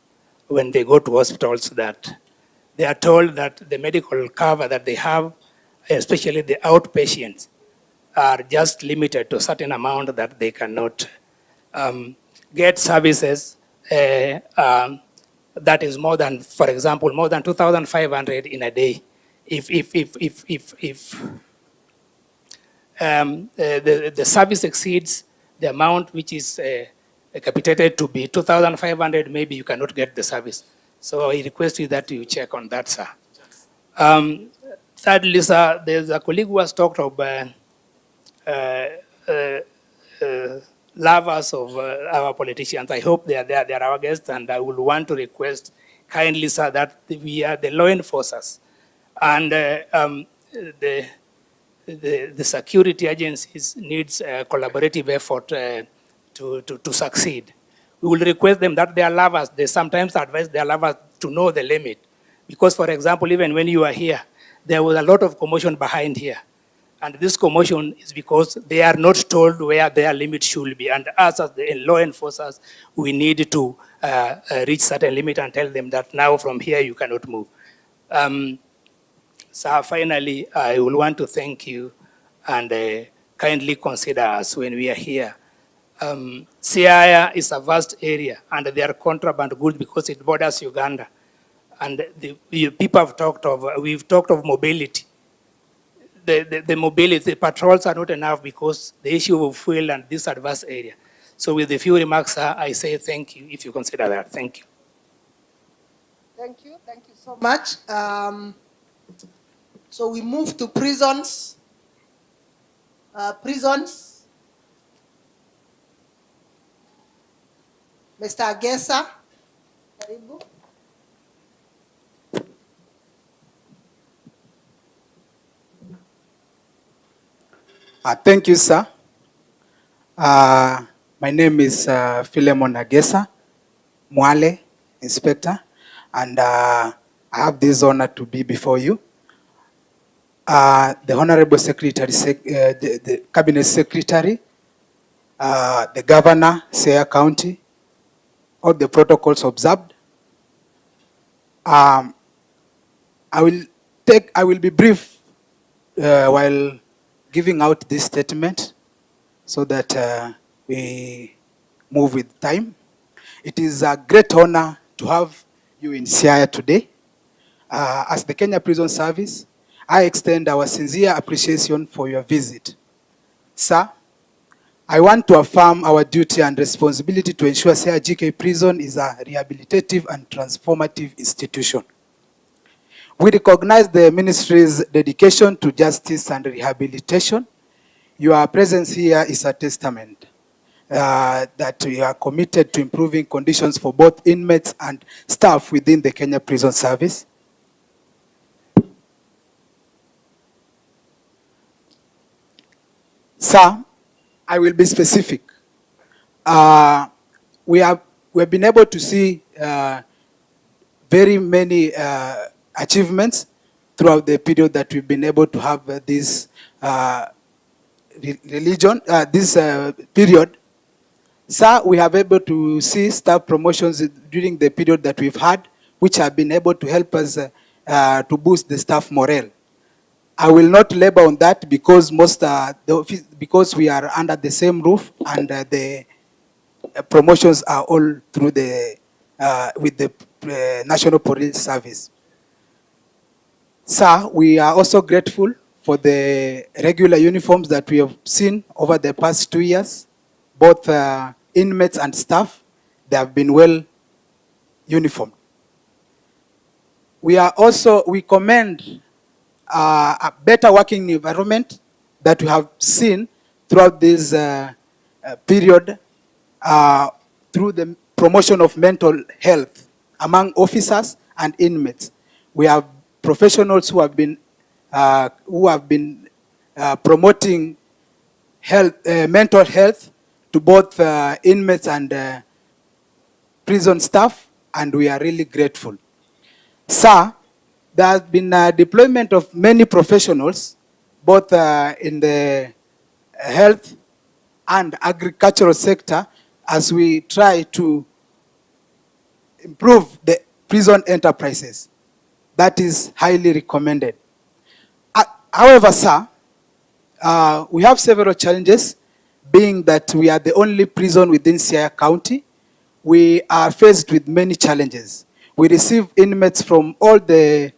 when they go to hospitals that they are told that the medical cover that they have, especially the outpatients, are just limited to a certain amount that they cannot get services that is more than, for example, more than 2,500 in a day. If the service exceeds the amount which is capitated to be 2,500, maybe you cannot get the service. So I request you that you check on that, sir. Thirdly, sir, there's a colleague who has talked about lovers of our politicians. I hope they are there. They are our guests, and I would want to request kindly, sir, that we are the law enforcers, and the security agencies needs a collaborative effort to succeed. We will request them that their lovers, they sometimes advise their lovers to know the limit. Because, for example, even when you are here, there was a lot of commotion behind here. And this commotion is because they are not told where their limit should be. And us as the law enforcers, we need to reach certain limit and tell them that now from here you cannot move. So finally, I will want to thank you and kindly consider us when we are here. Siaya is a vast area and they are contraband goods because it borders Uganda. And the people have talked of, we've talked of mobility. The mobility, the patrols are not enough because the issue of fuel and this adverse area. So with the few remarks, I say thank you if you consider that. Thank you. Thank you so much. So we move to prisons. Mr. Agesa, karibu. Thank you, sir. My name is Philemon Agesa, Mwale, Inspector, and I have this honor to be before you. The Honorable Secretary, the Cabinet Secretary, the Governor, Siaya County, all the protocols observed. I will be brief while giving out this statement so that we move with time. It is a great honor to have you in Siaya today. As the Kenya Prison Service, I extend our sincere appreciation for your visit. Sir, I want to affirm our duty and responsibility to ensure Siaya GK Prison is a rehabilitative and transformative institution. We recognize the ministry's dedication to justice and rehabilitation. Your presence here is a testament that we are committed to improving conditions for both inmates and staff within the Kenya Prison Service. Sir, I will be specific. We have been able to see very many achievements throughout the period that we've been able to have this period. Sir, we have able to see staff promotions during the period that we've had, which have been able to help us to boost the staff morale. I will not labor on that because because we are under the same roof and the promotions are all through the with the National Police Service. Sir, we are also grateful for the regular uniforms that we have seen over the past 2 years. Both inmates and staff, they have been well uniformed. We commend a better working environment that we have seen throughout this period through the promotion of mental health among officers and inmates. We have professionals who have been promoting mental health to both inmates and prison staff, and we are really grateful. Sir, there has been a deployment of many professionals, both in the health and agricultural sector, as we try to improve the prison enterprises. That is highly recommended. However, sir, we have several challenges, being that we are the only prison within Siaya County. We are faced with many challenges. We receive inmates from all the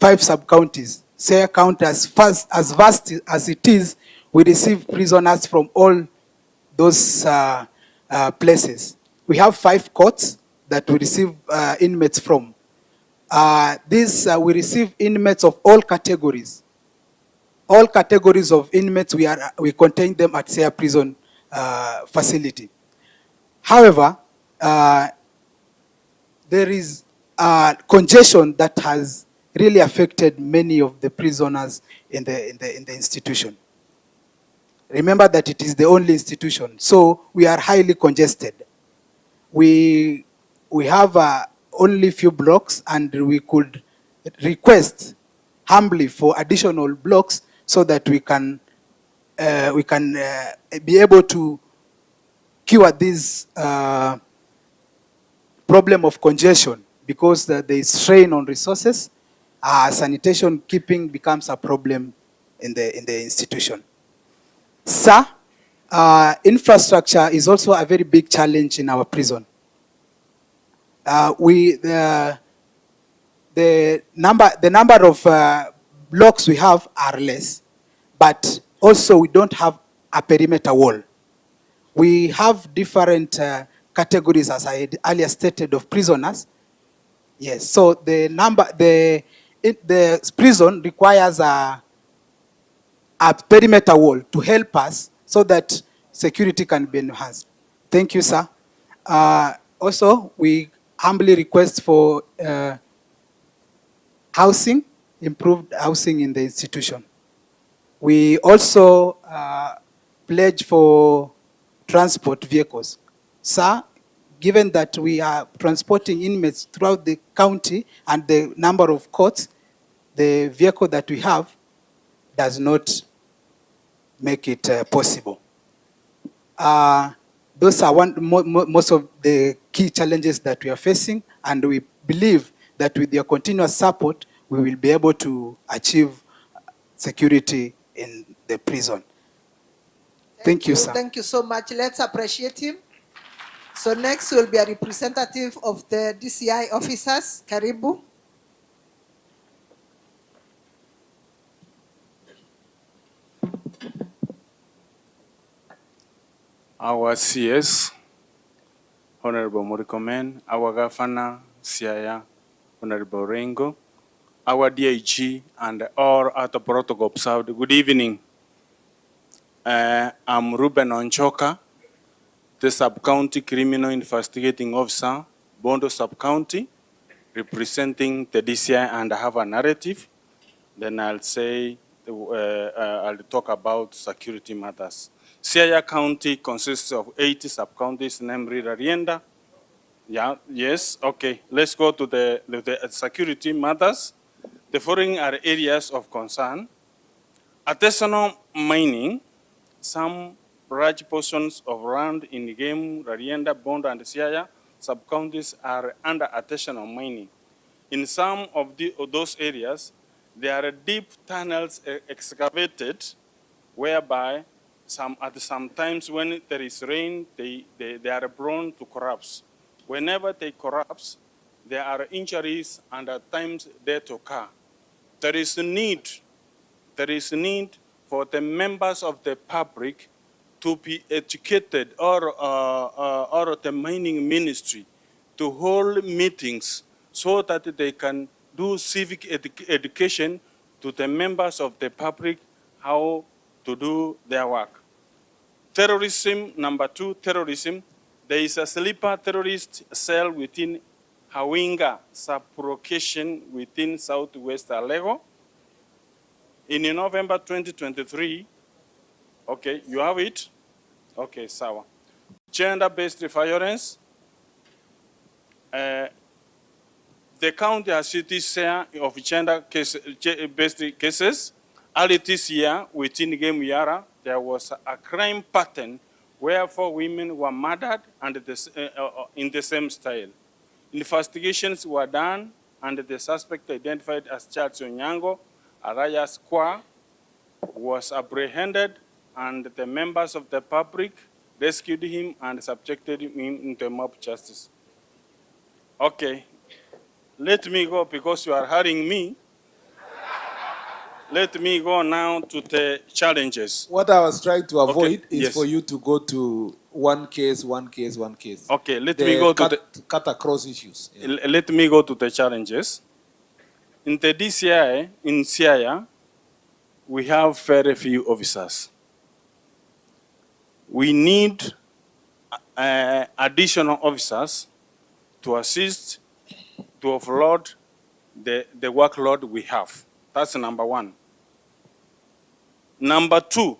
5 sub-counties. Siaya County, as vast as it is, we receive prisoners from all those places. We have 5 courts that we receive inmates from. We receive inmates of all categories. All categories of inmates, we contain them at Siaya Prison facility. However, there is congestion that has really affected many of the prisoners in the institution. Remember that it is the only institution, so we are highly congested. We have only few blocks, and we could request humbly for additional blocks so that we can be able to cure this problem of congestion, because there is strain on resources. Sanitation keeping becomes a problem in the institution. Sir, infrastructure is also a very big challenge in our prison. The number of blocks we have are less, but also we don't have a perimeter wall. We have different categories, as I earlier stated, of prisoners. Yes, so the prison requires a perimeter wall to help us so that security can be enhanced. Thank you, sir. Also, we humbly request for housing, improved housing in the institution. We also pledge for transport vehicles. Sir, given that we are transporting inmates throughout the county and the number of courts, the vehicle that we have does not make it possible. Those are most of the key challenges that we are facing, and we believe that with your continuous support, we will be able to achieve security in the prison. Thank you, sir. Thank you so much. Let's appreciate him. So next will be a representative of the DCI officers. Karibu. Our CS, Honorable Murkomen, our Governor, Siaya, Honorable Rengo, our DIG, and all other protocol observed. Good evening. I'm Ruben Onchoka, the Sub-County Criminal Investigating Officer, Bondo Sub-County, representing the DCI, and I have a narrative. Then I'll say, I'll talk about security matters. Siaya County consists of 80 sub-counties, namely Rarienda. Yeah, yes, okay. Let's go to the security matters. The following are areas of concern. Artisanal mining, some large portions of land in Game, Rarienda, Bondo, and Siaya sub-counties are under artisanal mining. In some of those areas, there are deep tunnels excavated, whereby at some times when there is rain, they are prone to collapse. Whenever they collapse, there are injuries and at times death occur. There is a need for the members of the public to be educated, or the mining ministry to hold meetings so that they can do civic education to the members of the public how to do their work. Terrorism, number two, terrorism. There is a sleeper terrorist cell within Hawinga sub-location within Southwest Alego. In November 2023, okay, you have it? Okay, sawa. Gender-based violence. The county has its share of gender-based cases. Early this year, within Game Yara, there was a crime pattern where 4 women were murdered and in the same style. Investigations were done, and the suspect, identified as Charles Onyango, Araya Square, was apprehended, and the members of the public rescued him and subjected him into mob justice. Okay, let me go because you are hurrying me. Let me go now to the challenges. What I was trying to avoid is yes. for you to go to one case. Okay, let me go to the cut across issues. Yeah. Let me go to the challenges. In the DCI, in Siaya, we have very few officers. We need additional officers to assist to offload the workload we have. That's number one. Number two,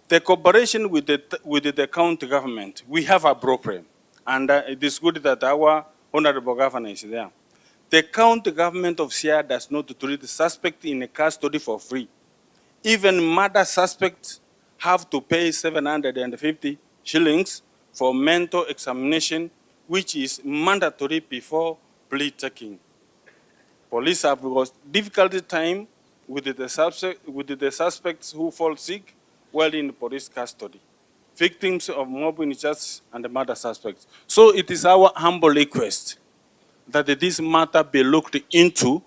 the cooperation with the county government. We have a problem, and it is good that our honorable governor is there. The county government of Siaya does not treat the suspect in a custody for free. Even murder suspects have to pay 750 shillings for mental examination, which is mandatory before plea taking. Police have got difficult time with the suspects who fall sick while in police custody, victims of mob injustice and murder suspects. So it is our humble request that this matter be looked into,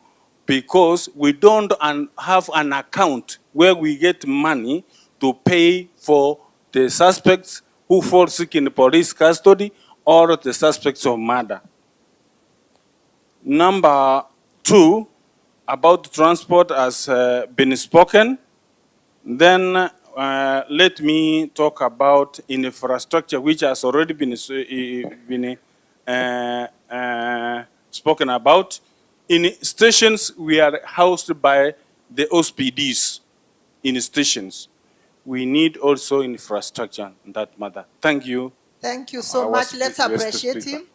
because we don't have an account where we get money to pay for the suspects who fall sick in police custody or the suspects of murder. Number two, about transport has been spoken. Then let me talk about infrastructure, which has already been spoken about. In stations, we are housed by the OSPDs in stations. We need also infrastructure in that matter. Thank you. Thank you so much. Let's appreciate him.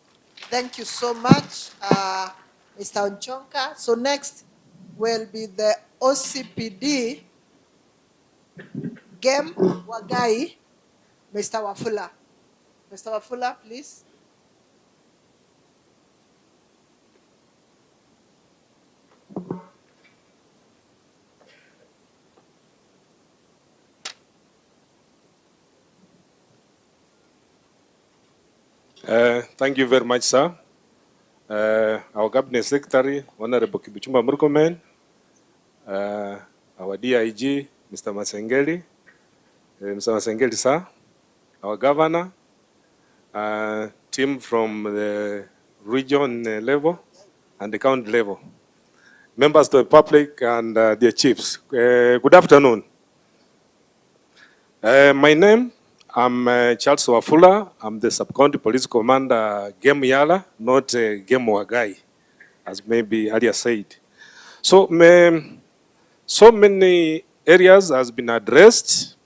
Thank you so much, Mr. Onchonka. So next will be the OCPD, Game Wagai, Mr. Wafula. Mr. Wafula, please. Thank you very much, sir. Our Cabinet Secretary, Honorable Kibuchumba Murkomen, our DIG, Mr. Masengeli, Mr. Masengeli, sir, our Governor, team from the region level, and the county level, members of the public and their chiefs. Good afternoon. My name, I'm Charles Wafula. I'm the Sub-County Police Commander, Game Yala, not Game Wagai, as maybe earlier said. So many areas has been addressed,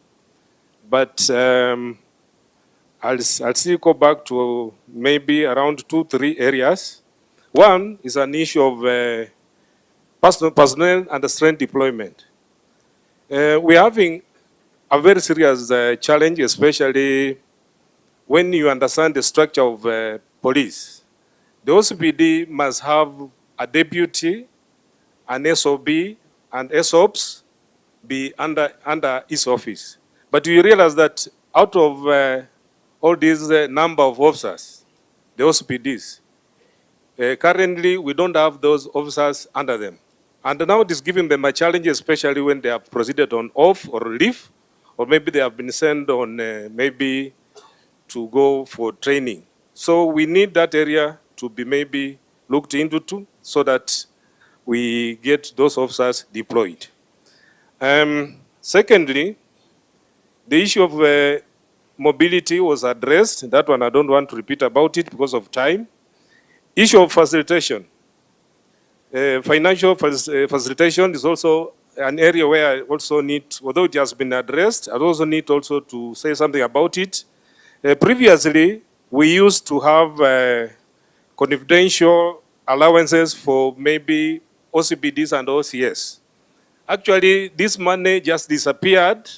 but I'll still go back to maybe around 2-3 areas. One is an issue of personnel and strength deployment. We're having a very serious challenge, especially when you understand the structure of police. The OCPD must have a deputy, an SOB, and SOPs be under his office. But you realize that out of all these number of officers, the OCPDs, currently we don't have those officers under them. And now it is giving them a challenge, especially when they have proceeded on off or leave, or maybe they have been sent on maybe to go for training. So we need that area to be maybe looked into too, so that we get those officers deployed. Secondly, the issue of mobility was addressed. That one I don't want to repeat about it because of time. Issue of facilitation. Financial facilitation is also an area where I also need, although it has been addressed, I also need also to say something about it. Previously, we used to have confidential allowances for maybe OCPDs and OCS. Actually, this money just disappeared,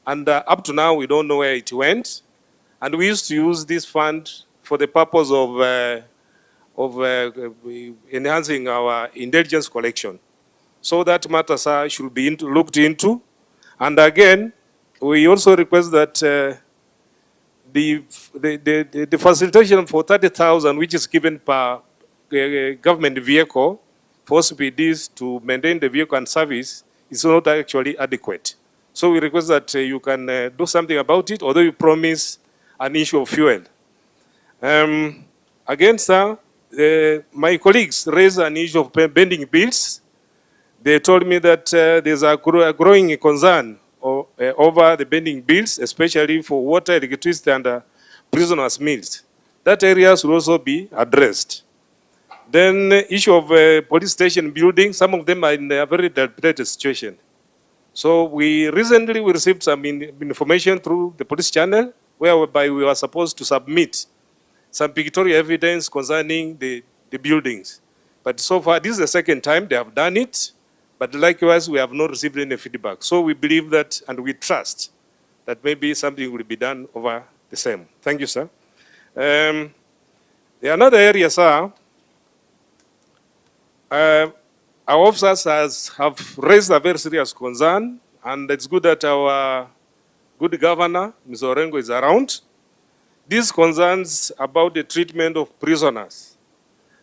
and up to now, we don't know where it went. And we used to use this fund for the purpose of enhancing our intelligence collection. So that matter, sir, should be looked into. And again, we also request that the facilitation for 30,000, which is given per government vehicle for OCPDs to maintain the vehicle and service, is not actually adequate. So we request that you can do something about it, although you promise an issue of fuel. Again, sir, my colleagues raised an issue of pending bills. They told me that there's a growing concern over the pending bills, especially for water, electricity, and prisoners' meals. That area should also be addressed. Then issue of police station building, some of them are in a very dilapidated situation. So we recently received some information through the police channel, whereby we were supposed to submit some pictorial evidence concerning the buildings. But so far, this is the second time they have done it, but likewise, we have not received any feedback. So we believe that, and we trust, that maybe something will be done over the same. Thank you, sir. Another area, sir, our officers have raised a very serious concern, and it's good that our good governor, Ms. Orengo, is around. These concerns about the treatment of prisoners.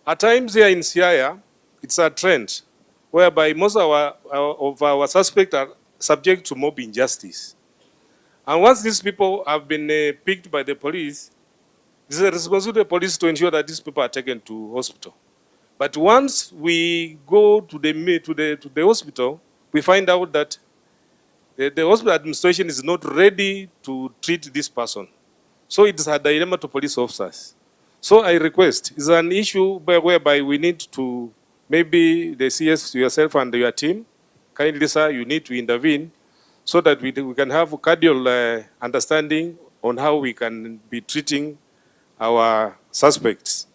At times here in Siaya, it's a trend whereby most of our suspects are subject to mob injustice. And once these people have been picked by the police, it's the responsibility of the police to ensure that these people are taken to hospital. But once we go to the hospital, we find out that the hospital administration is not ready to treat this person. So it's a dilemma to police officers. So I request, it's an issue whereby we need to, maybe the CS, yourself and your team, kindly, sir, you need to intervene so that we can have a cordial understanding on how we can be treating our suspects.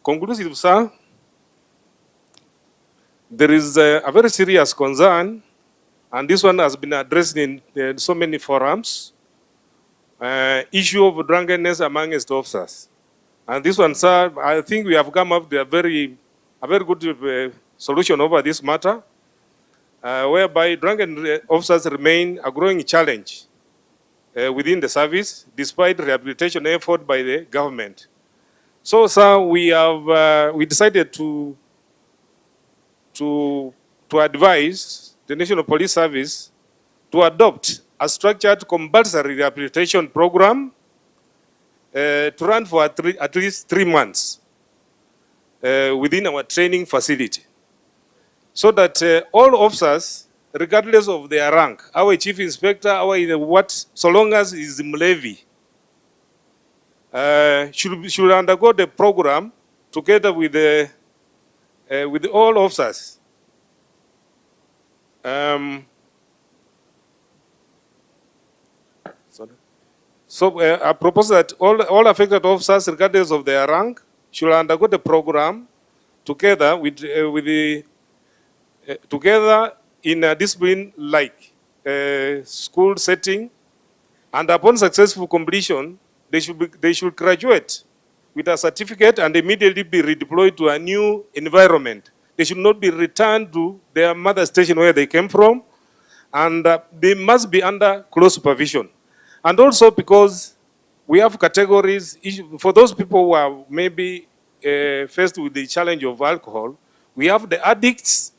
Conclusive, sir, there is a very serious concern, and this one has been addressed in so many forums, issue of drunkenness amongst officers. And this one, sir, I think we have come up with a very good solution over this matter, whereby drunken officers remain a growing challenge within the service, despite rehabilitation effort by the government. So, sir, we decided to advise the National Police Service to adopt a structured compulsory rehabilitation program to run for at least 3 months. within our training facility, so that all officers, regardless of their rank, our chief inspector, our what, so long as is Mlevi, should undergo the program together with all officers. So I propose that all affected officers, regardless of their rank, should undergo the program together together in a discipline like school setting, and upon successful completion, they should graduate with a certificate and immediately be redeployed to a new environment. They should not be returned to their mother station where they came from, and they must be under close supervision. And also because we have categories, for those people who are maybe faced with the challenge of alcohol, we have the addicts,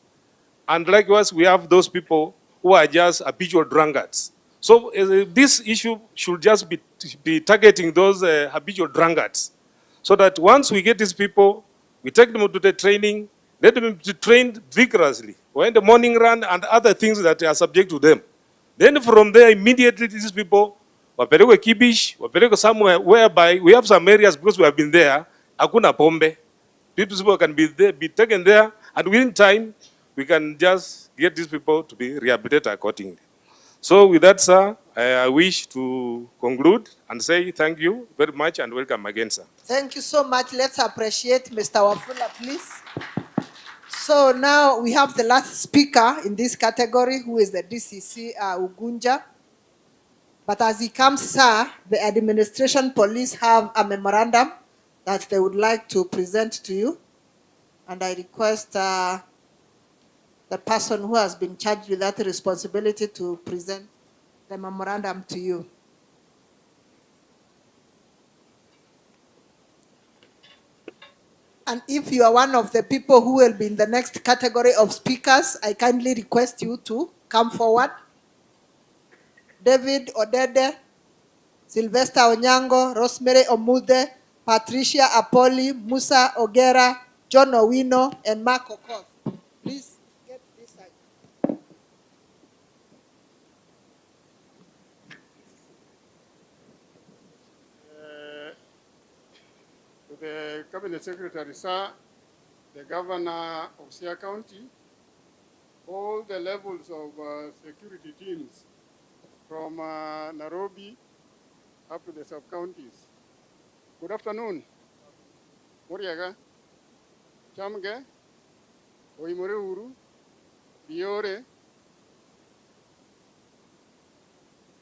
and likewise we have those people who are just habitual drunkards. So this issue should just be targeting those habitual drunkards, so that once we get these people, we take them to the training, let them be trained vigorously, or in the morning run and other things that are subject to them. Then from there, immediately these people, wapelekwe Kibish, wapelekwe somewhere whereby we have some areas, because we have been there, hakuna pombe. People can be there, be taken there, and within time, we can just get these people to be rehabilitated accordingly. So with that, sir, I wish to conclude and say thank you very much and welcome again, sir. Thank you so much. Let's appreciate Mr. Wafula, please. So now we have the last speaker in this category, who is the DCC Ugunja. But as he comes, sir, the administration police have a memorandum that they would like to present to you. And I request the person who has been charged with that responsibility to present the memorandum to you. And if you are one of the people who will be in the next category of speakers, I kindly request you to come forward. David Odede, Sylvester Onyango, Rosemary Omude, Patricia Apoli, Musa Ogera, John Owino, and Mark Okoth. Please get this side. To the Cabinet Secretary, sir, the Governor of Siaya County, all the levels of security teams from Nairobi up to the sub-counties. Good afternoon. Muriaga, Chamge, Oimore Biore.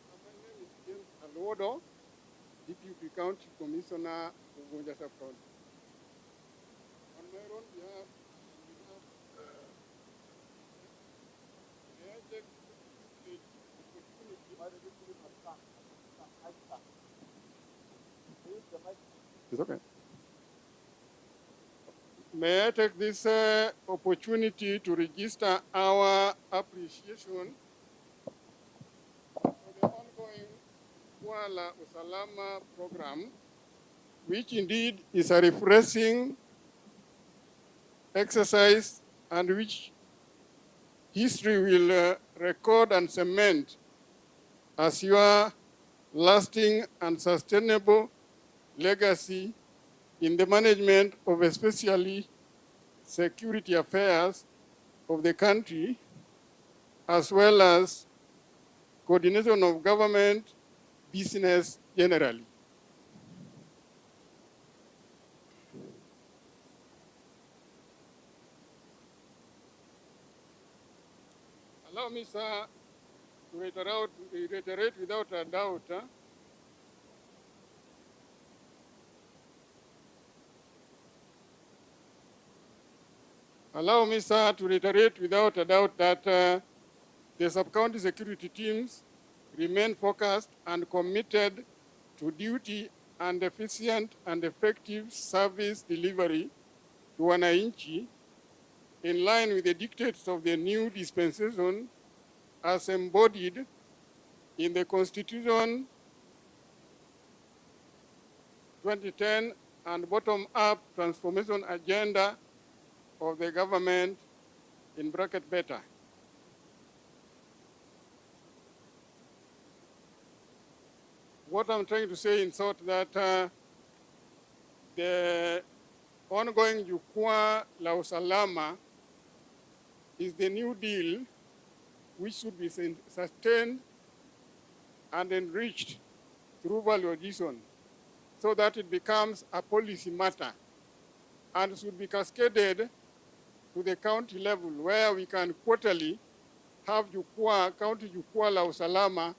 My name is James Alodo, Deputy County Commissioner of Ugunja Sub-County. On my own behalf, may I take the It's okay. May I take this opportunity to register our appreciation for the ongoing Usalama program, which indeed is a refreshing exercise and which history will record and cement as your lasting and sustainable legacy in the management of especially security affairs of the country, as well as coordination of government business generally. Allow me, sir, to reiterate without a doubt Allow me, sir, to reiterate without a doubt that the sub-county security teams remain focused and committed to duty and efficient and effective service delivery to wananchi in line with the dictates of the new dispensation as embodied in the Constitution 2010 and bottom-up transformation agenda of the government, in bracket better. What I'm trying to say in short that the ongoing Jukwa la Usalama is the new deal which should be sustained and enriched through value addition so that it becomes a policy matter and should be cascaded to the county level where we can quarterly have Jukwa, County Jukwa la Usalama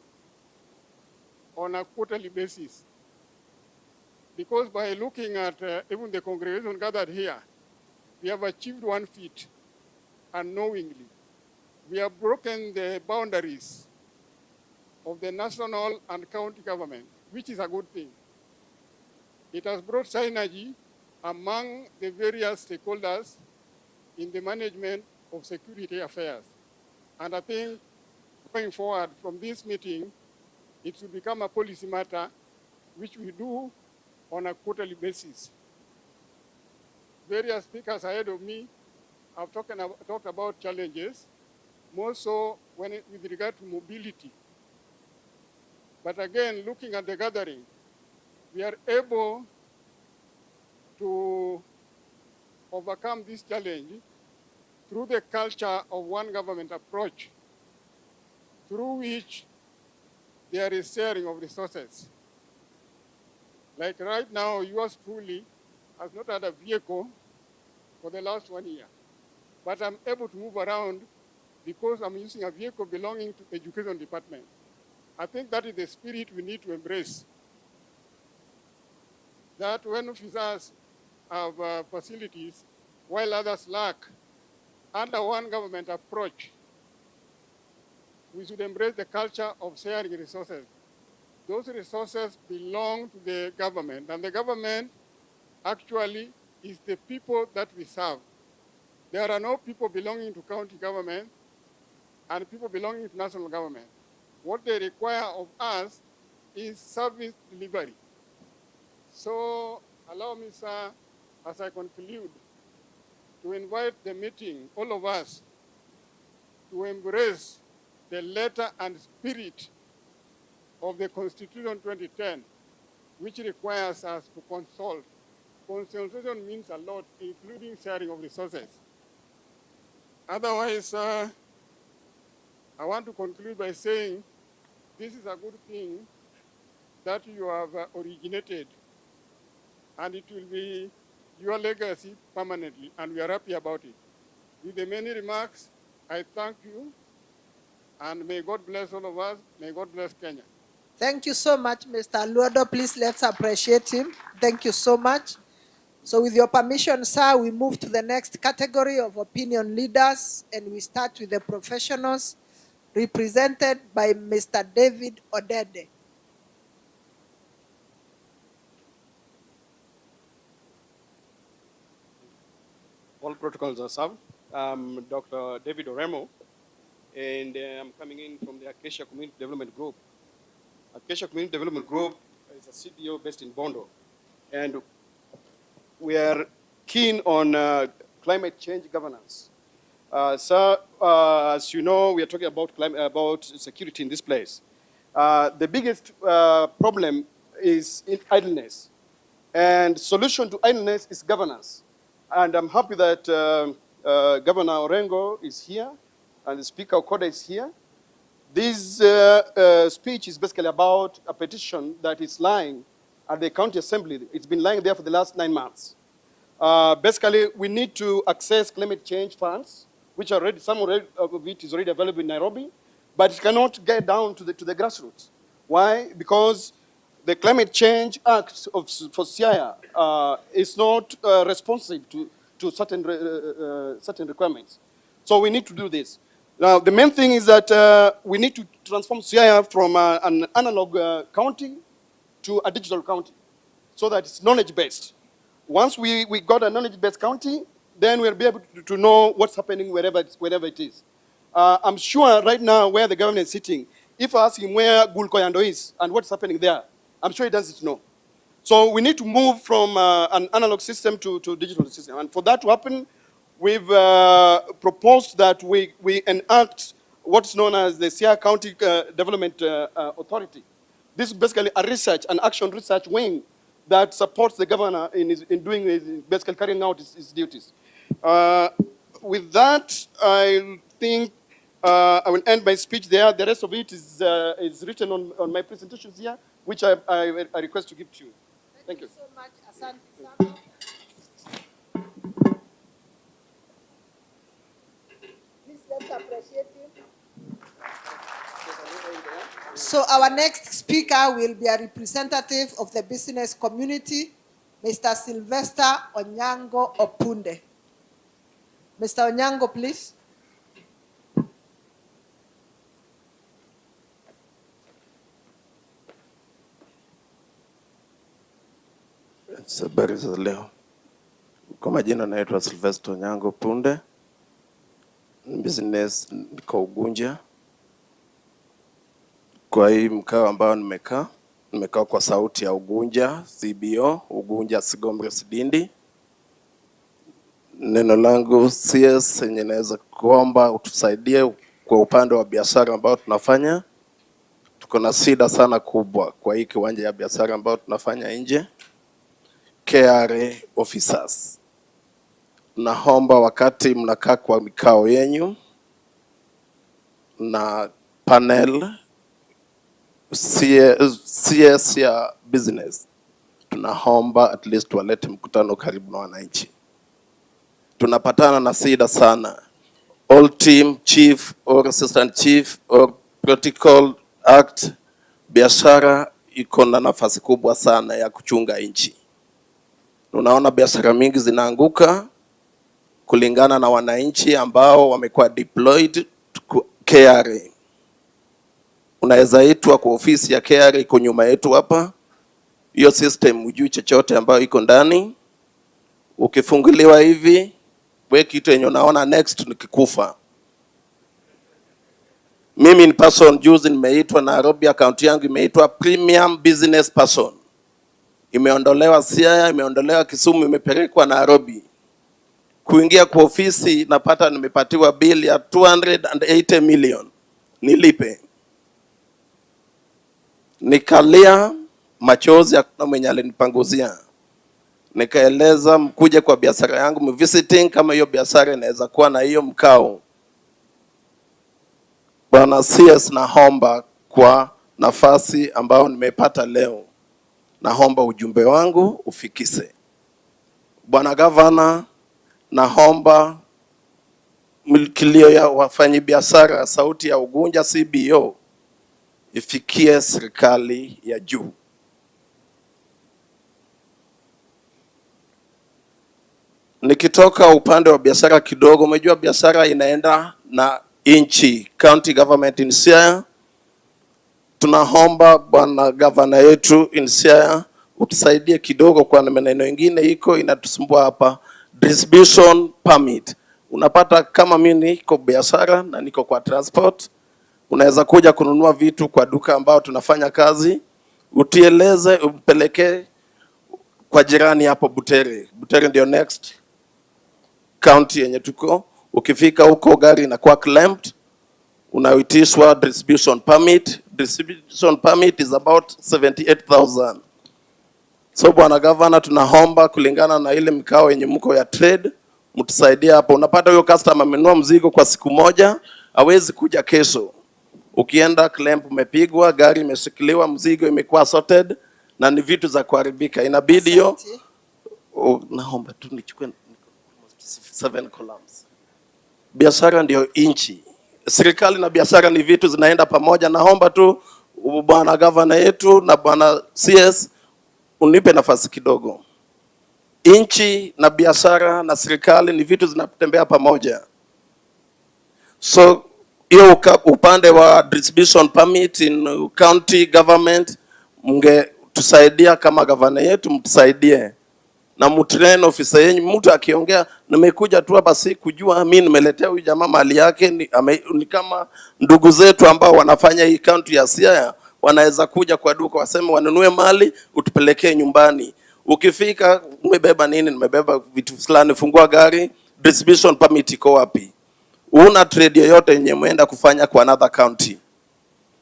on a quarterly basis. Because by looking at even the congregation gathered here, we have achieved 1 feat unknowingly. We have broken the boundaries of the national and county government, which is a good thing. It has brought synergy among the various stakeholders in the management of security affairs. And I think going forward from this meeting, it should become a policy matter which we do on a quarterly basis. Various speakers ahead of me have talked about challenges, more so with regard to mobility. But again, looking at the gathering, we are able to overcome this challenge through the culture of one government approach, through which there is sharing of resources. Like right now, yours truly has not had a vehicle for the last 1 year, but I'm able to move around because I'm using a vehicle belonging to the education department. I think that is the spirit we need to embrace. That when officers have facilities, while others lack, under one government approach, we should embrace the culture of sharing resources. Those resources belong to the government, and the government actually is the people that we serve. There are no people belonging to county government and people belonging to national government. What they require of us is service delivery. So allow me, sir, as I conclude, to invite the meeting, all of us, to embrace the letter and spirit of the Constitution 2010, which requires us to consult. Consultation means a lot, including sharing of resources. Otherwise, I want to conclude by saying this is a good thing that you have originated, and it will be your legacy permanently, and we are happy about it. With the many remarks, I thank you, and may God bless all of us. May God bless Kenya. Thank you so much, Mr. Luodo. Please let's appreciate him. Thank you so much. So with your permission, sir, we move to the next category of opinion leaders, and we start with the professionals represented by Mr. David Odede. All protocols are served. I'm Dr. David Oremo, and I'm coming in from the Acacia Community Development Group. Acacia Community Development Group is a CDO based in Bondo, and we are keen on climate change governance. As you know, we are talking about security in this place. The biggest problem is in idleness, and solution to idleness is governance. And I'm happy that Governor Orengo is here and Speaker Okoda is here. This speech is basically about a petition that is lying at the county assembly. It's been lying there for the last 9 months. Basically, we need to access climate change funds, which are already, some of it is already available in Nairobi, but it cannot get down to the grassroots. Why? Because the Climate Change Act for Siaya is not responsive to certain requirements. So we need to do this. Now, the main thing is that we need to transform Siaya from an analog county to a digital county so that it's knowledge-based. Once we got a knowledge-based county, then we'll be able to know what's happening wherever it is. I'm sure right now where the government is sitting, if I ask him where Gulkoyando is and what's happening there, I'm sure he doesn't know. So we need to move from an analog system to digital system. And for that to happen, we've proposed that we enact what's known as the Siaya County Development Authority. This is basically a research, an action research wing that supports the governor in doing basically carrying out his duties. With that, I think I will end my speech there. The rest of it is written on my presentations here, which I request to give to you. Thank you. So much, Asante sana. Please let's appreciate him. So our next speaker will be a representative of the business community, Mr. Sylvester Onyango Opunde. Mr. Onyango, please. Habari za leo. Kwa majina naitwa Sylvester Onyango Punde. Business niko Ugunja. Kwa hii mkao ambao nimekaa kwa sauti ya Ugunja, CBO, Ugunja Sigombe Sidindi. Neno langu CS yenye naweza kuomba utusaidie kwa upande wa biashara ambao tunafanya. Tuko na shida sana kubwa kwa hii kiwanja ya biashara ambao tunafanya nje. KRA officers. Naomba wakati mnakaa kwa mikao yenyu na panel CS ya business, tunaomba at least walete mkutano karibu na wananchi. Tunapatana na shida sana. All team chief or assistant chief or protocol act, biashara iko na nafasi kubwa sana ya kuchunga nchi. Unaona biashara mingi zinaanguka kulingana na wananchi ambao wamekuwa deployed KRA. Unaweza itwa kwa ofisi ya KRA iko nyuma yetu hapa. Hiyo system hujui chochote ambayo iko ndani. Ukifunguliwa hivi, wewe kitu yenye unaona next ni kikufa. Mimi ni person juzi nimeitwa Nairobi, account yangu imeitwa premium business person. Imeondolewa Siaya, imeondolewa Kisumu, imepelekwa Nairobi. Kuingia kwa ofisi napata nimepatiwa bill ya 280 million. Nilipe. Nikalia machozi hakuna mwenye alinipanguzia. Nikaeleza mkuje kwa biashara yangu mvisiting kama hiyo biashara inaweza kuwa na hiyo mkao. Bwana CS, naomba kwa nafasi ambao nimepata leo, naomba ujumbe wangu ufikise. Bwana Governor, naomba milkilio ya wafanyi biashara sauti ya Ugunja CBO ifikie serikali ya juu. Nikitoka upande wa biashara kidogo, umejua biashara inaenda na inchi, county government in Siaya. Tunaomba bwana governor yetu in Siaya utusaidie kidogo kwa maneno mengine iko inatusumbua hapa. Distribution permit. Unapata kama mimi niko biashara na niko kwa transport, unaweza kuja kununua vitu kwa duka ambao tunafanya kazi, utieleze upeleke kwa jirani hapo Butere. Butere ndio next county yenye tuko. Ukifika huko gari inakuwa clamped, unaitishwa distribution permit. Distribution permit is about 78,000. So bwana governor, tunaomba kulingana na ile mikao yenye mko ya trade, mtusaidie hapo. Unapata huyo customer amenunua mzigo kwa siku moja, hawezi kuja kesho. Ukienda clamp umepigwa, gari imeshikiliwa, mzigo imekuwa sorted na ni vitu za kuharibika. Inabidi hiyo naomba tu nichukue 7 columns. Biashara ndio inchi. Serikali na biashara ni vitu zinaenda pamoja. Naomba tu bwana governor yetu na bwana CS unipe nafasi kidogo. Inchi na biashara na serikali ni vitu zinatembea pamoja. So hiyo upande wa distribution permit in county government mnge tusaidia kama governor yetu, mtusaidie. Na mtrain officer yenu, mtu akiongea nimekuja tu hapa si kujua mimi nimeletea huyu jamaa mali yake ni kama ndugu zetu ambao wanafanya hii county ya Siaya wanaweza kuja kwa duka waseme wanunue mali utupelekee nyumbani. Ukifika umebeba nini? Nimebeba vitu fulani, fungua gari, distribution permit iko wapi? Una trade yoyote yenye muenda kufanya kwa another county.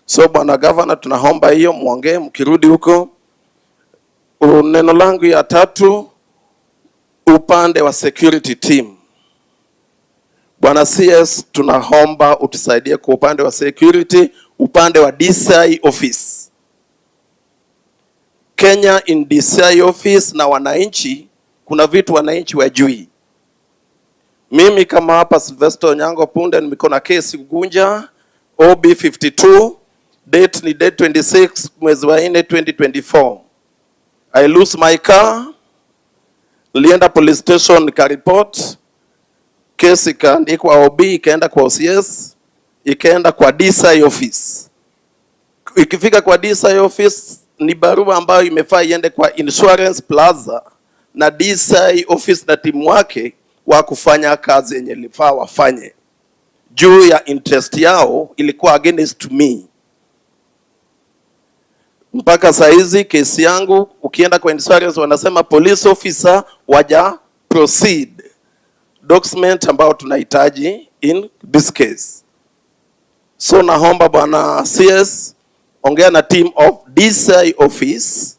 So bwana governor, tunaomba hiyo muongee mkirudi huko. Neno langu ya tatu, upande wa security team. Bwana CS, tunaomba utusaidie kwa upande wa security, upande wa DCI office. Kenya in DCI office na wananchi, kuna vitu wananchi wajui. Mimi kama hapa Sylvester Nyango Punde niko na kesi Ugunja OB 52, date ni date 26 mwezi wa 4 2024. I lose my car, nilienda police station nikareport, kesi ikaandikwa OB, ikaenda kwa OCS, ikaenda kwa DCI office. Ikifika kwa DCI office ni barua ambayo imefaa iende kwa Insurance Plaza na DCI office na timu wake wa kufanya kazi yenye lifaa wafanye. Juu ya interest yao ilikuwa against me. Mpaka saizi kesi yangu ukienda kwa insurance wanasema police officer waja proceed. Document ambao tunahitaji in this case. So naomba bwana CS ongea na team of DCI office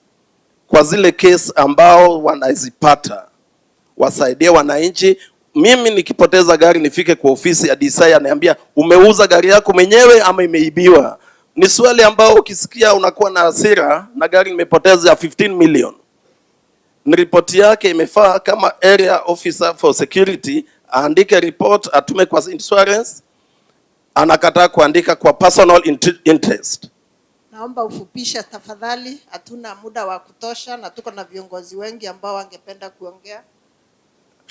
kwa zile case ambao wanazipata. Wasaidie wananchi. Mimi nikipoteza gari nifike kwa ofisi ya DCI aniambia umeuza gari yako mwenyewe ama imeibiwa. Ni swali ambao ukisikia unakuwa na hasira na gari nimepoteza ya 15 million. Ni report yake imefaa kama area officer for security aandike report atume kwa insurance, anakataa kuandika kwa personal interest. Naomba ufupisha tafadhali, hatuna muda wa kutosha na tuko na viongozi wengi ambao wangependa kuongea.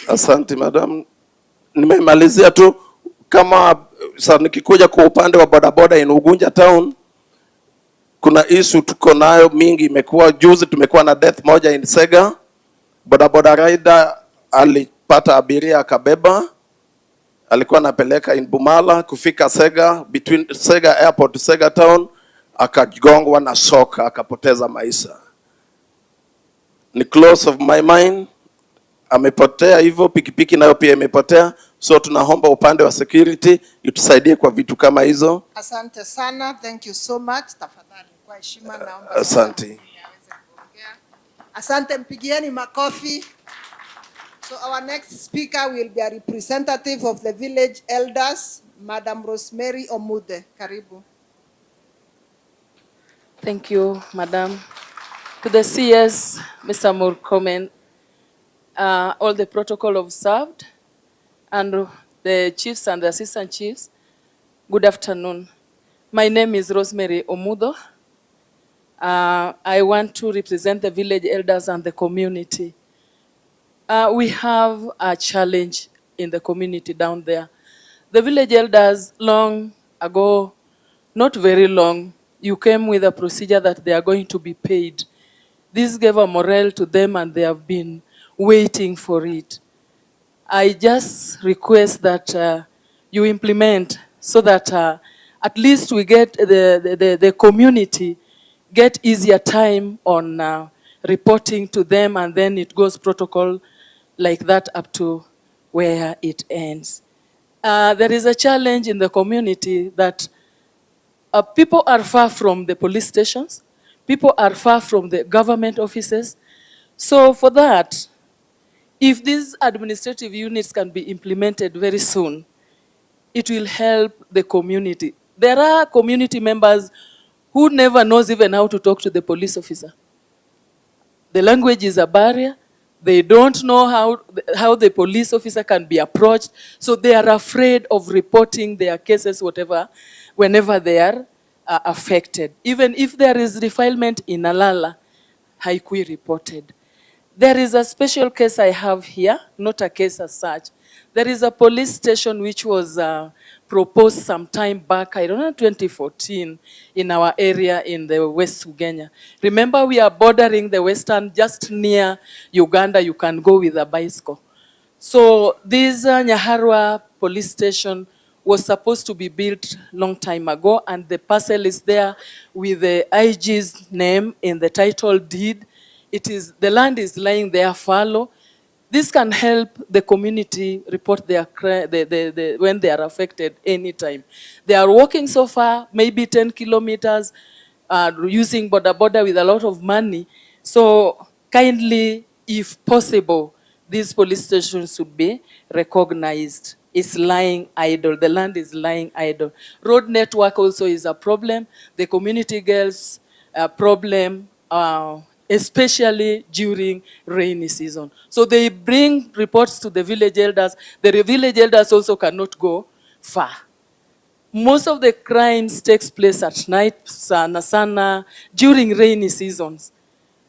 Asante madam. Nimemalizia tu kama sasa nikikuja kwa upande wa bodaboda in Ugunja town, kuna issue tuko nayo mingi. Imekuwa juzi tumekuwa na death moja in Sega. Bodaboda rider alipata abiria akabeba, alikuwa anapeleka in Bumala, kufika Sega, between Sega airport to Sega town, akagongwa na soka akapoteza maisha. Ni close of my mind, amepotea hivyo, pikipiki nayo pia imepotea. So tunaomba upande wa security itusaidie kwa vitu kama hizo. Asante sana, thank you so much. Tafadhali kwa heshima naomba. Asante. Asante, mpigieni makofi. So our next speaker will be a representative of the village elders, Madam Rosemary Omude. Karibu. Thank you, Madam. To the CS, Mr. Murkomen, all the protocol observed, and the chiefs and the assistant chiefs, good afternoon. My name is Rosemary Omudo. I want to represent the village elders and the community. We have a challenge in the community down there. The village elders, long ago, not very long, you came with a procedure that they are going to be paid. This gave a morale to them and they have been waiting for it. I just request that you implement so that at least we get the community get easier time on reporting to them, and then it goes protocol like that up to where it ends. There is a challenge in the community that people are far from the police stations, people are far from the government offices. So for that, if these administrative units can be implemented very soon, it will help the community. There are community members who never knows even how to talk to the police officer. The language is a barrier. They don't know how the police officer can be approached. So they are afraid of reporting their cases, whatever, whenever they are affected. Even if there is defilement in Alala, haikui reported. There is a special case I have here, not a case as such. There is a police station which was proposed some time back, I don't know, 2014, in our area in the West Ugenya. Remember, we are bordering the Western, just near Uganda, you can go with a bicycle. So this Nyaharwa police station was supposed to be built long time ago, and the parcel is there with the IG's name in the title deed. The land is lying there fallow. This can help the community report their when they are affected anytime. They are walking so far, maybe 10 kilometers, using border with a lot of money. So kindly, if possible, these police stations should be recognized. It's lying idle. The land is lying idle. Road network also is a problem. The community girls problem, especially during rainy season. So they bring reports to the village elders. The village elders also cannot go far. Most of the crimes takes place at night, sana, during rainy seasons.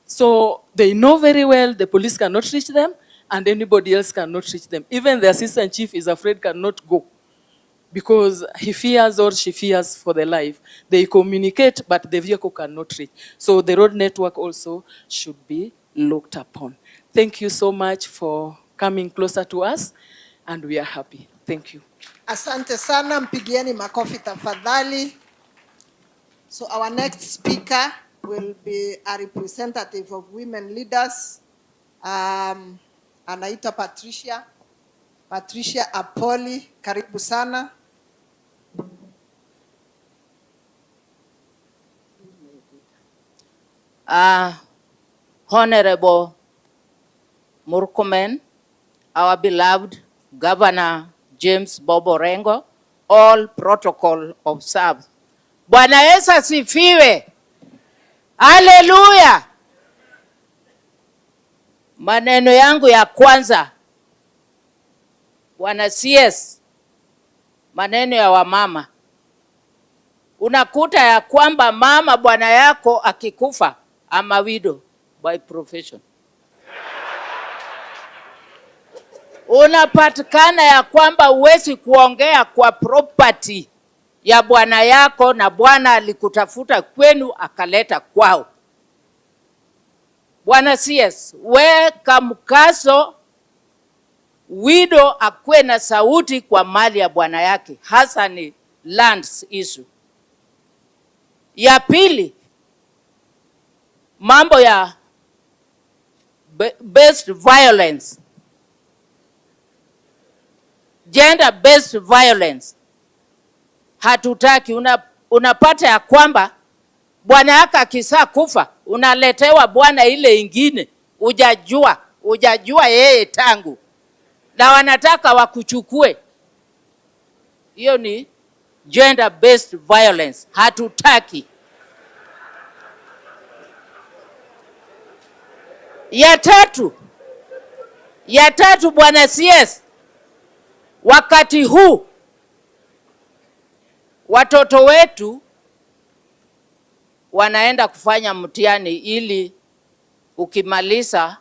So they know very well the police cannot reach them and anybody else cannot reach them. Even the assistant chief is afraid cannot go because he fears or she fears for their life. They communicate, but the vehicle cannot reach. So the road network also should be looked upon. Thank you so much for coming closer to us, and we are happy. Thank you. Asante sana, mpigieni makofi tafadhali. So our next speaker will be a representative of women leaders. Anaitwa Patricia Apoli, karibu sana. Honorable Murkomen, our beloved Governor James Bobo Rengo, all protocol observed. Bwana Yesu asifiwe. Haleluya. Maneno yangu ya kwanza, Bwana CS, maneno ya wamama. Unakuta ya kwamba mama bwana yako akikufa, ama widow by profession. Unapatikana ya kwamba uwezi kuongea kwa property ya bwana yako na bwana alikutafuta kwenu akaleta kwao. Bwana CS, weka mkazo widow akwe na sauti kwa mali ya bwana yake, hasa ni lands issue. Ya pili, mambo ya based violence, gender based violence. Hatutaki. Unapata ya kwamba bwana yako akisa kufa unaletewa bwana ile ingine ujajua yeye tangu, na wanataka wakuchukue. Hiyo ni gender based violence. Hatutaki. Ya tatu bwana CS, wakati huu watoto wetu wanaenda kufanya mtihani ili ukimaliza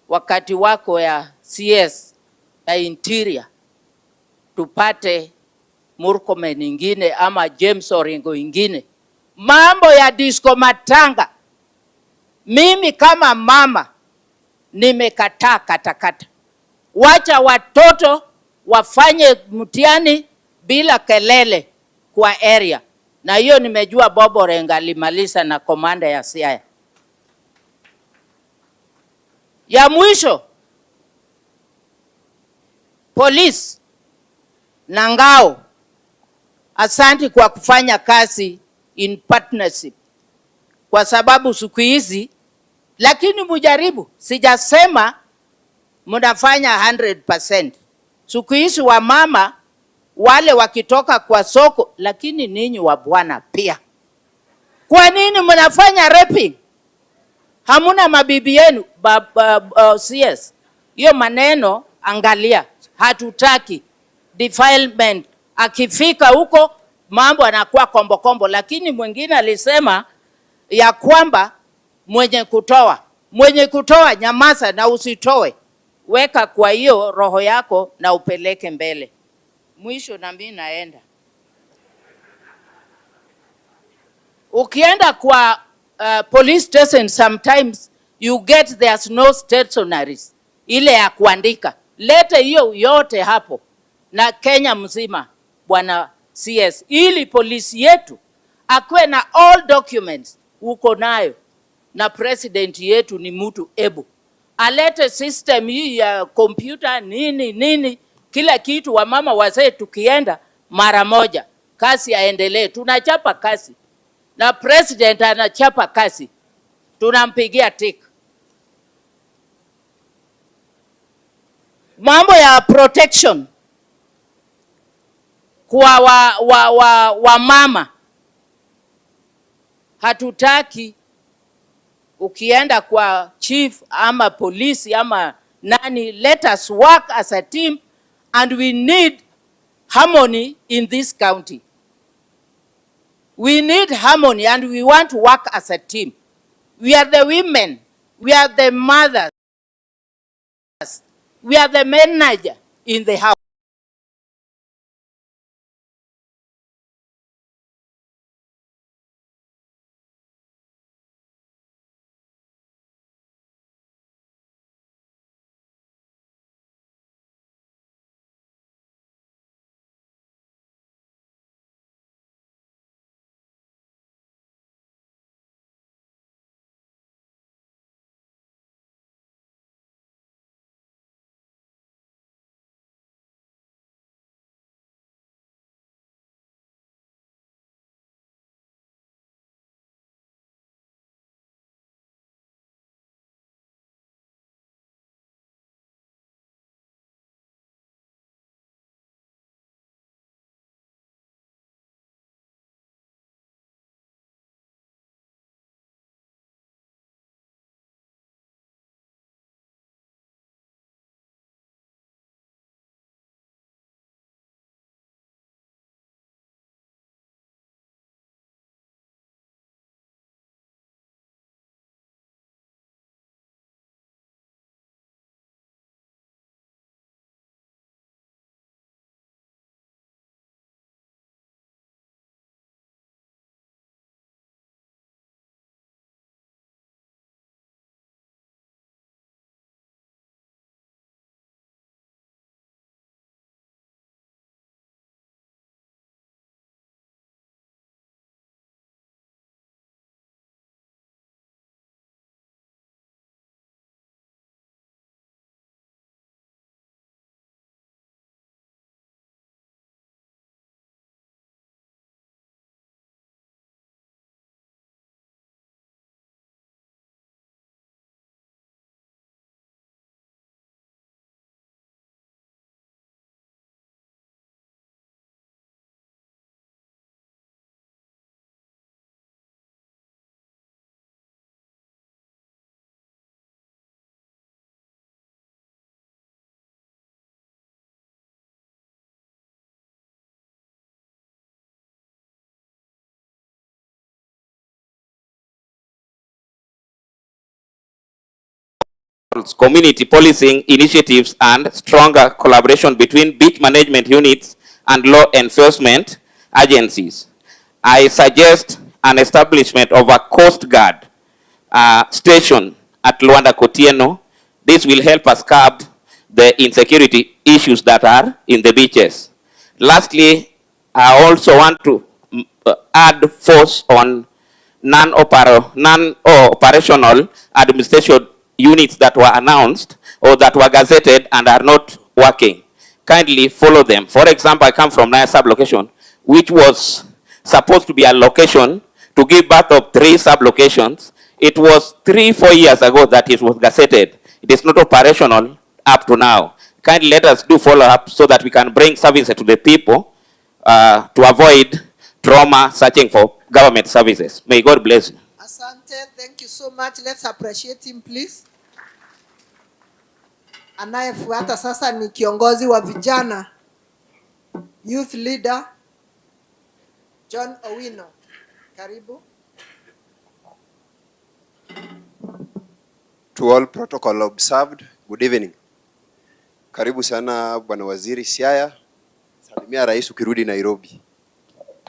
wakati wako ya CS ya interior tupate Murkomen ingine ama James Orengo ingine. Mambo ya disco matanga, mimi kama mama nimekataa katakata. Wacha watoto wafanye mtihani bila kelele kwa area. Na hiyo nimejua Bobo Renga alimaliza na komanda ya Siaya. Ya mwisho, police na ngao, asanti kwa kufanya kazi in partnership. Kwa sababu siku hizi, lakini mujaribu, sijasema mnafanya 100%. Siku hizi wa mama wale wakitoka kwa soko, lakini ninyi wa bwana pia. Kwa nini mnafanya raping? Hamuna mabibi yenu, CS. Hiyo maneno angalia, hatutaki defilement. Akifika huko mambo anakuwa kombo. Lakini mwingine alisema ya kwamba mwenye kutoa nyamaza na usitoe. Weka kwa hiyo roho yako na upeleke mbele. Mwisho na mimi naenda. Ukienda kwa police station, sometimes you get there's no stationaries ile ya kuandika. Lete hiyo yote hapo na Kenya mzima. Bwana CS, ili polisi yetu akwe na all documents uko nayo, na president yetu ni mtu ebu alete system hii ya computer nini kila kitu, wa mama wazee tukienda mara moja, kasi aendelee. Tunachapa kasi na president anachapa kasi, tunampigia tick. Mambo ya protection kwa wa mama, hatutaki ukienda kwa chief ama polisi ama nani, let us work as a team, and we need harmony in this county. We need harmony and we want to work as a team. We are the women, we are the mothers, we are the manager in the house. Community policing initiatives and stronger collaboration between beach management units and law enforcement agencies. I suggest an establishment of a Coast Guard station at Luanda Kotieno. This will help us curb the insecurity issues that are in the beaches. Lastly, I also want to add force on non-operational administration units that were announced or that were gazetted and are not working. Kindly follow them. For example, I come from Naya sub-location, which was supposed to be a location to give birth of 3 sub-locations. It was 3-4 years ago that it was gazetted. It is not operational up to now. Kindly let us do follow-up so that we can bring services to the people to avoid trauma searching for government services. May God bless you. Asante, thank you so much. Let's appreciate him, please. Anayefuata sasa ni kiongozi wa vijana, youth leader, John Owino. Karibu. To all protocol observed, good evening. Karibu sana Bwana Waziri Siaya. Salimia Rais ukirudi Nairobi.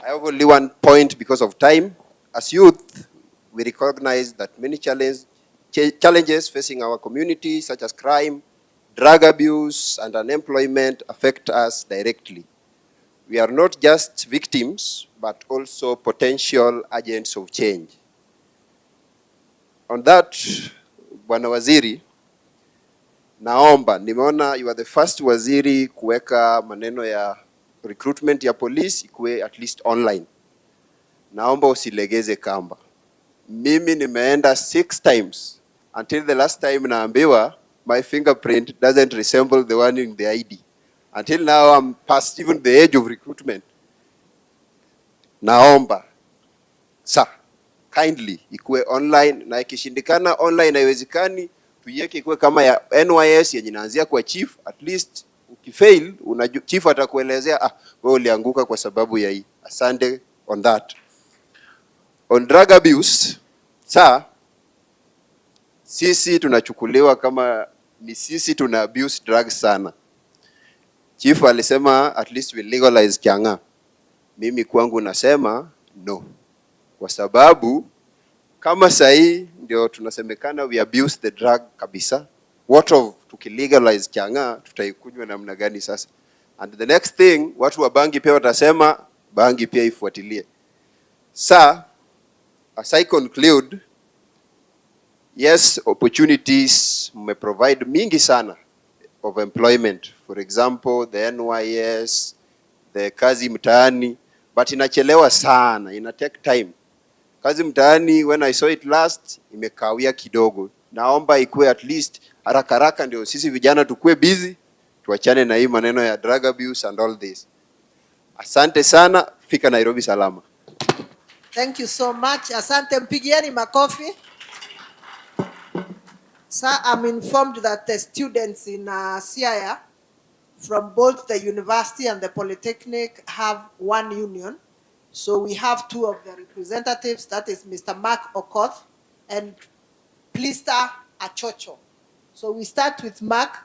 I have only one point because of time. As youth, we recognize that many challenges facing our community, such as crime, drug abuse, and unemployment affect us directly. We are not just victims, but also potential agents of change. On that, Bwana Waziri, naomba, nimeona you are the first waziri kuweka maneno ya recruitment ya police ikuwe at least online. Naomba usilegeze kamba. Mimi nimeenda 6 times until the last time naambiwa my fingerprint doesn't resemble the one in the ID. Until now I'm past even the age of recruitment. Naomba kindly ikuwe online, na ikishindikana online haiwezekani, tuiweke ikuwe kama ya NYS yenye inaanzia kwa chief. At least ukifail chief atakuelezea wewe ulianguka kwa sababu ya hii. Asante on that. On drug abuse, sisi tunachukuliwa kama ni sisi tuna abuse drugs sana. Chief alisema at least we legalize changa. Mimi kwangu nasema no. Kwa sababu kama sahi ndio tunasemekana we abuse the drug kabisa, what of tukilegalize changa, tutaikunywa namna gani sasa? And the next thing, watu wa bangi pia watasema bangi pia ifuatilie. As I conclude, yes, opportunities may provide mingi sana of employment. For example, the NYS, the kazi mtaani, but inachelewa sana, ina take time. Kazi mtaani, when I saw it last, imekawia kidogo. Naomba ikuwe at least haraka ndio sisi vijana tukue busy, tuachane na hii maneno ya drug abuse and all this. Asante sana, fika Nairobi salama. Thank you so much. Asante, mpigieni makofi. Sir, I'm informed that the students in Siaya from both the university and the polytechnic have one union. So we have 2 of the representatives, that is Mr. Mark Okoth and Plista Achocho. So we start with Mark.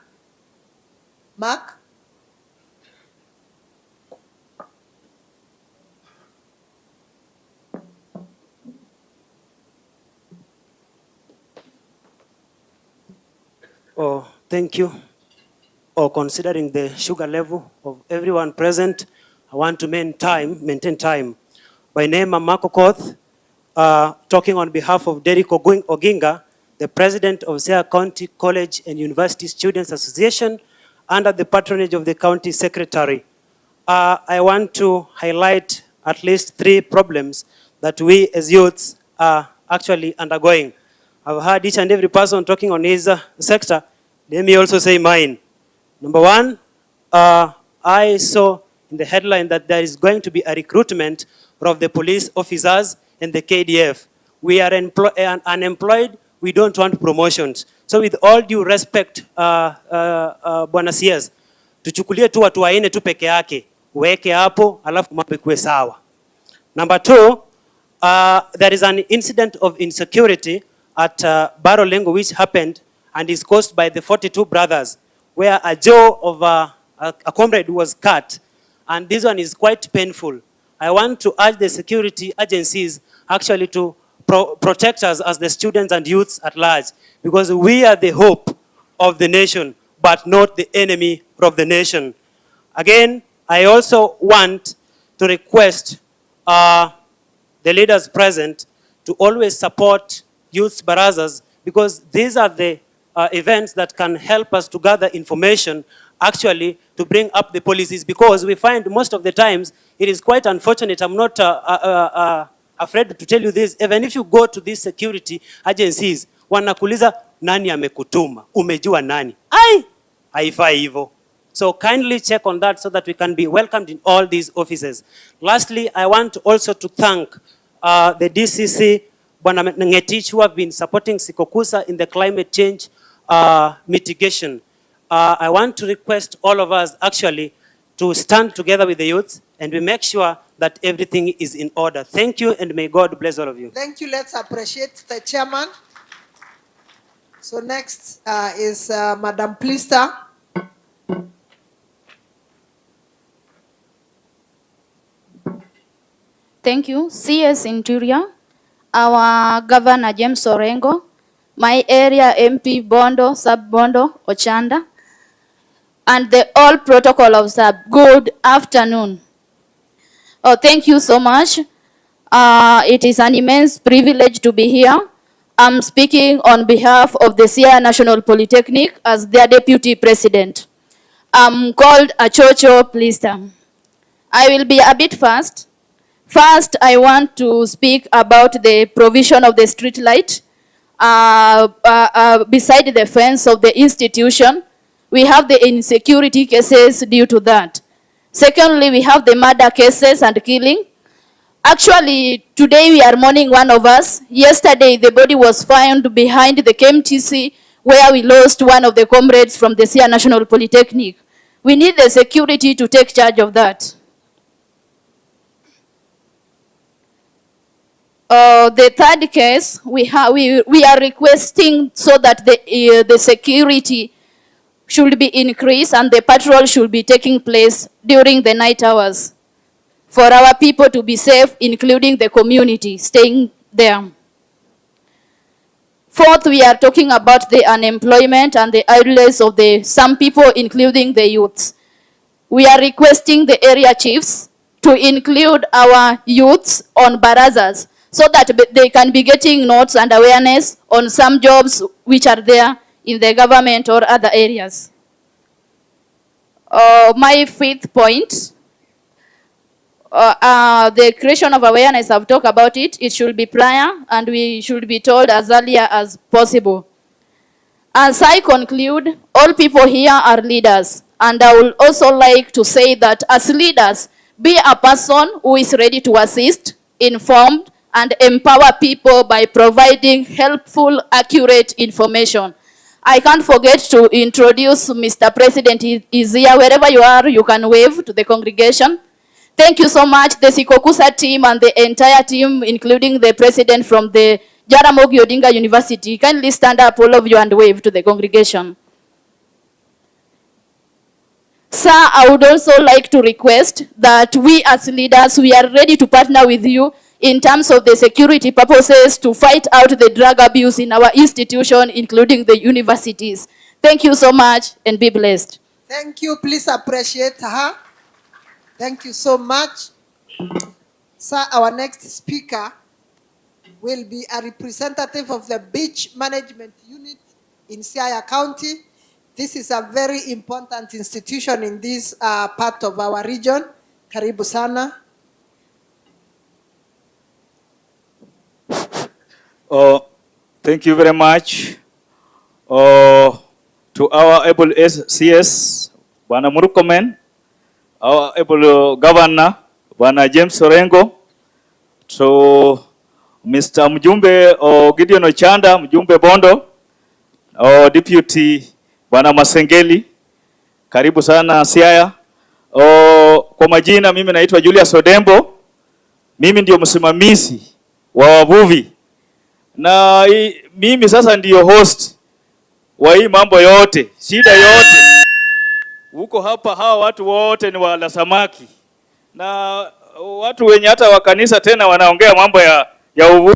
Mark. Oh, thank you. Considering the sugar level of everyone present, I want to maintain time. By name, I'm Mark Okoth, talking on behalf of Derek Oginga, the president of Siaya County College and University Students Association, under the patronage of the county secretary. I want to highlight at least 3 problems that we as youths are actually undergoing. I've heard each and every person talking on his sector. Let me also say mine. Number 1, I saw in the headline that there is going to be a recruitment of the police officers and the KDF. We are unemployed, we don't want promotions. So with all due respect, Bwana CS, tuchukulie tu watu waine tu peke yake, uweke hapo, alafu mambo ikuwe sawa. Number 2, there is an incident of insecurity at Barolengo which happened and is caused by the 42 brothers, where a jaw of a comrade was cut. And this one is quite painful. I want to urge the security agencies actually to protect us as the students and youths at large, because we are the hope of the nation, but not the enemy of the nation. Again, I also want to request the leaders present to always support youth barazas, because these are the events that can help us to gather information actually to bring up the policies, because we find most of the times it is quite unfortunate. I'm not afraid to tell you this. Even if you go to these security agencies, wanakuliza nani amekutuma, umejua nani? Haifai hivyo. So kindly check on that so that we can be welcomed in all these offices. Lastly, I want also to thank the DCC, Bwana Ngetich, who have been supporting Sikokusa in the climate change mitigation. I want to request all of us actually to stand together with the youth and we make sure that everything is in order. Thank you, and may God bless all of you. Thank you. Let's appreciate the chairman. So next is Madam Plista. Thank you. CS Interior, our Governor James Orengo, my area MP Bondo, Sub Bondo, Ochanda, and the all protocol of Sub. Good afternoon. Oh, thank you so much. It is an immense privilege to be here. I'm speaking on behalf of the Siaya National Polytechnic as their deputy president. I'm called Achocho Plister. I will be a bit fast. First, I want to speak about the provision of the street light beside the fence of the institution. We have the insecurity cases due to that. Secondly, we have the murder cases and killing. Actually, today we are mourning one of us. Yesterday, the body was found behind the KMTC where we lost one of the comrades from the Siaya National Polytechnic. We need the security to take charge of that. The third case, we are requesting so that the security should be increased and the patrol should be taking place during the night hours for our people to be safe, including the community staying there. Fourth, we are talking about the unemployment and the idleness of some people, including the youths. We are requesting the area chiefs to include our youths on barazas so that they can be getting notes and awareness on some jobs which are there in the government or other areas. My fifth point, the creation of awareness, I've talked about it. It should be prior and we should be told as earlier as possible. As I conclude, all people here are leaders. And I would also like to say that as leaders, be a person who is ready to assist, informed, and empower people by providing helpful, accurate information. I can't forget to introduce Mr. President is here. Wherever you are, you can wave to the congregation. Thank you so much, the Sikokusa team and the entire team, including the president from the Jaramogi Odinga University. Kindly stand up, all of you, and wave to the congregation. Sir, I would also like to request that we as leaders, we are ready to partner with you in terms of the security purposes to fight out the drug abuse in our institution, including the universities. Thank you so much and be blessed. Thank you. Please appreciate her. Thank you so much. Sir, our next speaker will be a representative of the Beach Management Unit in Siaya County. This is a very important institution in this part of our region. Karibu sana. Thank you very much to our able CS, Bwana Murkomen, our able governor, Bwana James Orengo, to Mr. Mjumbe Gideon Ochanda, Mjumbe Bondo, Deputy Bwana Masengeli, karibu sana Siaya. Kwa majina mimi naitwa Julius Odembo, mimi ndio msimamizi wa wavuvi. Na mimi sasa ndiyo host wa hii mambo yote, shida yote. Huko hapa hawa watu wote ni wala samaki. Na watu wenye hata wa kanisa tena wanaongea mambo ya uvuvi.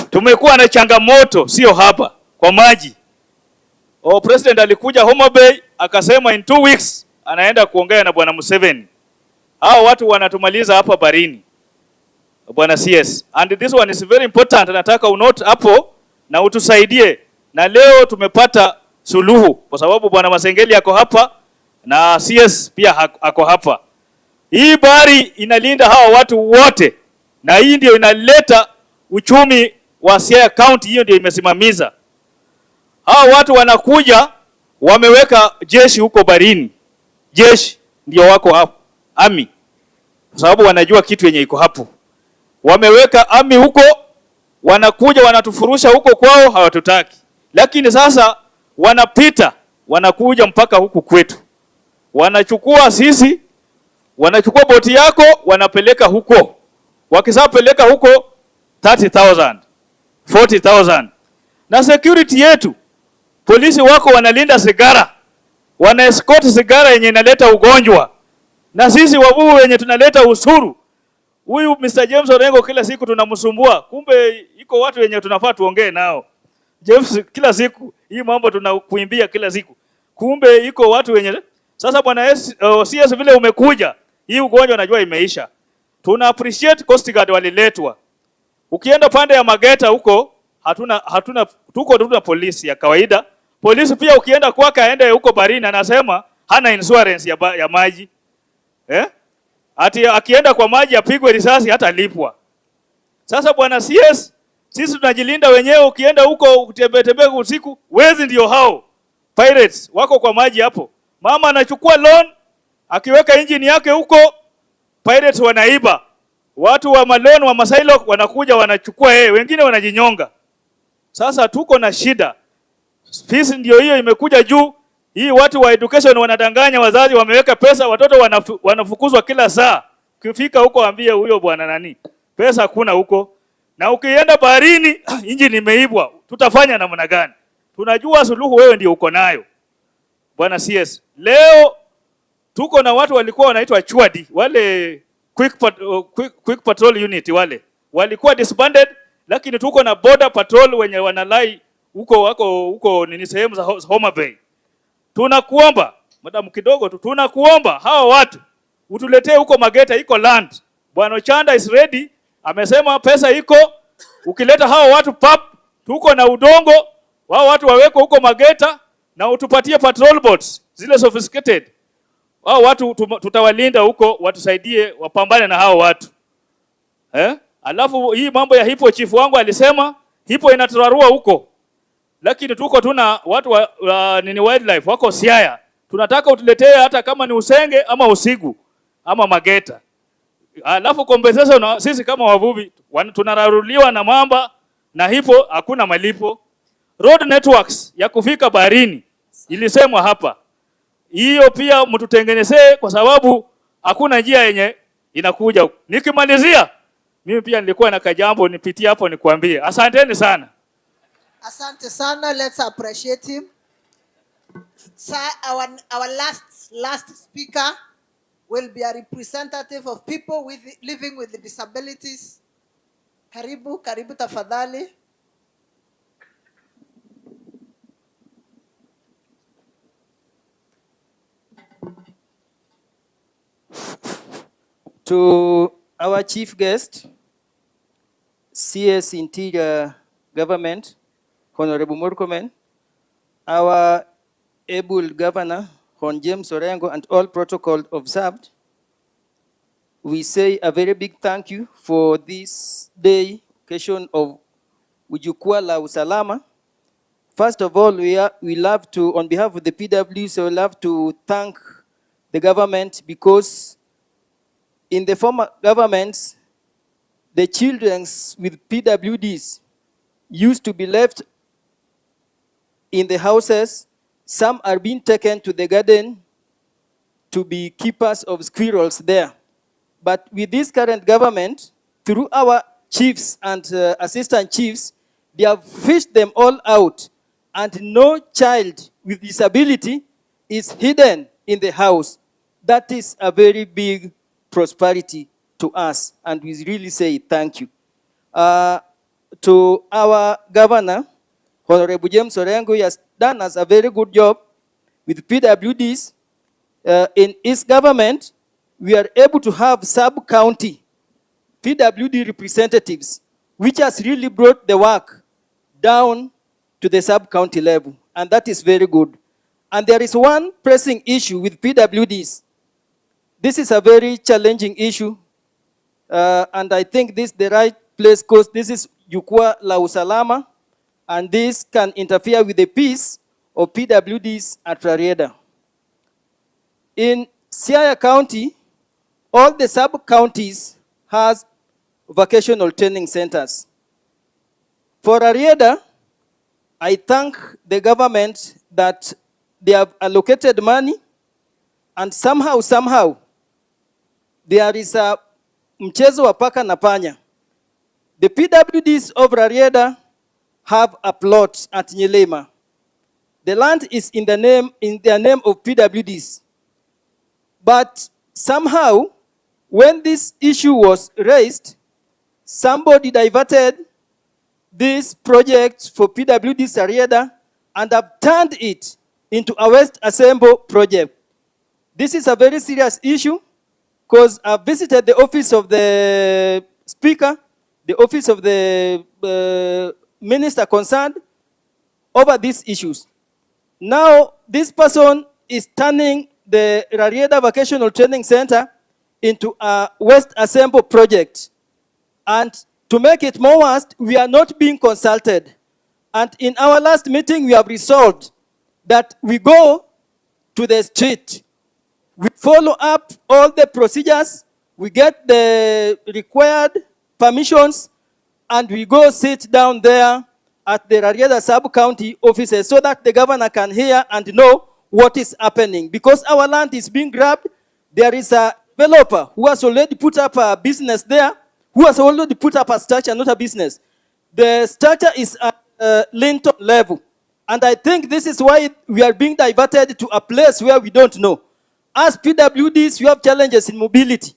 Tumekuwa na changamoto sio hapa kwa maji. President alikuja Homa Bay akasema in 2 weeks anaenda kuongea na Bwana Museveni. Hao watu wanatumaliza hapa barini. Bwana CS. And this one is very important. Nataka unote hapo na utusaidie na leo tumepata suluhu kwa sababu bwana Masengeli ako hapa na CS pia ako hapa. Hii bahari inalinda hawa watu wote, na hii ndio inaleta uchumi wa Siaya County. Hiyo ndio imesimamiza hawa watu. Wanakuja wameweka jeshi huko barini, jeshi ndio wako hapo, army, kwa sababu wanajua kitu yenye iko hapo. Wameweka army huko, wanakuja wanatufurusha huko kwao, hawatutaki. Lakini sasa wanapita, wanakuja mpaka huku kwetu, wanachukua sisi, wanachukua boti yako, wanapeleka huko. Wakisapeleka huko 30,000, 40,000. Na security yetu, polisi wako wanalinda sigara, wana escort sigara yenye inaleta ugonjwa, na sisi wavuvi wenye tunaleta usuru. Huyu Mr. James Orengo kila siku tunamsumbua, kumbe iko watu wenye tunafaa tuongee nao. James, kila siku hii mambo tunakuimbia kila siku, kumbe iko watu wenye. Sasa bwana CS vile umekuja, hii ugonjwa najua imeisha. Tuna appreciate Coast Guard waliletwa. Ukienda pande ya Mageta huko tuko polisi ya kawaida. Polisi pia ukienda kwake aende huko barini, anasema hana insurance ya maji. Ati akienda kwa maji apigwe risasi hata lipwa. Sasa bwana CS, sisi tunajilinda wenyewe. Ukienda huko utembee usiku, wezi ndio hao pirates wako kwa maji hapo. Mama anachukua loan, akiweka engine yake huko, pirates wanaiba. Watu wa malon wa Masailok wanakuja wanachukua wengine wanajinyonga. Sasa tuko na shida. Fees ndio hiyo imekuja juu. Hii watu wa education wanadanganya wazazi, wameweka pesa, watoto wanafukuzwa kila saa. Ukifika huko ambie huyo bwana nani, pesa hakuna huko. Na ukienda baharini engine imeibwa, tutafanya namna gani? Tunajua suluhu wewe ndio uko nayo bwana CS. Leo tuko na watu walikuwa wanaitwa Chwadi, wale quick patrol unit, wale walikuwa disbanded, lakini tuko na border patrol wenye wanalai huko wako huko nini sehemu za Homa Bay. Tunakuomba madam kidogo tu, tunakuomba hawa watu utuletee huko Mageta, iko land. Bwana Chanda is ready, amesema pesa iko. Ukileta hawa watu tuko na udongo, wao watu waweko huko Mageta, na utupatie patrol boats zile sophisticated. Wao watu tutawalinda huko, watusaidie wapambane na hao watu. Alafu hii mambo ya hipo, chief wangu alisema hipo inaturarua huko. Lakini tuko tuna watu nini wildlife wako Siaya. Tunataka utuletee hata kama ni Usenge ama Usigu ama Mageta. Alafu compensation sisi kama wavuvi tunararuliwa na mamba, na hipo hakuna malipo. Road networks ya kufika baharini ilisemwa hapa. Hiyo pia mtutengenezee, kwa sababu hakuna njia yenye inakuja. Nikimalizia, mimi pia nilikuwa na kajambo nipitie hapo nikuambie. Asanteni sana. Asante sana, let's appreciate him. Sir, our last speaker will be a representative of people living with disabilities. Karibu tafadhali. To our chief guest, CS Interior Government, Honorable Murkomen, our able Governor, Hon James Orengo, and all protocol observed, we say a very big thank you for this day, occasion of Jukwa la Usalama. First of all, we love to, on behalf of the PWC, we love to thank the government, because in the former governments, the children with PWDs used to be left in the houses. Some are being taken to the garden to be keepers of squirrels there. But with this current government, through our chiefs and assistant chiefs, they have fished them all out, and no child with disability is hidden in the house. That is a very big prosperity to us, and we really say thank you. To our governor, Honorable James Orengo, he has done us a very good job with PWDs. In his government, we are able to have sub-county PWD representatives, which has really brought the work down to the sub-county level, and that is very good. And there is one pressing issue with PWDs. This is a very challenging issue, and I think this is the right place because this is Jukwa la Usalama, and this can interfere with the peace of PWDs at Rarieda. In Siaya County, all the sub-counties has vocational training centers. For Rarieda, I thank the government that they have allocated money, and somehow, there is a mchezo wa paka na panya. The PWDs of Rarieda have a plot at Nyelema. The land is in the name of PWDs. But somehow, when this issue was raised, somebody diverted this project for PWDs Rarieda and have turned it into a West Assemble project. This is a very serious issue because I visited the office of the speaker, the office of the minister concerned over these issues. Now, this person is turning the Rarieda Vocational Training Center into a West Assemble project. And to make it more worse, we are not being consulted. And in our last meeting, we have resolved that we go to the street. We follow up all the procedures, we get the required permissions, and we go sit down there at the Rarieda sub-county offices so that the governor can hear and know what is happening. Because our land is being grabbed, there is a developer who has already put up a business there, who has already put up a structure, not a business. The structure is at Linton level. And I think this is why we are being diverted to a place where we don't know. As PWDs, we have challenges in mobility.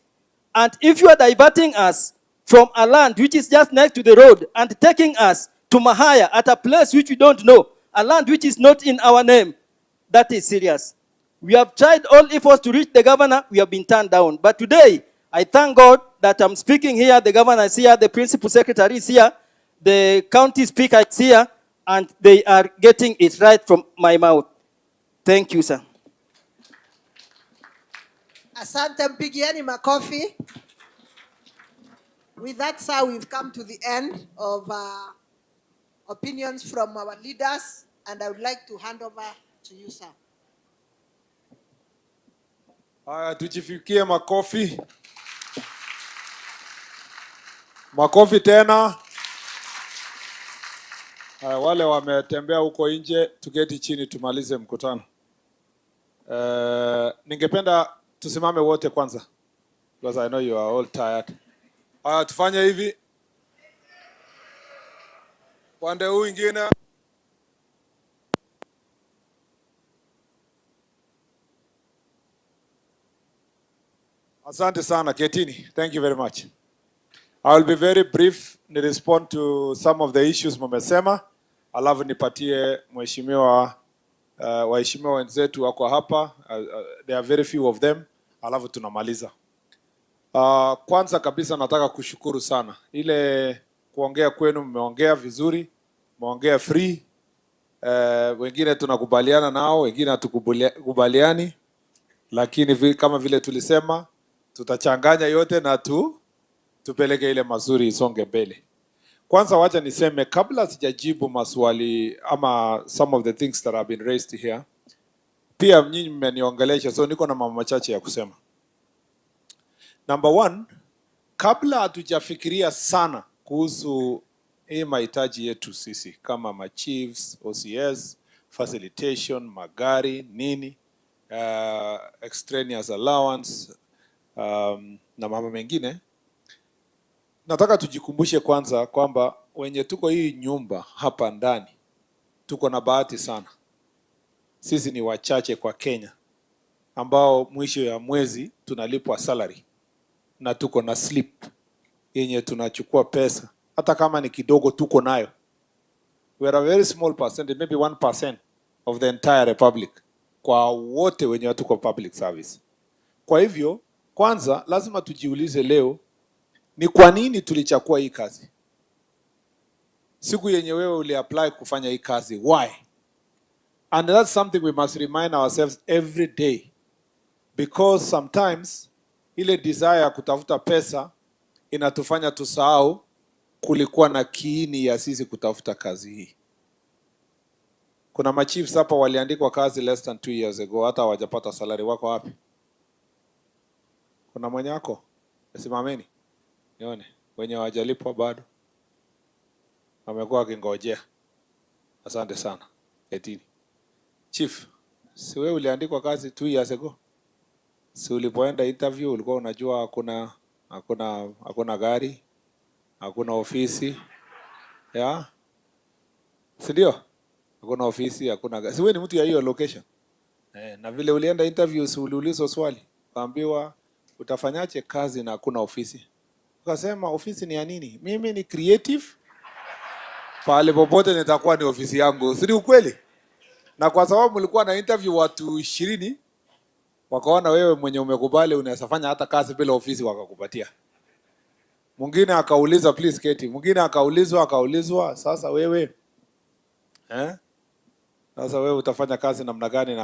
And if you are diverting us from a land which is just next to the road and taking us to Mahaya at a place which we don't know, a land which is not in our name, that is serious. We have tried all efforts to reach the governor, we have been turned down. But today, I thank God that I'm speaking here, the governor is here, the principal secretary is here, the county speaker is here, and they are getting it right from my mouth. Thank you, sir. Asante, mpigieni makofi. With that, sir, we've come to the end of opinions from our leaders, and I would like to hand over to you, sir. Tujifikie makofi. Makofi tena. Wale wametembea huko nje, tuketi chini tumalize mkutano. Ningependa tusimame wote kwanza, because I know you are all tired. Tufanye hivi. Pande huu ingine. Asante sana, ketini. Thank you very much. I will be very brief ni respond to some of the issues mmesema, alafu nipatie mheshimiwa waheshimiwa wenzetu wako hapa. There are very few of them, alafu tunamaliza. Kwanza kabisa nataka kushukuru sana. Ile kuongea kwenu mmeongea vizuri, mmeongea free. Wengine tunakubaliana nao, wengine hatukubaliani. Lakini kama vile tulisema, tutachanganya yote na tupeleke ile mazuri isonge mbele. Kwanza wacha niseme kabla sijajibu maswali ama some of the things that have been raised here. Pia nyinyi mmeniongelesha, so niko na mambo machache ya kusema. Number one, kabla hatujafikiria sana kuhusu hii mahitaji yetu sisi kama ma chiefs, OCS, facilitation, magari, nini, extraneous allowance, na mambo mengine, nataka tujikumbushe kwanza kwamba wenye tuko hii nyumba hapa ndani tuko na bahati sana. Sisi ni wachache kwa Kenya ambao mwisho ya mwezi tunalipwa salary na tuko na slip yenye tunachukua pesa, hata kama ni kidogo tuko nayo. We are a very small percentage, maybe 1% of the entire republic kwa wote wenye watu kwa public service. Kwa hivyo kwanza lazima tujiulize leo ni kwa nini tulichukua hii kazi. siku yenye wewe uliapply kufanya hii kazi. Why? And that's something we must remind ourselves every day, because sometimes ile desire ya kutafuta pesa inatufanya tusahau kulikuwa na kiini ya sisi kutafuta kazi hii. Kuna machiefs hapa waliandikwa kazi less than 2 years ago, hata hawajapata salary. Wako wapi? Kuna mwenye wako? Simameni nione wenye hawajalipwa bado, wamekuwa wakingojea. Asante sana. Etini chief, si wewe uliandikwa kazi 2 years ago? Si ulipoenda interview ulikuwa unajua hakuna gari, hakuna ofisi, ya? Si ndio? Hakuna ofisi, hakuna gari. Si wewe ni mtu ya hiyo location? Na vile ulienda interview, si uliulizwa swali, kaambiwa utafanyaje kazi na hakuna ofisi? Ukasema ofisi ni ya nini? Mimi ni creative, pale popote nitakuwa ni ofisi yangu. Si ukweli? Na kwa sababu mlikuwa na interview watu 20, wakaona wewe mwenye umekubali unaweza fanya hata kazi bila ofisi, wakakupatia. Mwingine akauliza please Keti, mwingine akaulizwa sasa wewe sasa wewe utafanya kazi namna gani na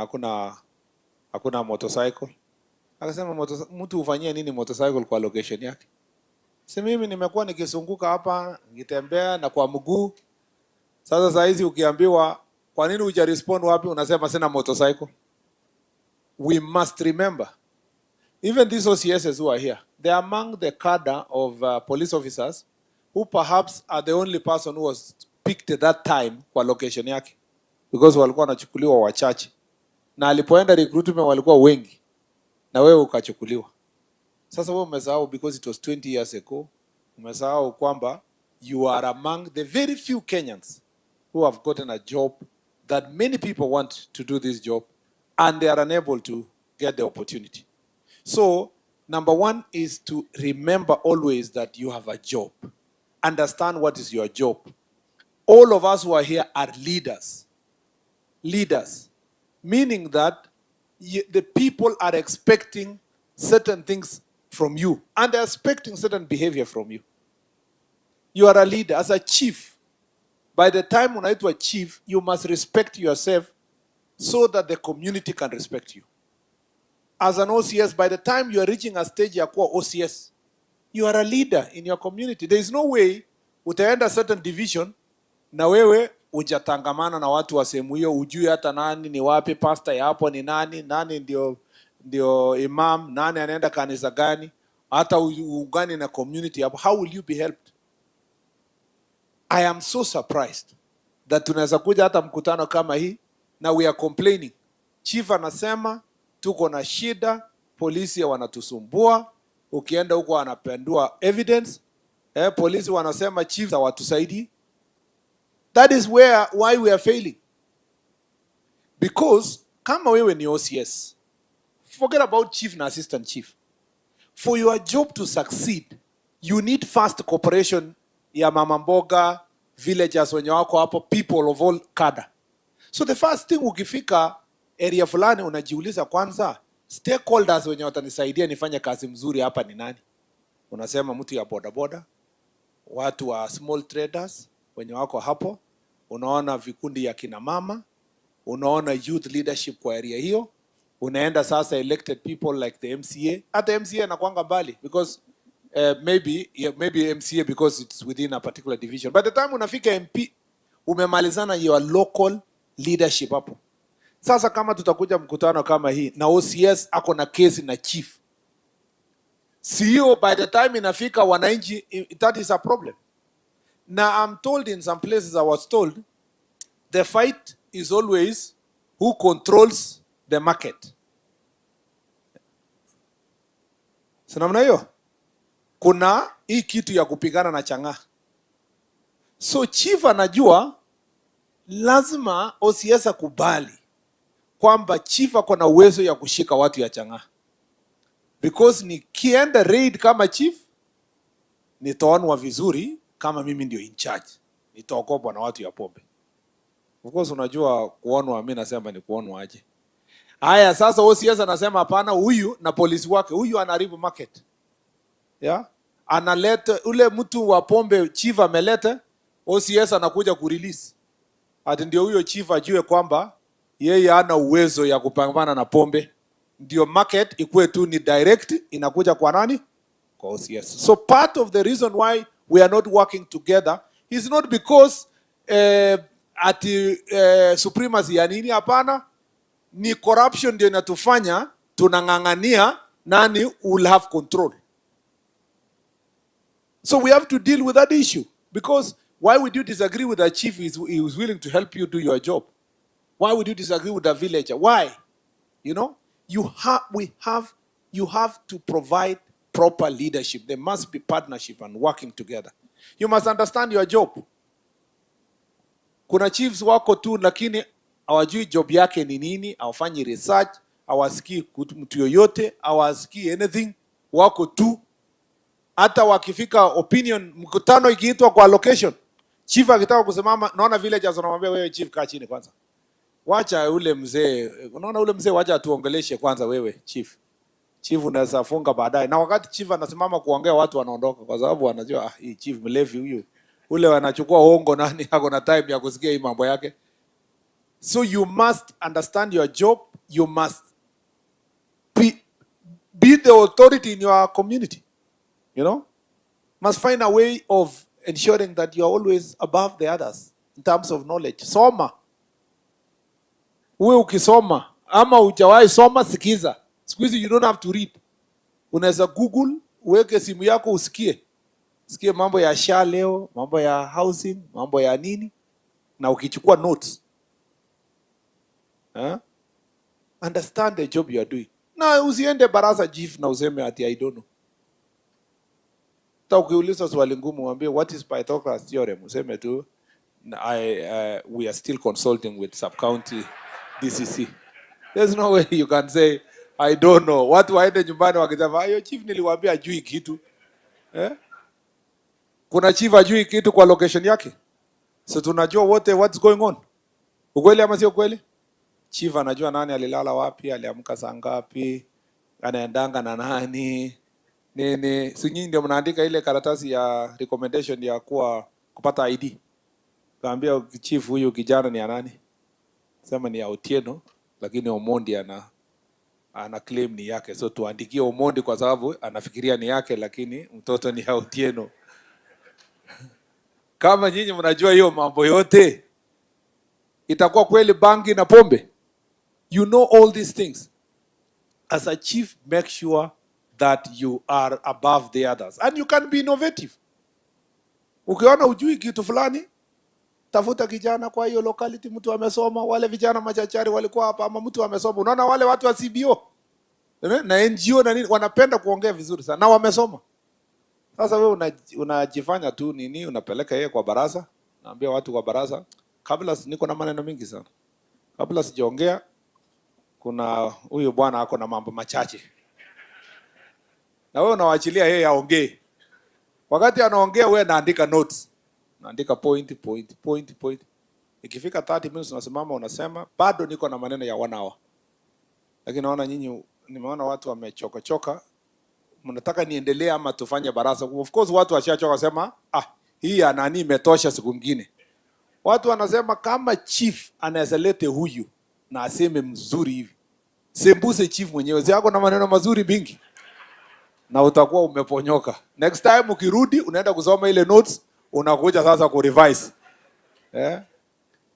hakuna motorcycle? Akasema mtu ufanyie nini motorcycle kwa location yake? Si mimi nimekuwa nikizunguka hapa nikitembea na kwa mguu. Sasa saa hizi ukiambiwa kwa nini huja respond wapi, unasema sina motorcycle. We must remember, even these OCSs who are here, they are among the cadre of police officers who perhaps are the only person who was picked at that time kwa location yake, because walikuwa wanachukuliwa wachache, na alipoenda recruitment walikuwa wengi, na wewe ukachukuliwa. Sasa wewe umesahau, because it was 20 years ago, umesahau kwamba you are among the very few Kenyans who have gotten a job that many people want to do this job and they are unable to get the opportunity. So, number one is to remember always that you have a job. Understand what is your job. All of us who are here are leaders. Leaders. Meaning that the people are expecting certain things from you and they're expecting certain behavior from you. You are a leader. As a chief, by the time unaitwa chief, you must respect yourself so that the community can respect you. As an OCS, by the time you are reaching a stage ya kuwa OCS, you are a leader in your community. There is no way utaenda certain division na wewe hujatangamana na watu wa sehemu hiyo, ujui hata nani ni wapi, pastor ya hapo ni nani ndio imam, nani anaenda kanisa gani, hata ugani na community hapo. How will you be helped? I am so surprised that tunaweza kuja hata mkutano kama hii na we are complaining. Chief anasema tuko na shida, polisi wanatusumbua, ukienda huko wanapendua evidence, polisi wanasema chief hawatusaidii. That is why we are failing. Because kama wewe ni OCS, forget about chief na assistant chief. For your job to succeed, you need fast cooperation ya mama mboga, villagers wenye wako hapo, people of all cadre. So the first thing ukifika area fulani unajiuliza kwanza, stakeholders wenye watanisaidia nifanye kazi mzuri hapa ni nani? Unasema mtu ya bodaboda, watu wa small traders wenye wako hapo, unaona vikundi ya kina mama, unaona youth leadership kwa area hiyo, unaenda sasa elected people like the MCA. Hata MCA anakuanga mbali because maybe MCA because it's within a particular division. By the time unafika MP, umemalizana your local leadership hapo. Sasa kama tutakuja mkutano kama hii na OCS ako na kesi na chief, CEO by the time inafika wananchi, that is a problem. Now I'm told in some places, I was told, the fight is always who controls the market. Sinamna hiyo? Kuna hii kitu ya kupigana na chang'aa. So chief anajua lazima OCS akubali kwamba chief ako na uwezo ya kushika watu ya chang'aa. Because nikienda raid kama chief, nitaonwa vizuri kama mimi ndio in charge. Nitaokopwa na watu ya pombe. Of course unajua kuonwa, mimi nasema ni kuonwa aje. Haya sasa OCS anasema hapana, huyu na polisi wake, huyu anaharibu market. Yeah? Analeta ule mtu wa pombe chief ameleta, OCS anakuja kurelease. Ati ndio huyo chief ajue kwamba yeye hana uwezo ya kupambana na pombe. Ndio market ikuwe tu ni direct inakuja kwa nani? Kwa OCS. So part of the reason why we are not working together is not because supremacy ya nini, hapana. Ni corruption ndio inatufanya tunang'ang'ania nani will have control. So we have to deal with that issue, because why would you disagree with a chief he was willing to help you do your job? Why would you disagree with a villager? Why? You know, you have to provide proper leadership. There must be partnership and working together. You must understand your job. Kuna chiefs wako tu lakini hawajui job yake ni nini, hawafanyi research, hawasikii mtu yoyote, hawasikii anything, wako tu. Hata wakifika opinion, mkutano ikiitwa kwa location, chief akitaka kusimama, naona villagers wanamwambia wewe chief kaa chini kwanza. Wacha ule mzee, unaona ule mzee wacha tuongeleshe kwanza wewe chief. Chief unaweza funga baadaye. Na wakati chief anasimama kuongea watu wanaondoka kwa sababu wanajua hii chief mlevi huyu. Ule wanachukua hongo nani hako na time ya kusikia hii mambo yake. So you must understand your job, you must be the authority in your community. You know? Must find a way of ensuring that you are always above the others in terms of knowledge. Soma. Uwe ukisoma ama hujawahi soma, sikiza. Siku hizi you don't have to read. Unaweza Google, uweke simu yako usikie. Sikie mambo ya SHA leo, mambo ya housing, mambo ya nini, na ukichukua notes. Understand the job you are doing. Na usiende baraza chief na useme ati I don't know. Ta ukiuliza swali ngumu mwambie what is Pythagoras theorem, useme tu we are still consulting with sub-county DCC. There's no way you can say I don't know. Watu waende nyumbani wakisema ayo chief niliwaambia ajui kitu. Kuna chief ajui kitu kwa location yake. So tunajua wote what's going on. Ukweli ama sio kweli? Chief anajua nani alilala wapi, aliamka saa ngapi, anaendanga na nani. Nini, si nyinyi ndio mnaandika ile karatasi ya recommendation ya kupata ID. Kaambia chief huyu kijana ni ya nani? Sema ni ya Otieno, lakini Omondi ana claim ni yake. So tuandikie Omondi kwa sababu anafikiria ni yake lakini mtoto ni ya Otieno. Kama nyinyi mnajua hiyo mambo yote, itakuwa kweli bangi na pombe? You know all these things. As a chief, make sure that you are above the others. And you can be innovative. Ukiona ujui kitu fulani, tafuta kijana kwa hiyo locality, mtu amesoma. Wale vijana machachari walikuwa hapa ama mtu amesoma. Unaona wale watu wa CBO na NGO na nini wanapenda kuongea vizuri sana na wamesoma. Sasa wewe unajifanya tu nini, unapeleka yeye kwa baraza, naambia watu kwa baraza, kabla niko na maneno mingi sana. Kabla sijaongea kuna huyu bwana ako na mambo machache. Na wewe unawaachilia yeye aongee. Wakati anaongea wewe naandika notes. Naandika point. Ikifika 30 minutes unasimama unasema bado niko na maneno ya 1 hour. Lakini naona nyinyi, nimeona watu wamechoka. Mnataka niendelee ama tufanye baraza? Of course watu washachoka sema hii ya nani imetosha siku nyingine. Watu wanasema kama chief anaweza lete huyu na aseme mzuri hivi, sembuse chief mwenyewe zako na maneno mazuri mingi na utakuwa umeponyoka. Next time ukirudi unaenda kusoma ile notes, unakuja sasa ku revise.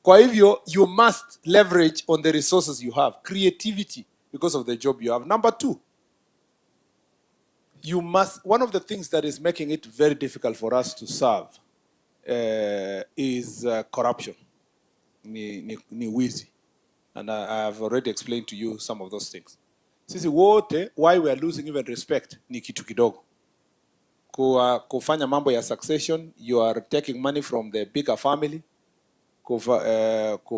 Kwa hivyo you must leverage on the resources you have, creativity because of the job you have. Number 2, one of the things that is making it very difficult for us to serve is corruption. Ni wizi. And I have already explained to you some of those things. Sisi wote, why we are losing even respect ni kitu kidogo. Kufanya mambo ya succession, you are taking money from the bigger family.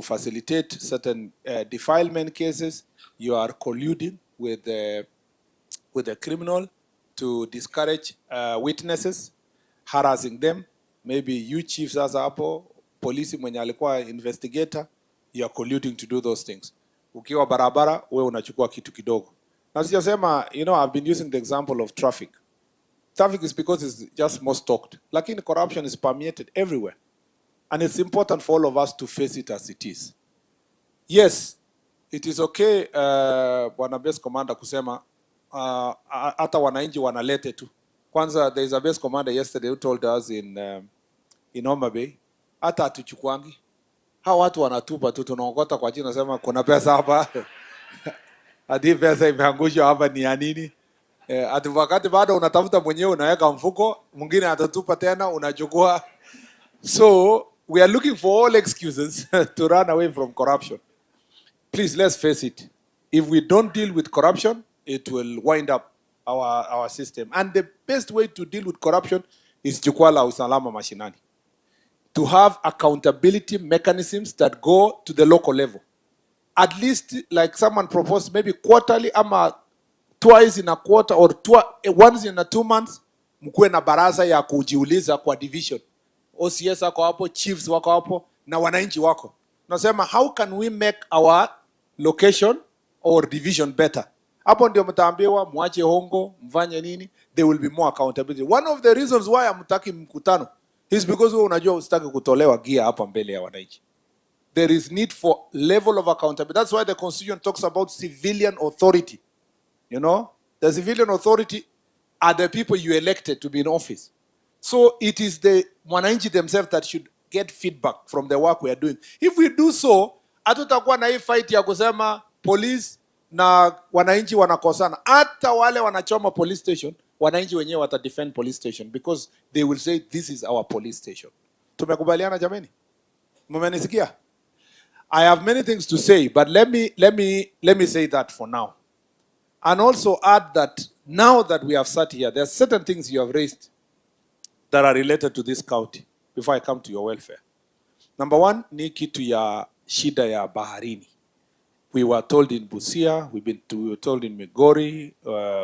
Facilitate certain defilement cases, you are colluding with the criminal to discourage witnesses, harassing them. Maybe you chiefs as hapo, polisi mwenye alikuwa investigator, you are colluding to do those things. Ukiwa barabara, wewe unachukua kitu kidogo. Na sijasema, I've been using the example of traffic. Traffic is because it's just most talked. Lakini corruption is permeated everywhere. And it's important for all of us to face it as it is. Yes, it is okay, Bwana Base Commander kusema, hata wananchi wanalete tu. Kwanza, there is a base commander yesterday who told us in Homa Bay, hata hatuchukuangi. Hawa watu wanatupa tu, tunaokota kwa jina, sema kuna pesa hapa. Hadi pesa imeangushwa hapa ni ya nini? Ati wakati bado unatafuta mwenyewe unaweka mfuko, mwingine atatupa tena unachukua. So we are looking for all excuses to run away from corruption. Please, let's face it. If we don't deal with corruption, it will wind up our system. And the best way to deal with corruption is Jukwa la Usalama mashinani. To have accountability mechanisms that go to the local level. At least, like someone proposed, maybe quarterly, ama twice in a quarter, or once in a 2 months, mkuwe na baraza ya kujiuliza kwa division. OCS wako hapo, chiefs wako hapo, na wananchi wako. Nasema, how can we make our location or division better? Hapo ndio mtaambiwa, mwache hongo, mfanye nini, there will be more accountability. One of the reasons why hamtaki mkutano is because wewe unajua usitaki kutolewa gia hapa mbele ya wananchi. There is need for level of accountability. That's why the Constitution talks about civilian authority. You know, the civilian authority are the people you elected to be in office. So it is the wananchi themselves that should get feedback from the work we are doing. If we do so, hatutakuwa na hii fight ya kusema police na wananchi wanakosana. Hata wale wanachoma police station, wananchi wenyewe wata defend police station because they will say this is our police station. Tumekubaliana jameni? Mmenisikia? I have many things to say, but let me say that for now. And also add that now that we have sat here, there are certain things you have raised that are related to this county before I come to your welfare. Number one, ni kitu ya shida ya baharini. We were told in Busia, we were told in Migori,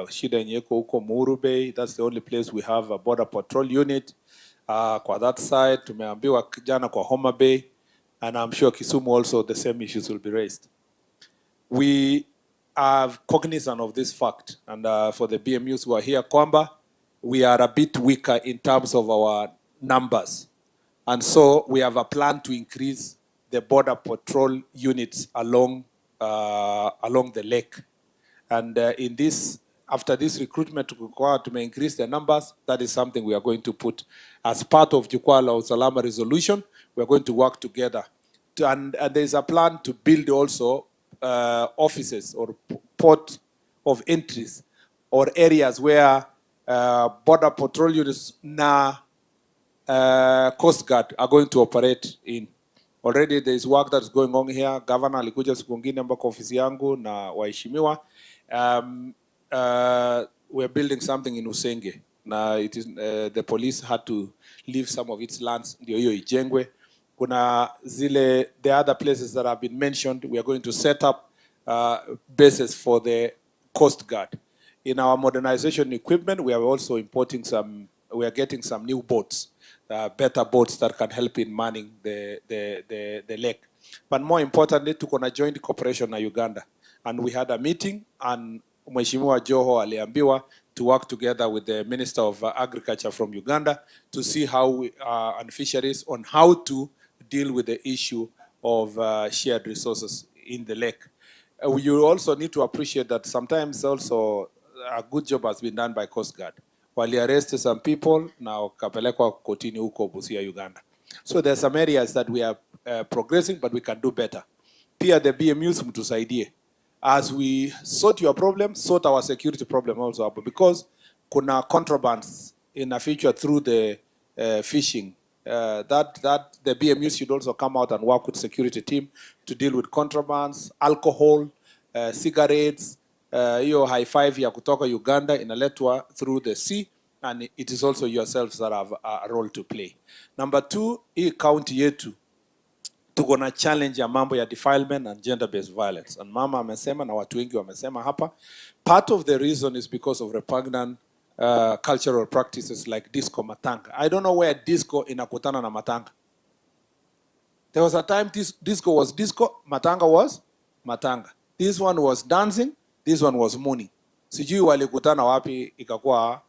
shida yenye iko huko Muhuru Bay, that's the only place we have a border patrol unit. Kwa that side, tumeambiwa jana kwa Homa Bay, and I'm sure Kisumu also the same issues will be raised. We are cognizant of this fact, and for the BMUs who are here, kwamba we are a bit weaker in terms of our numbers. And so we have a plan to increase the border patrol units along the lake. And in this, after this recruitment to increase the numbers, that is something we are going to put as part of Jukwa la Usalama resolution. We are going to work together. And there is a plan to build also offices or port of entries or areas where border patrol units na Coast Guard are going to operate in. Already there is work that's going on here. Governor alikuja siku ngine mpaka ofisi yangu na waheshimiwa. We're building something in Usenge. Na it is the police had to leave some of its lands ndio hiyo ijengwe. Kuna zile the other places that have been mentioned, we are going to set up bases for the Coast Guard. In our modernization equipment, we are also importing we are getting some new boats, better boats that can help in manning the lake. But more importantly, tuko na joint cooperation na Uganda. And we had a meeting, and Mheshimiwa Joho aliambiwa to work together with the Minister of Agriculture from Uganda to see how and fisheries on how to deal with the issue of shared resources in the lake. You also need to appreciate that sometimes also a good job has been done by Coast Guard. Wali arrested some people, now kapelekwa kotini huko Busia, Uganda. So there are some areas that we are progressing, but we can do better. Pia the BMUs mtusaidie. As we sort your problem, sort our security problem also up, because kuna contrabands in the future through the fishing. That the BMUs should also come out and work with security team to deal with contrabands, alcohol, cigarettes, hiyo high five ya kutoka Uganda inaletwa through the sea, and it is also yourselves that have a role to play. Number two, hii county yetu tuko na challenge ya mambo ya defilement and gender-based violence. And mama amesema na watu wengi wamesema hapa, part of the reason is because of repugnant cultural practices like disco matanga. I don't know where disco inakutana na matanga. There was a time disco was disco, matanga was matanga. This one was dancing, this one was mooning. Sijui walikutana wapi ikakuwa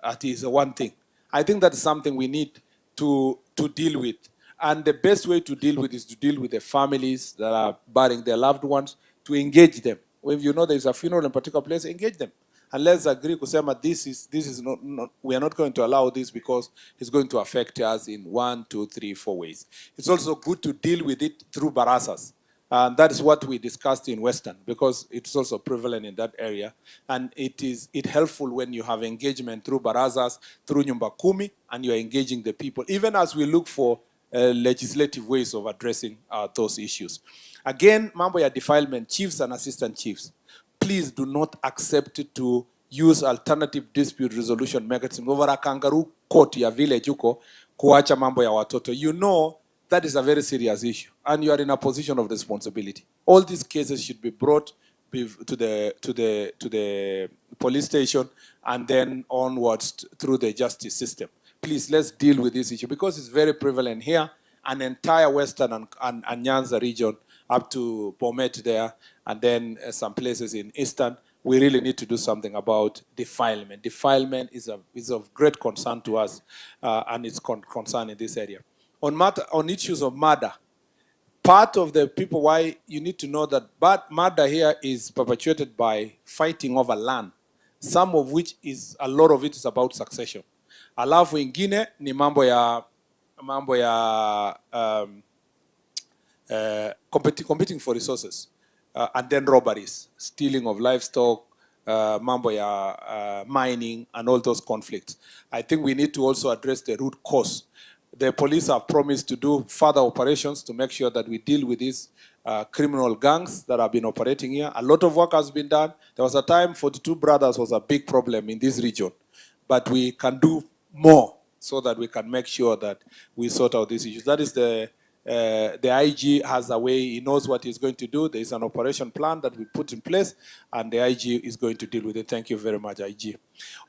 at is one thing. I think that's something we need to deal with. And the best way to deal with is to deal with the families that are burying their loved ones, to engage them. If you know there's a funeral in a particular place, engage them. And let's agree, Kusema, this is not, we are not going to allow this because it's going to affect us in 1, 2, 3, 4 ways. It's also good to deal with it through barasas. And that is what we discussed in Western, because it's also prevalent in that area. And it's helpful when you have engagement through barazas, through Nyumba Kumi, and you're engaging the people, even as we look for legislative ways of addressing those issues. Again, mambo ya defilement, chiefs and assistant chiefs, please do not accept to use alternative dispute resolution mechanism over a kangaroo court ya village huko kuacha mambo ya watoto. You know that is a very serious issue, and you are in a position of responsibility. All these cases should be brought to the police station and then onwards through the justice system. Please, let's deal with this issue because it's very prevalent here, an entire Western and Nyanza region up to Bomet there, and then some places in Eastern. We really need to do something about defilement. Defilement is of great concern to us, and it's concern in this area. On issues of murder, part of the people why you need to know that murder here is perpetuated by fighting over land, some of which a lot of it is about succession. Alafu ingine ni mambo ya competing for resources, and then robberies, stealing of livestock, mambo ya mining, and all those conflicts. I think we need to also address the root cause. The police have promised to do further operations to make sure that we deal with these criminal gangs that have been operating here. A lot of work has been done. There was a time 42 brothers was a big problem in this region, but we can do more so that we can make sure that we sort out these issues. That is the IG has a way, he knows what he's going to do. There is an operation plan that we put in place, and the IG is going to deal with it. Thank you very much, IG.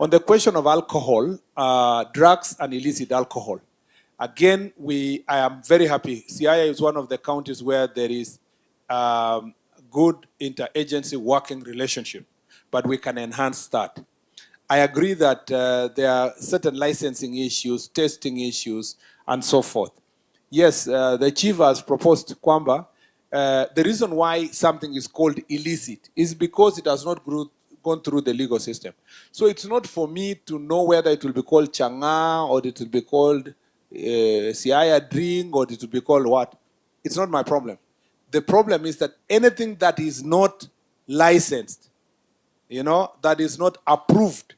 On the question of alcohol, drugs and illicit alcohol, again, I am very happy. Siaya is one of the counties where there is good interagency working relationship, but we can enhance that. I agree that there are certain licensing issues, testing issues, and so forth. Yes, the chief has proposed kwamba the reason why something is called illicit is because it has not gone through the legal system. So it's not for me to know whether it will be called changa or it will be called Siaya drink or it will be called what. It's not my problem. The problem is that anything that is not licensed, that is not approved,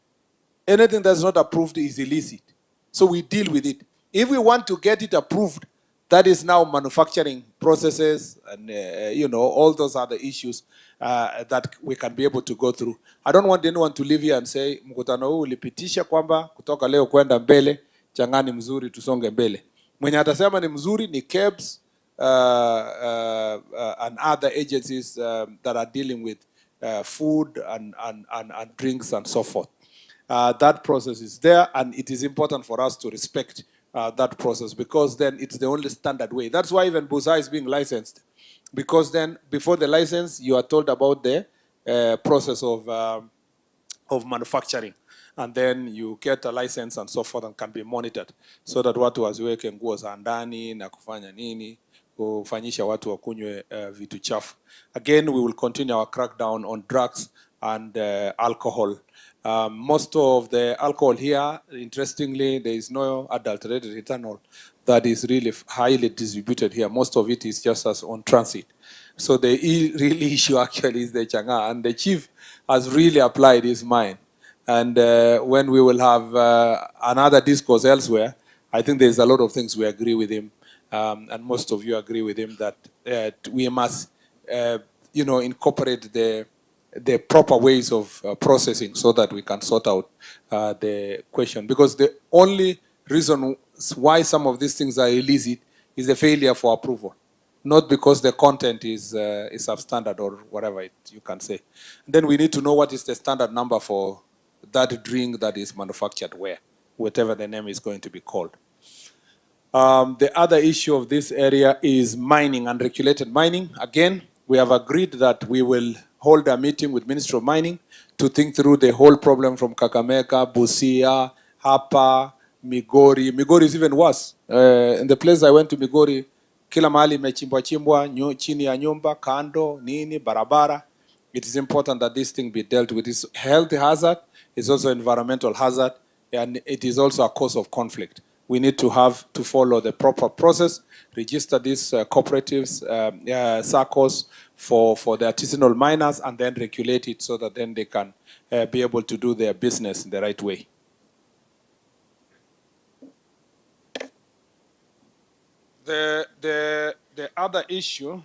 anything that's not approved is illicit. So we deal with it. If we want to get it approved, that is now manufacturing processes and all those other issues that we can be able to go through. I don't want anyone to leave here and say mkutano huu ulipitisha kwamba kutoka leo kwenda mbele changani mzuri tusonge mbele. Mwenye atasema ni mzuri ni KEBS and other agencies that are dealing with food and drinks and so forth. That process is there, and it is important for us to respect that process, because then it's the only standard way. That's why even Busa is being licensed, because then before the license, you are told about the process of manufacturing, and then you get a license and so forth, and can be monitored, so that watu waziweke nguo za ndani na kufanya nini, kufanyisha watu wakunywe vitu chafu. Again, we will continue our crackdown on drugs and alcohol. Most of the alcohol here, interestingly, there is no adulterated ethanol that is really highly distributed here. Most of it is just as on transit. So the real issue actually is the changa, and the chief has really applied his mind. And when we will have another discourse elsewhere, I think there's a lot of things we agree with him, and most of you agree with him that we must, incorporate the proper ways of processing so that we can sort out the question. Because the only reason why some of these things are illicit is the failure for approval, not because the content is substandard or whatever you can say. Then we need to know what is the standard number for that drink that is manufactured where, whatever the name is going to be called. The other issue of this area is mining, unregulated mining. Again, we have agreed that we will hold a meeting with Ministry of Mining to think through the whole problem from Kakamega, Busia, Hapa, Migori. Migori is even worse. In the place I went to Migori, kila mahali imechimbwa chimbwa, chini ya nyumba, kando, nini, barabara. It is important that this thing be dealt with. It's health hazard, it's also environmental hazard, and it is also a cause of conflict. We need to have to follow the proper process, register these cooperatives, circles for the artisanal miners, and then regulate it so that then they can be able to do their business in the right way. The other issue,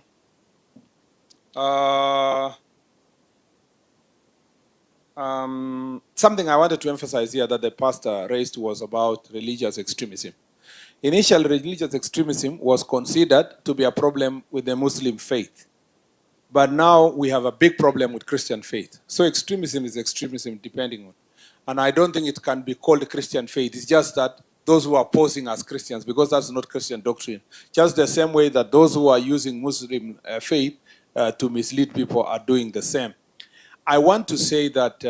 something I wanted to emphasize here that the pastor raised was about religious extremism. Initially, religious extremism was considered to be a problem with the Muslim faith. But now we have a big problem with Christian faith. So extremism is extremism depending on. And I don't think it can be called Christian faith. It's just that those who are posing as Christians, because that's not Christian doctrine. Just the same way that those who are using Muslim faith to mislead people are doing the same. I want to say that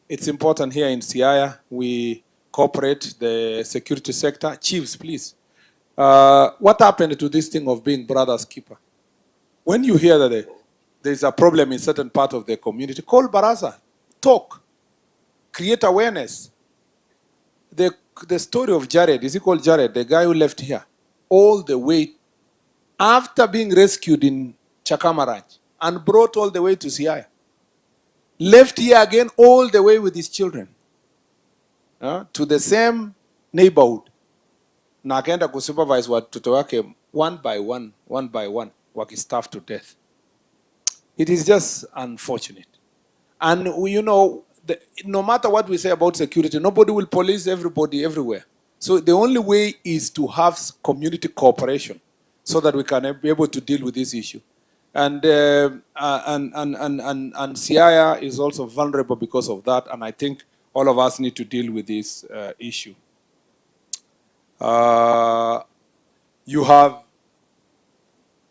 it's important here in Siaya, we cooperate the security sector. Chiefs, please. What happened to this thing of being brother's keeper? When you hear that there's a problem in certain part of the community, call Baraza, talk, create awareness. The story of Jared, is he called Jared, the guy who left here, all the way after being rescued in Chakamaraj and brought all the way to Siaya. Left here again all the way with his children to the same neighborhood. Na akaenda kusupervise watoto wake one by one, wakistarve to death. It is just unfortunate. And you know, no matter what we say about security, nobody will police everybody everywhere. So the only way is to have community cooperation so that we can be able to deal with this issue. And Siaya is also vulnerable because of that, and I think all of us need to deal with this issue. You have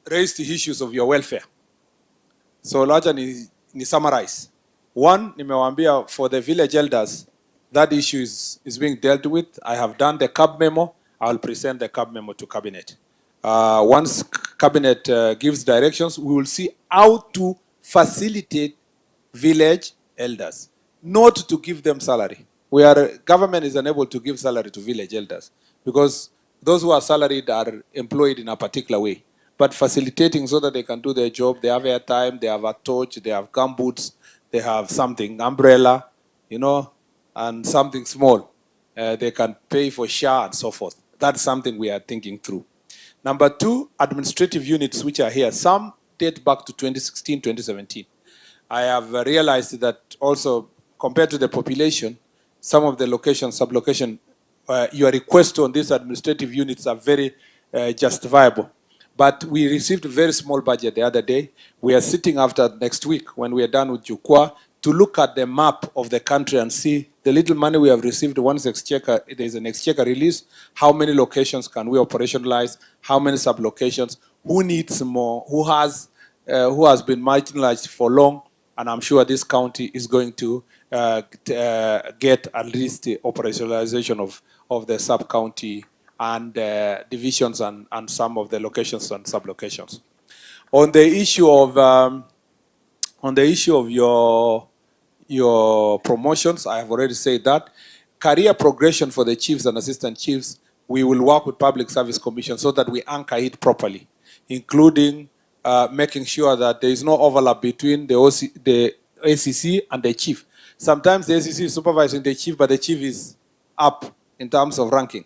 raised the issues of your welfare. So larger ni summarize. One, nimewambia for the village elders, that issue is being dealt with. I have done the CAB memo. I will present the CAB memo to cabinet. Once cabinet gives directions, we will see how to facilitate village elders, not to give them salary. Government is unable to give salary to village elders because those who are salaried are employed in a particular way. But facilitating so that they can do their job, they have airtime, they have a torch, they have gumboots, they have something, umbrella, you know, and something small. They can pay for share and so forth. That's something we are thinking through. Number two, administrative units which are here. Some date back to 2016, 2017. I have realized that also compared to the population, some of the location, sub-location, your requests on these administrative units are very justifiable. But we received a very small budget the other day. We are sitting after next week when we are done with Jukwa to look at the map of the country and see the little money we have received once exchequer, there is an exchequer release, how many locations can we operationalize, how many sub-locations, who needs more, who has been marginalized for long, and I'm sure this county is going to get at least the operationalization of the sub-county and divisions and some of the locations and sub-locations. On the issue of your promotions, I have already said that. Career progression for the chiefs and assistant chiefs, we will work with Public Service Commission so that we anchor it properly, including making sure that there is no overlap between the ACC and the chief. Sometimes the ACC is supervising the chief, but the chief is up in terms of ranking.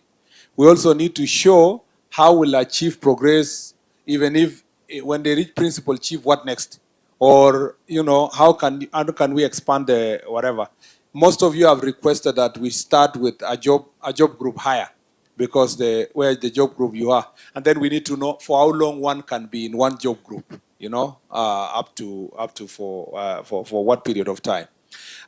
We also need to show how will a chief progress, even if when they reach principal chief, what next? Or, you know, how can we expand the whatever? Most of you have requested that we start with a job group hire because where the job group you are. And then we need to know for how long one can be in one job group, you know, up to for what period of time.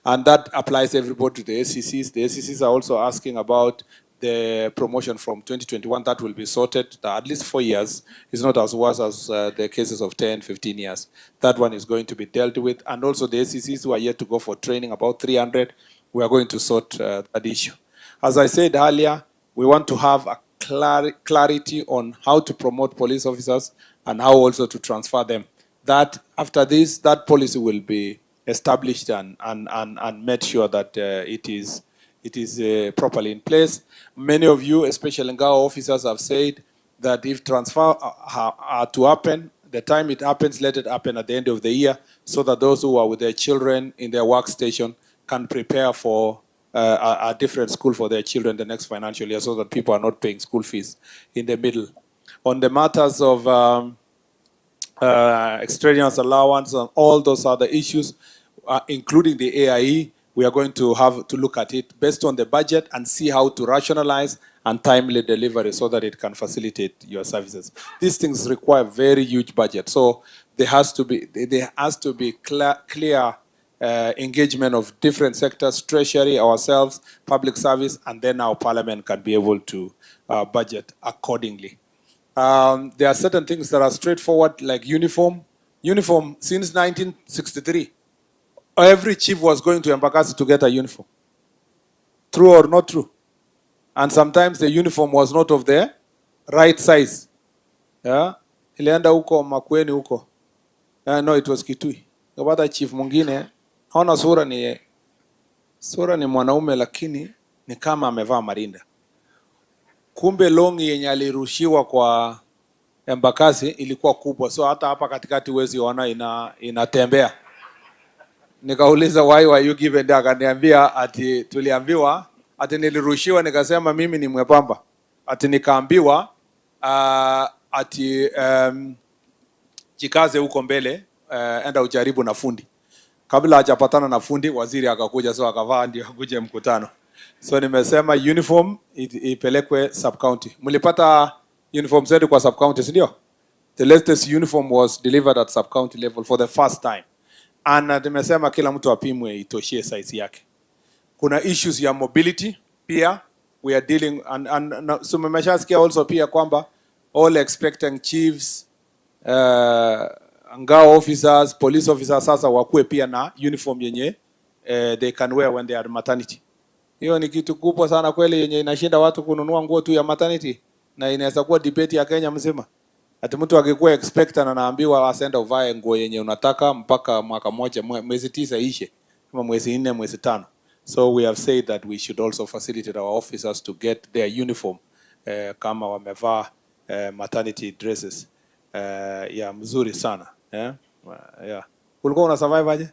And that applies everybody to the SCCs. The SCCs are also asking about the promotion from 2021 that will be sorted, at least 4 years. It's not as worse as the cases of 10, 15 years. That one is going to be dealt with. And also the SCCs who are yet to go for training, about 300, we are going to sort that issue. As I said earlier, We want to have a clarity on how to promote police officers and how also to transfer them. That after this, that policy will be established and made sure that it is properly in place. Many of you, especially Ngao officers, have said that if transfer are to happen, the time it happens, let it happen at the end of the year, so that those who are with their children in their workstation can prepare for a different school for their children the next financial year, so that people are not paying school fees in the middle. On the matters of extraneous allowance and all those other issues, including the AIE, we are going to have to look at it based on the budget and see how to rationalize and timely delivery so that it can facilitate your services. These things require very huge budget. So there has to be clear engagement of different sectors, treasury, ourselves, public service, and then our parliament can be able to budget accordingly. There are certain things that are straightforward, like uniform. Uniform, since 1963, every chief was going to Embakasi to get a uniform. True or not true? And sometimes the uniform was not of the right size. Yeah? Ilienda huko Makueni huko. No, it was Kitui. Kapata chief mwingine, haona sura ni mwanaume lakini ni kama amevaa marinda. Kumbe longi yenye alirushiwa kwa Embakasi ilikuwa kubwa. So hata hapa katikati huwezi ona inatembea. Nikauliza why were you given that? Akaniambia ati tuliambiwa ati nilirushiwa, nikasema mimi ni mwepamba. Ati nikaambiwa ati jikaze huko mbele, enda ujaribu na fundi. Kabla hajapatana na fundi, waziri akakuja, so akavaa ndio akuje mkutano. So nimesema uniform ipelekwe sub county. Mlipata uniform zetu kwa sub county, ndio? The latest uniform was delivered at sub county level for the first time. And nimesema kila mtu apimwe itoshie size yake. Kuna issues ya mobility pia we are dealing and so mmeshasikia also pia kwamba all expecting chiefs, Ngao officers, police officers sasa wakuwe pia na uniform yenye they can wear when they are maternity. Hiyo ni kitu kubwa sana kweli yenye inashinda watu kununua nguo tu ya maternity, na inaweza kuwa debate ya Kenya mzima. Ati mtu akikuwa expectant anaambiwa asenda uvae nguo yenye unataka mpaka mwaka moja, mwezi 9 ishe, kama mwezi 4, mwezi 5. So we have said that we should also facilitate our officers to get their uniform kama wamevaa maternity dresses. Yeah, mzuri sana. Yeah. Ulikuwa una survive aje?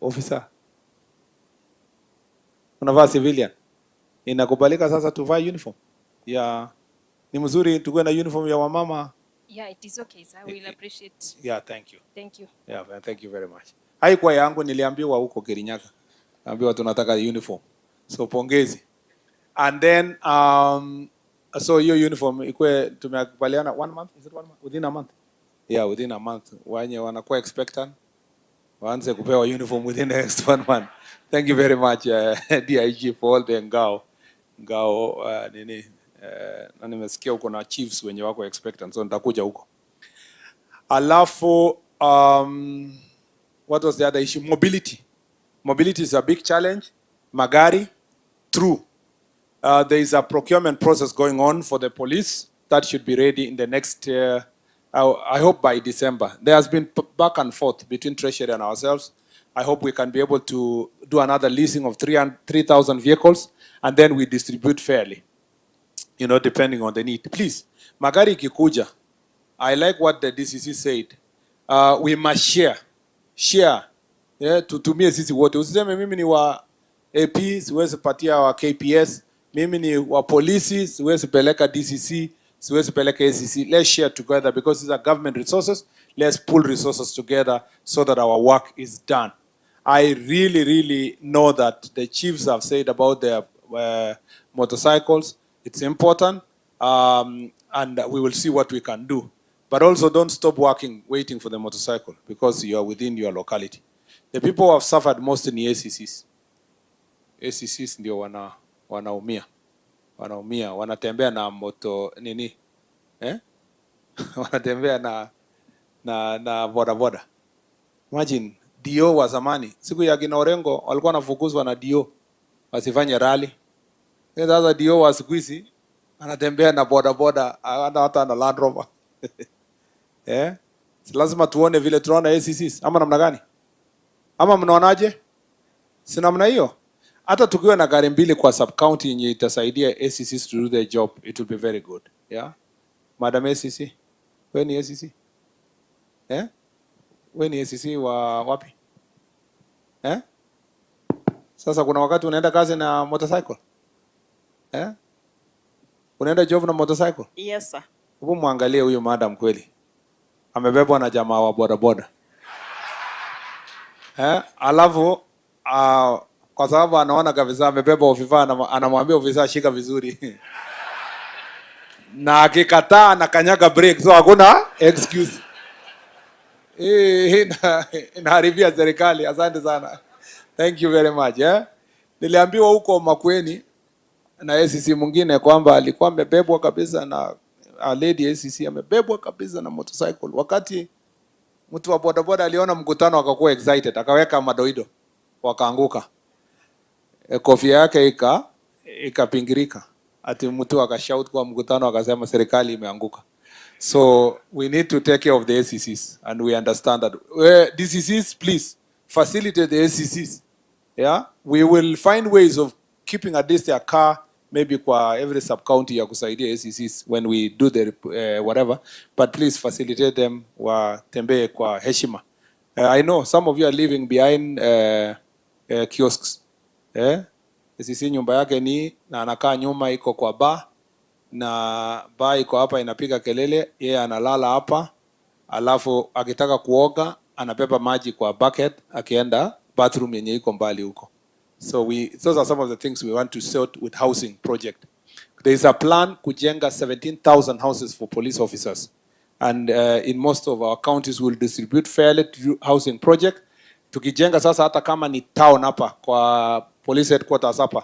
Officer. Unavaa civilian. Inakubalika sasa tuvae uniform? Yeah. Ni mzuri tuwe na uniform ya wamama. Yeah, it is okay, sir. We'll appreciate. Yeah, thank you. Thank you. Yeah, thank you very much. Haikuwa yangu, niliambiwa huko Kirinyaga. Naambiwa tunataka uniform. So pongezi. And then so your uniform ikwe tumekubaliana 1 month, is it 1 month? Within a month. Yeah, within a month. Wenye wanakuwa expectant waanze kupewa uniform within the next 1 month. Thank you very much DIG for all the Ngao nini na nimesikia huko na chiefs wenye wako expectant, so nitakuja huko. Alafu what was the other issue? Mobility is a big challenge. Magari, true. There is a procurement process going on for the police that should be ready in the next I hope by December. There has been back and forth between Treasury and ourselves. I hope we can be able to do another leasing of 3,000 vehicles, and then we distribute fairly, depending on the need. Please, magari ikikuja, I like what the DCC said. We must share. Yeah, tutumie sisi wote. Usiseme mimi ni wa AP, siwezi patia wa KPS. Mimi ni wa polisi, siwezi peleka DCC, siwezi peleka ACC. Let's share together because these are government resources. Let's pull resources together so that our work is done. I really know that the chiefs have said about their motorcycles. It's important, and we will see what we can do. But also don't stop working, waiting for the motorcycle, because you are within your locality. The people who have suffered most in the ACCs. ACCs ndio wanaumia, wanatembea na moto nini, wanatembea na boda. Imagine DO wa zamani, siku ya kina Orengo walikuwa wanafukuzwa na DO wasifanye rally. Sasa dio wa siku hizi anatembea na boda hata na Land Rover. Si lazima tuone vile tunaona ACCs ama namna gani? Ama mnaonaje? Si namna hiyo. Hata tukiwa na gari mbili kwa sub county yenye itasaidia ACCs to do their job, it will be very good. Yeah. Madam ACC, wewe ni ACC? Wewe ni ACC wa wapi? Sasa kuna wakati unaenda kazi na motorcycle? Unaenda job na motorcycle? Yes sir. Hebu muangalie huyu madam kweli. Amebebwa na jamaa wa bodaboda. Alafu kwa sababu anaona kabisa amebeba ofisa, anamwambia ofisa shika vizuri. Na akikataa anakanyaga brake, so hakuna excuse. Inaharibia serikali. Asante sana. Thank you very much. Niliambiwa huko Makueni na ACC mwingine kwamba alikuwa amebebwa kabisa na a lady ACC amebebwa kabisa na motorcycle. Wakati mtu wa bodaboda aliona mkutano akakuwa excited, akaweka madoido, wakaanguka. Kofia yake ikapingirika. Ati mtu akashout kwa mkutano akasema serikali imeanguka. So we need to take care of the ACCs and we understand that. DCCs, please facilitate the ACCs. Yeah, we will find ways of keeping at least a car maybe kwa every sub county ya kusaidia ACCs when we do the whatever, but please facilitate them watembee kwa heshima. I know some of you are living behind kiosks. ACC nyumba yake ni na anakaa nyuma, iko kwa bar na bar iko hapa inapiga kelele, yeye analala hapa, alafu akitaka kuoga anabeba maji kwa bucket akienda bathroom yenye iko mbali huko. So those are some of the things we want to sort with housing project. There is a plan kujenga 17,000 houses for police officers. And in most of our counties we'll distribute fairly to housing project. Tukijenga sasa hata kama ni town hapa kwa police headquarters hapa.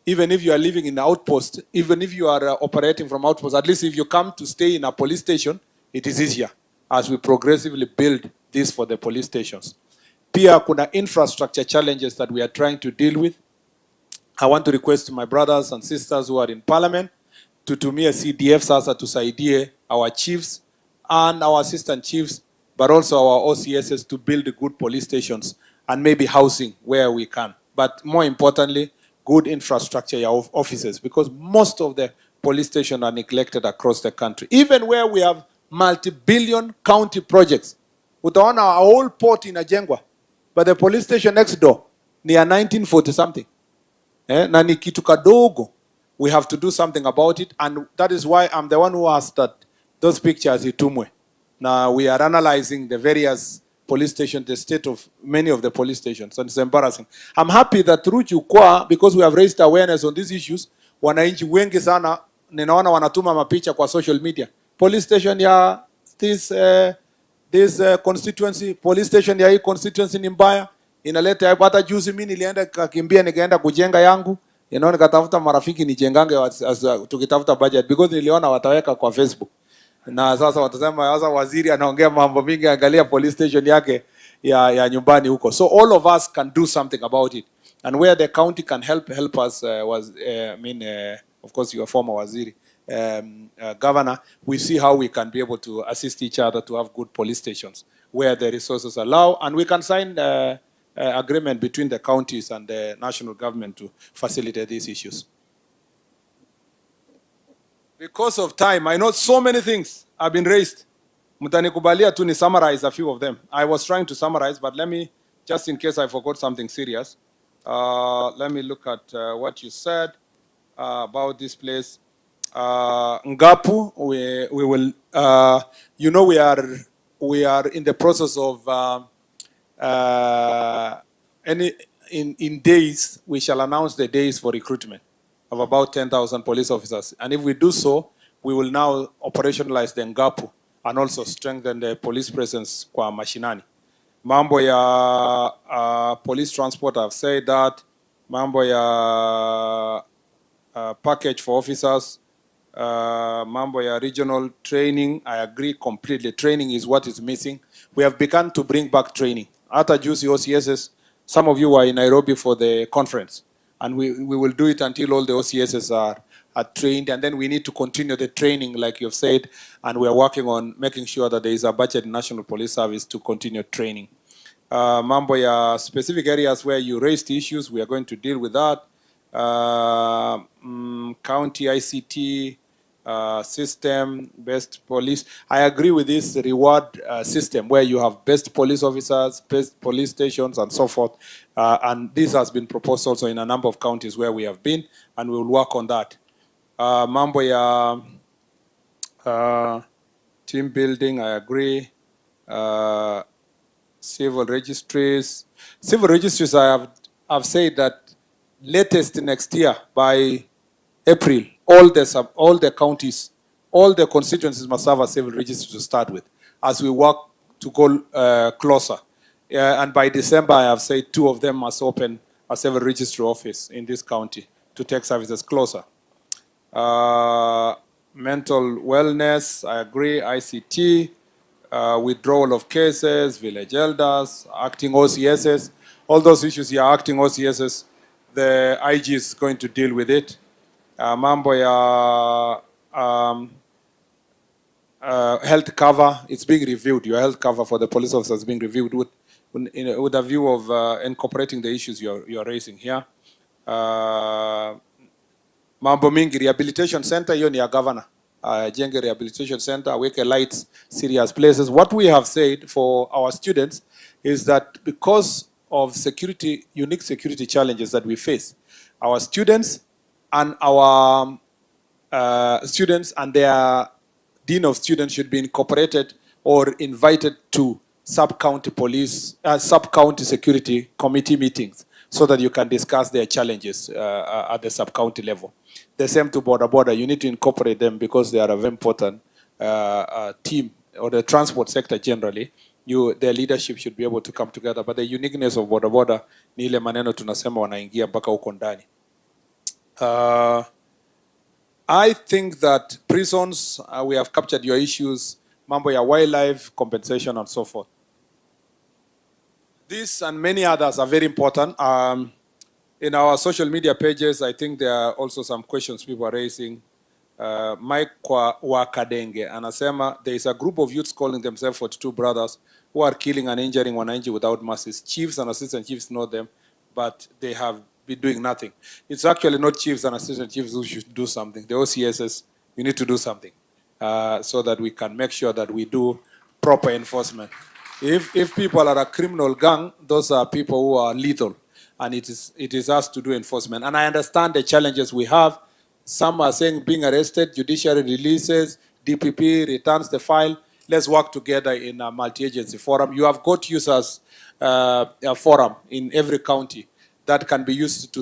Even if you are living in an outpost, even if you are operating from outpost, at least if you come to stay in a police station, it is easier as we progressively build this for the police stations. Pia kuna infrastructure challenges that we are trying to deal with. I want to request my brothers and sisters who are in parliament tutumie CDF sasa tusaidie our chiefs and our assistant chiefs, but also our OCSs to build good police stations and maybe housing where we can. But more importantly, good infrastructure of offices, because most of the police stations are neglected across the country. Even where we have multi-billion county projects, utaona a whole port inajengwa, but the police station next door ni ya 1940 something. Na ni kitu kadogo. We have to do something about it, and that is why I'm the one who asked that those pictures itumwe. Now we are analyzing the various police stations, the state of many of the police stations, and it's embarrassing. I'm happy that through Jukwa, because we have raised awareness on these issues, wananchi wengi sana ninaona wanatuma mapicha kwa social media. Police station ya this constituency, police station ya hii constituency ni mbaya, inaleta hata juzi mimi nilienda kakimbia nikaenda kujenga yangu, nikatafuta marafiki nijengange tukitafuta budget, because niliona wataweka kwa Facebook. Na sasa watasema sasa waziri anaongea mambo mingi, angalia police station yake ya nyumbani huko. So all of us can do something about it, and where the county can help us of course your former waziri governor, we see how we can be able to assist each other to have good police stations where the resources allow, and we can sign agreement between the counties and the national government to facilitate these issues. Because of time, I know so many things have been raised. Mtanikubalia tu ni summarize a few of them. I was trying to summarize, but let me, just in case I forgot something serious, let me look at what you said about this place. Ngapu, we will, we are in the process of, in days, we shall announce the days for recruitment of about 10,000 police officers. And if we do so, we will now operationalize the Ngapu and also strengthen the police presence kwa mashinani. Mambo ya police transport, I've said that. Mambo ya package for officers. Mambo ya regional training, I agree completely. Training is what is missing. We have begun to bring back training. Hata juzi OCSs, some of you were in Nairobi for the conference. And we will do it until all the OCSs are trained, and then we need to continue the training, like you've said, and we are working on making sure that there is a budget in National Police Service to continue training. Mambo ya specific areas where you raised issues, we are going to deal with that. County ICT system, best police. I agree with this reward system where you have best police officers, best police stations, and so forth. And this has been proposed also in a number of counties where we have been, and we will work on that. Mambo ya team building, I agree. Civil registries. Civil registries, I've said that latest next year by April, all the counties, all the constituencies must have a civil registry to start with, as we work to go closer. And by December, I have said 2 of them must open a civil registry office in this county to take services closer. Mental wellness, I agree. ICT, withdrawal of cases, village elders, acting OCSs, all those issues here, acting OCSs, the IG is going to deal with it. Mambo ya health cover, it's being reviewed. Your health cover for the police officers is being reviewed with a view of incorporating the issues you're raising here. Mambo mingi, rehabilitation center, hiyo ni ya governor. Jenge rehabilitation center, weke lights, serious places. What we have said for our students is that because of security, unique security challenges that we face, our students and their dean of students should be incorporated or invited to sub-county police, sub-county security committee meetings so that you can discuss their challenges at the sub-county level. The same to border. You need to incorporate them because they are a very important team, or the transport sector generally. Their leadership should be able to come together. But the uniqueness of border ni ile maneno tunasema wanaingia mpaka huko ndani. I think that prisons, we have captured your issues, mambo ya wildlife, compensation, and so forth. This and many others are very important. In our social media pages, I think there are also some questions people are raising. Mike Wakadenge anasema there is a group of youths calling themselves 42 brothers who are killing and injuring wananchi without mercies. Chiefs and assistant chiefs know them, but they have been doing nothing. It's actually not chiefs and assistant chiefs who should do something. The OCSs, we need to do something so that we can make sure that we do proper enforcement. If people are a criminal gang, those are people who are lethal, and it is us to do enforcement. And I understand the challenges we have. Some are saying being arrested, judiciary releases, DPP returns the file. Let's work together in a multi-agency forum. You have got users a forum in every county that can be used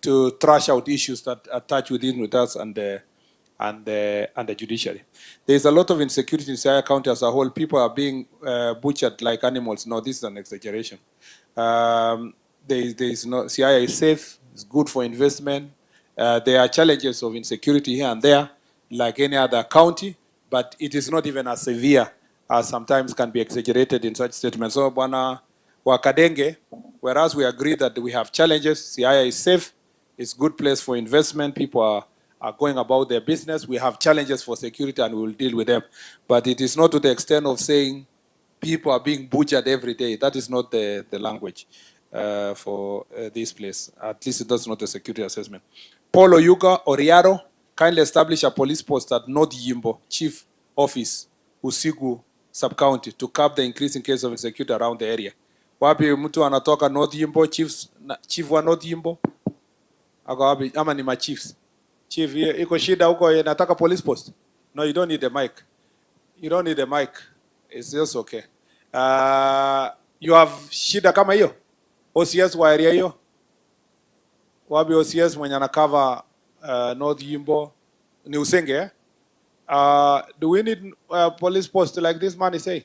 to thrash out issues that attach with us and the judiciary. There is a lot of insecurity in Siaya County as a whole. People are being butchered like animals. No, this is an exaggeration. Siaya is safe. It's good for investment. There are challenges of insecurity here and there, like any other county, but it is not even as severe as sometimes can be exaggerated in such statements. So, Bwana Wakadenge, whereas we agree that we have challenges, Siaya is safe, it's a good place for investment, people are going about their business. We have challenges for security and we will deal with them. But it is not to the extent of saying people are being butchered every day. That is not the language for this place. At least that's not a security assessment. Paul Oyuga Oriaro, kindly establish a police post at North Yimbo Chief Office, Usigu Sub-County to curb the increasing case of insecurity around the area. Wapi mtu anatoka North Yimbo, chief wa North Yimbo? Ako wapi? Ama ni ma-chiefs? Chief, iko shida huko nataka police post? No, you don't need a mic. You don't need a mic. It's just okay. You have shida kama hiyo? OCS wa area hiyo? Wapi OCS mwenye anakava North Yimbo? Ni Usenge, eh? Do we need a police post like this man is saying?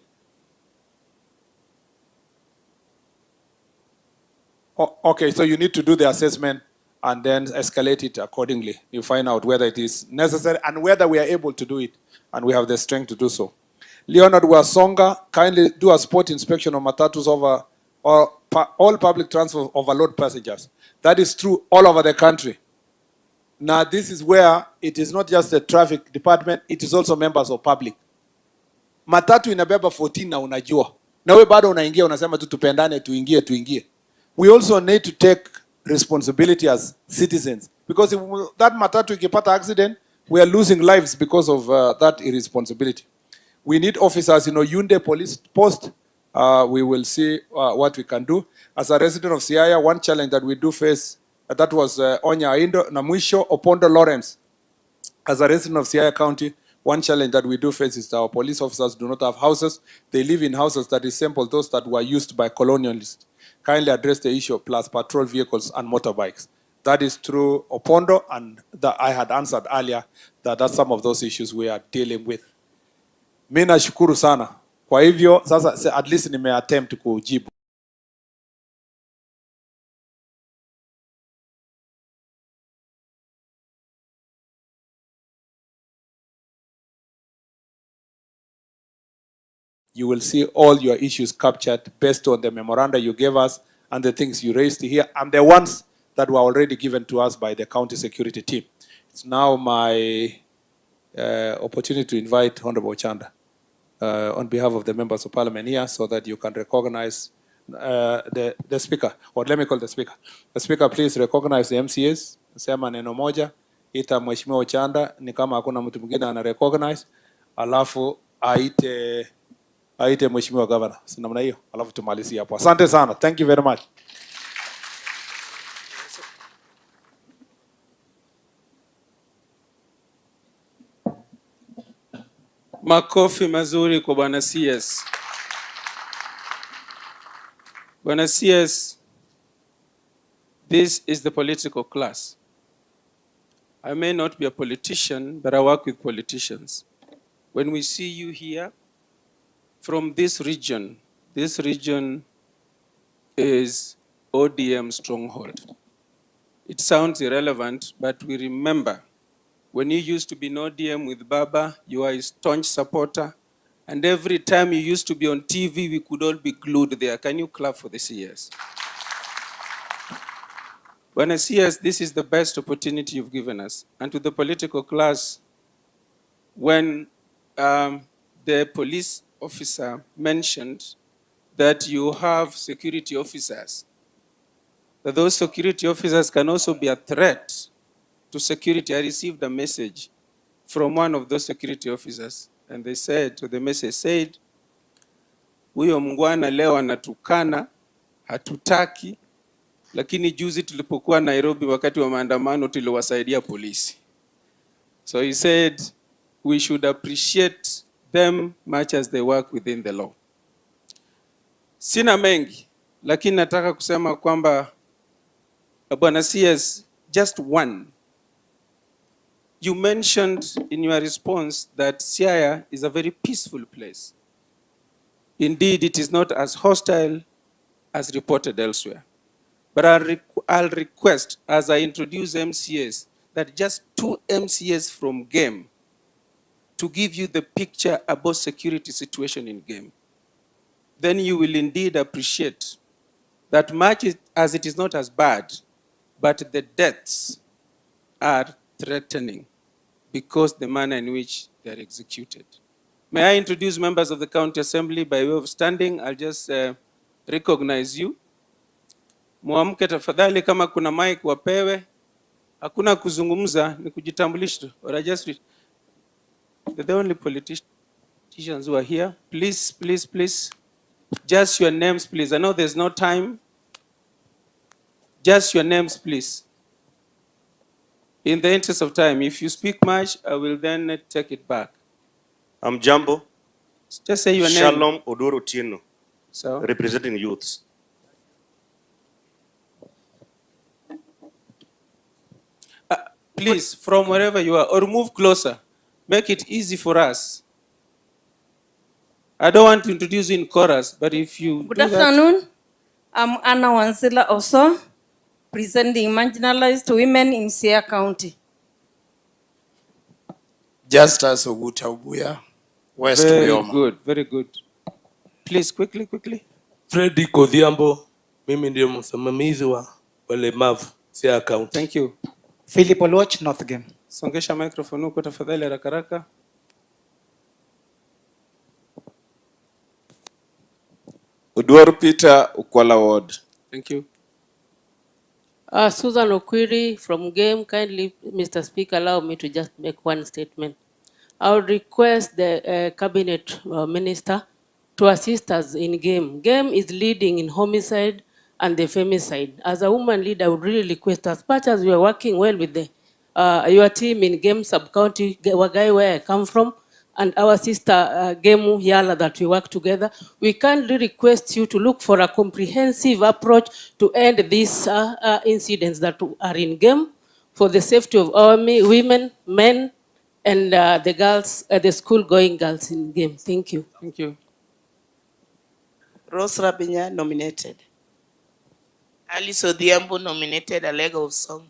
Okay, so you need to do the assessment and then escalate it accordingly. You find out whether it is necessary and whether we are able to do it, and we have the strength to do so. Leonard Wasonga, kindly do a spot inspection of matatus over all public transport overload passengers. That is true all over the country. Now, this is where it is not just the traffic department, it is also members of public. Matatu inabeba 14 na unajua. Na wewe bado unaingia unasema tu tupendane tuingie. We also need to take responsibility as citizens, because if that matatu ikipata accident, we are losing lives because of that irresponsibility. We need officers in Oyunde police post. We will see what we can do. As a resident of Siaya, one challenge that we do face, that was Onya Indo na mwisho Opondo Lawrence. As a resident of Siaya County, one challenge that we do face is that our police officers do not have houses. They live in houses that resemble those that were used by colonialists. Kindly address the issue of plus patrol vehicles and motorbikes. That is true, Opondo, and that I had answered earlier that that's some of those issues we are dealing with. Mimi nashukuru sana. Kwa hivyo, sasa at least nimeattempt kujibu. You will see all your issues captured based on the memoranda you gave us and the things you raised here and the ones that were already given to us by the county security team. It's now my opportunity to invite Honorable Chanda on behalf of the members of parliament here so that you can recognize the speaker, or let me call the speaker. The speaker, please recognize the MCAs. Sema neno moja, ita Mheshimiwa Chanda, ni kama hakuna mtu mwingine ana recognize, alafu aite Mheshimiwa Governor. Si namna hiyo, alafu tumalizie hapo. Asante sana. Thank you very much. Makofi mazuri kwa Bwana CS. Bwana CS, this is the political class. I may not be a politician, but I work with politicians. When we see you here from this region is ODM stronghold. It sounds irrelevant, but we remember when you used to be in ODM with Baba, you are a staunch supporter. And every time you used to be on TV, we could all be glued there. Can you clap for the CS? When I CS, this is the best opportunity you've given us. And to the political class, when the police officer mentioned that you have security officers, that those security officers can also be a threat to security. I received a message from one of those security officers, and they said, the message said, huyo mngwana leo anatukana, hatutaki, lakini juzi tulipokuwa Nairobi wakati wa maandamano tuliwasaidia polisi. So he said, we should appreciate them much as they work within the law. Sina mengi, lakini nataka kusema kwamba Bwana CS, just one. You mentioned in your response that Siaya is a very peaceful place. Indeed, it is not as hostile as reported elsewhere. But I'll request, as I introduce MCAs, that just 2 MCAs from Game to give you the picture about security situation in Game. Then you will indeed appreciate that much as it is not as bad, but the deaths are threatening because the manner in which they are executed. May I introduce members of the County Assembly by way of standing? I'll just recognize you. Muamke tafadhali, kama kuna mic wapewe. Hakuna kuzungumza, ni kujitambulisha. Or I just they're the only politicians who are here. Please, please, please. Just your names, please. I know there's no time. Just your names, please. In the interest of time, if you speak much, I will then take it back. I'm Jambo. Just say your name. Shalom Odoro Tino. So, representing youths. Please, from wherever you are, or move closer. Make it easy for us. I don't want to introduce you in chorus, but if you Good afternoon. I'm Anna Wansila also, presenting marginalized women in Siaya County. Justice Oguta Ubuya, West Very Wyoma. good, very good. Please, quickly, quickly. Freddy Kodhiambo, Mimi ndio msimamizi wa walemavu Siaya County. Thank you. Philip Oluoch, North Game. Songesha microphone huko tafadhali haraka haraka. Udwar Peter, Ukwala Ward. Thank you. Susan Okwiri from Game. Kindly, Mr. Speaker, allow me to just make one statement. I would request the cabinet minister to assist us in Game. Game is leading in homicide and the femicide. As a woman leader, I would really request, as much as we are working well with the, your team in Game sub-county, Wagai, where I come from, and our sister Gemu Yala that we work together, we kindly request you to look for a comprehensive approach to end these incidents that are in Game for the safety of our women, men, and the girls, the school-going girls in Game. Thank you. Thank you. Rose Rabinya nominated. Alice Odhiambo nominated, Alega of Song.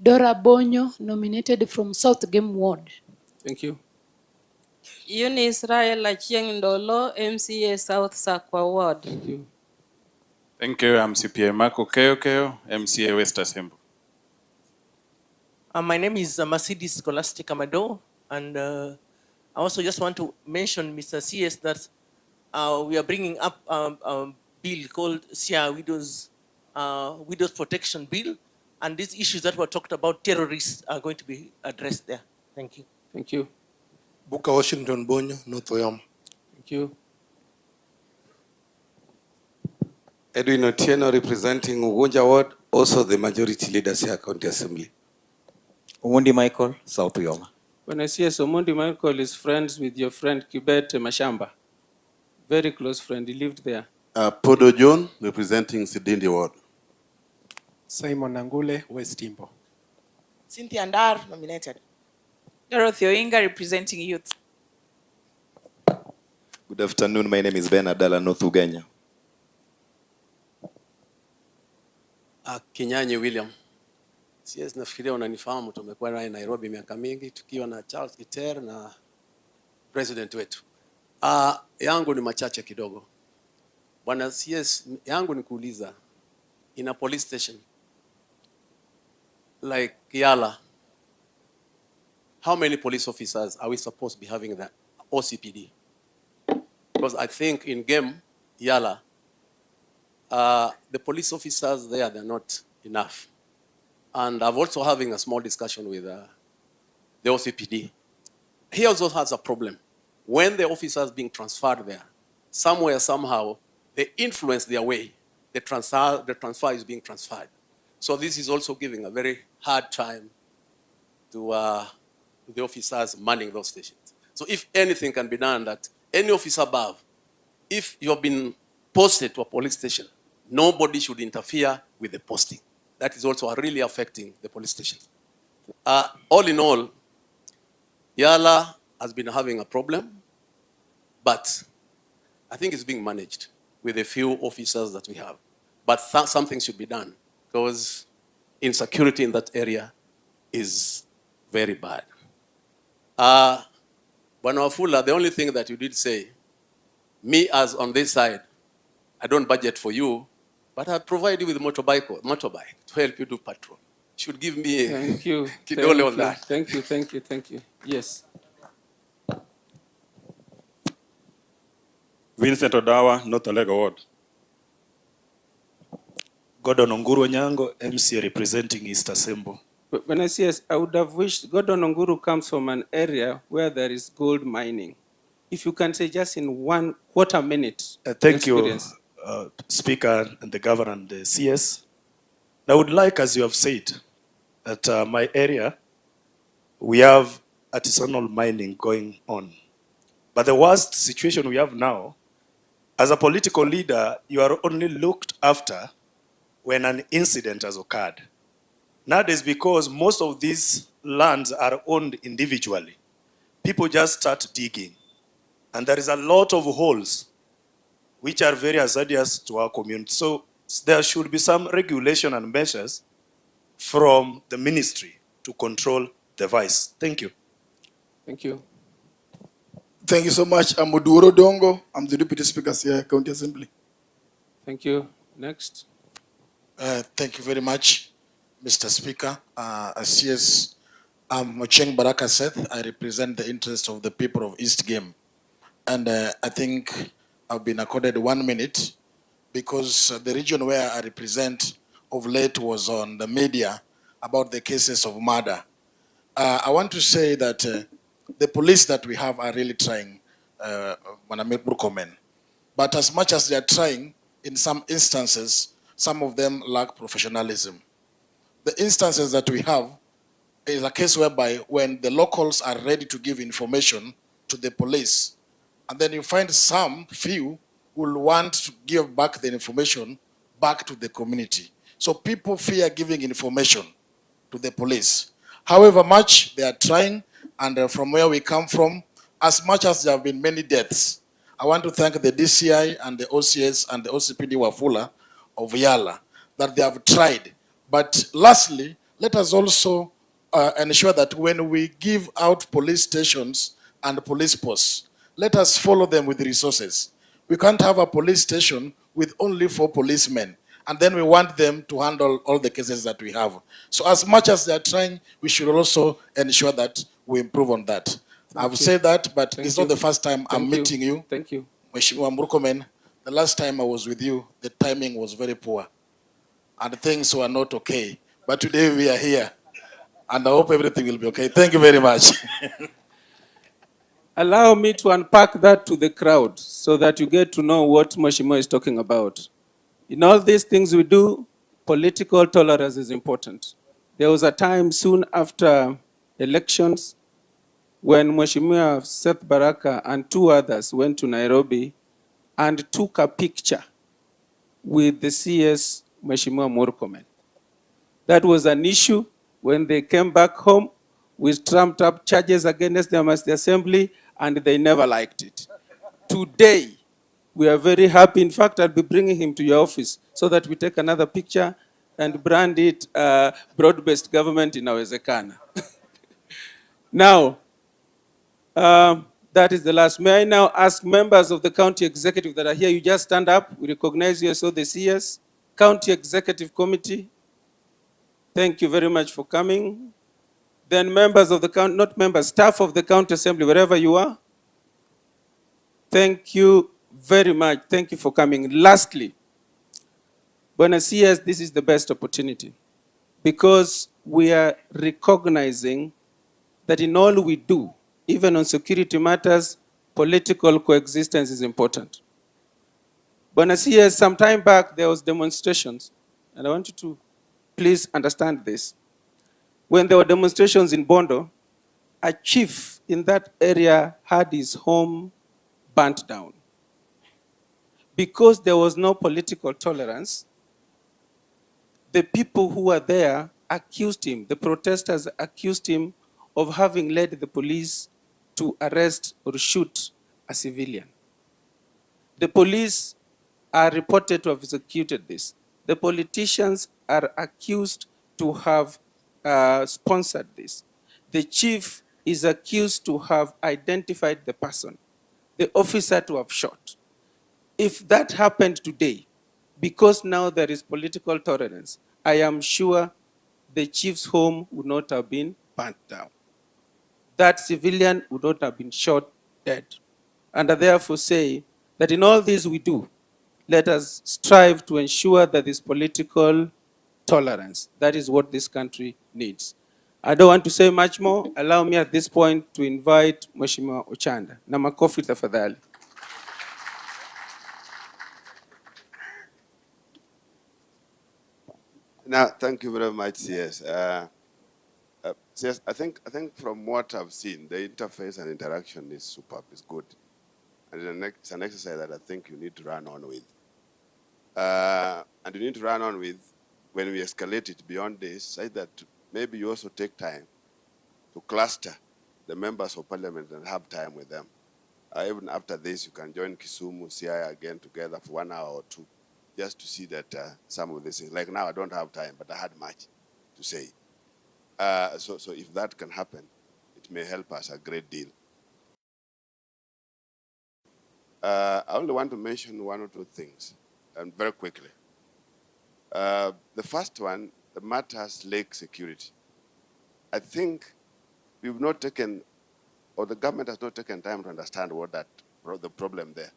Dora Bonyo nominated from South Game Ward. Thank you. Eunice Rael Achieng Ndolo, MCA South Sakwa Ward. Thank you. Thank you. I'm CPA Marco Keo, MCA West Assembly. My name is Mercedes Scholastic Amado, and I also just want to mention, Mr. CS, that we are bringing up a bill called Siaya Widows Protection Bill, and these issues that were talked about, terrorists, are going to be addressed there. Thank you. Thank you. Buka Washington Bonyo, North Oyama. Thank you. Edwin Otieno representing Ugunja Ward, also the majority leader Siaya County Assembly. Omondi Michael, South Oyama. When I see Omondi Michael is friends with your friend Kibet Mashamba. Very close friend, he lived there. Podo John, representing Sidindi Ward. Simon Nangule, West Timbo. Cynthia Ndar nominated. Dorothy Oinga, representing youth. Good afternoon, my name is Ben Adala, North Ugenya. Kinyanyi William. CS nafikiria unanifahamu, tumekuwa naye Nairobi miaka mingi tukiwa na Charles Giter na president wetu. Yangu ni machache kidogo. Bwana CS, yangu ni kuuliza, in a police station like Yala, how many police officers are we supposed to be having that OCPD? Because I think in Game Yala, the police officers there, they're not enough. And I've also having a small discussion with the OCPD. He also has a problem. When the officers being transferred there, somewhere, somehow, they influence their way. The transfer is being transferred. So this is also giving a very hard time to the officers manning those stations. So if anything can be done, that any officer above, if you have been posted to a police station, nobody should interfere with the posting. That is also really affecting the police station. All in all, Yala has been having a problem, but I think it's being managed with a few officers that we have. But something should be done, because insecurity in that area is very bad. Bwana Wafula, the only thing that you did say, me as on this side, I don't budget for you, but I provide you with motorbike to help you do patrol. You should give me a thank you. kidole on that. Thank you, thank you, thank you. Yes. Vincent Odawa, North Olega Ward. Gordon Onguru Nyango, MCA representing East Assembly. When I say, I would have wished Gordon Onguru comes from an area where there is gold mining. If you can say just in 1/4 minute. Thank you, Speaker and the Governor and the CS. I would like, as you have said, that my area, we have artisanal mining going on. But the worst situation we have now, as a political leader, you are only looked after when an incident has occurred. Nowadays, because most of these lands are owned individually, people just start digging. And there is a lot of holes which are very hazardous to our community. So there should be some regulation and measures from the ministry to control the vice. Thank you. Thank you. Thank you so much. I'm Oduro Dongo. I'm the Deputy Speaker, Siaya County Assembly. Thank you. Next. Thank you very much, Mr. Speaker. As CS, I'm Mocheng Baraka Seth. I represent the interests of the people of East Game. And I think I've been accorded 1 minute because the region where I represent of late was on the media about the cases of murder. I want to say that the police that we have are really trying, Murkomen. But as much as they are trying, in some instances, some of them lack professionalism. The instances that we have is a case whereby when the locals are ready to give information to the police, and then you find some few will want to give back the information back to the community. So people fear giving information to the police. However much they are trying, and from where we come from, as much as there have been many deaths, I want to thank the DCI and the OCS and the OCPD Wafula of Yala that they have tried. But lastly, let us also ensure that when we give out police stations and police posts, let us follow them with resources. We can't have a police station with only 4 policemen, and then we want them to handle all the cases that we have. So as much as they are trying, we should also ensure that we improve on that. I've said that, but it's not the first time I'm meeting you. Thank you. Mheshimiwa Murkomen, the last time I was with you, the timing was very poor, and things were not okay. But today we are here, and I hope everything will be okay. Thank you very much. Allow me to unpack that to the crowd so that you get to know what Mheshimiwa is talking about. In all these things we do, political tolerance is important. There was a time soon after elections when Mheshimiwa Seth Baraka and 2 others went to Nairobi and took a picture with the CS Mheshimiwa Murkomen. That was an issue. When they came back home, we trumped up charges against them as the assembly, and they never liked it. Today, we are very happy. In fact, I'll be bringing him to your office so that we take another picture and brand it broad-based government in Inawezekana. Now, that is the last. May I now ask members of the county executive that are here, you just stand up. We recognize you, so they see us. County Executive Committee, thank you very much for coming. Then members of the county, not members, staff of the county assembly, wherever you are, thank you very much. Thank you for coming. Lastly, Bwana CS, this is the best opportunity because we are recognizing that in all we do, even on security matters, political coexistence is important. Bwana CS, some time back there was demonstrations, and I want you to please understand this. When there were demonstrations in Bondo, a chief in that area had his home burnt down. Because there was no political tolerance, the people who were there accused him, the protesters accused him of having led the police to arrest or shoot a civilian. The police are reported to have executed this. The politicians are accused to have sponsored this. The chief is accused to have identified the person, the officer to have shot. If that happened today, because now there is political tolerance, I am sure the chief's home would not have been burnt down. That civilian would not have been shot dead. And I therefore say that in all this we do, let us strive to ensure that this political tolerance, that is what this country needs. I don't want to say much more. Allow me at this point to invite Mheshimiwa Ochanda. Na makofi tafadhali. Now, thank you very much, CS. CS, I think from what I've seen, the interface and interaction is superb, it's good. And it's an exercise that I think you need to run on with. And you need to run on with when we escalate it beyond this, say that maybe you also take time to cluster the members of parliament and have time with them. Even after this, you can join Kisumu, Siaya again together for 1 hour or 2, just to see that some of these things, like now I don't have time, but I had much to say. So if that can happen, it may help us a great deal. I only want to mention 1 or 2 things, and very quickly. The first one, the matters lake security. I think we've not taken, or the government has not taken time to understand what the problem there.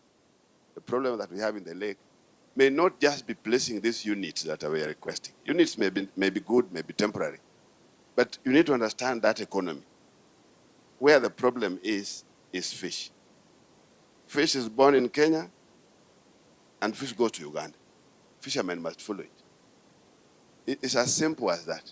The problem that we have in the lake may not just be placing these units that we are requesting. Units may be good, may be temporary, but you need to understand that economy. Where the problem is fish. Fish is born in Kenya, and fish goes to Uganda. Fishermen must follow it. It's as simple as that.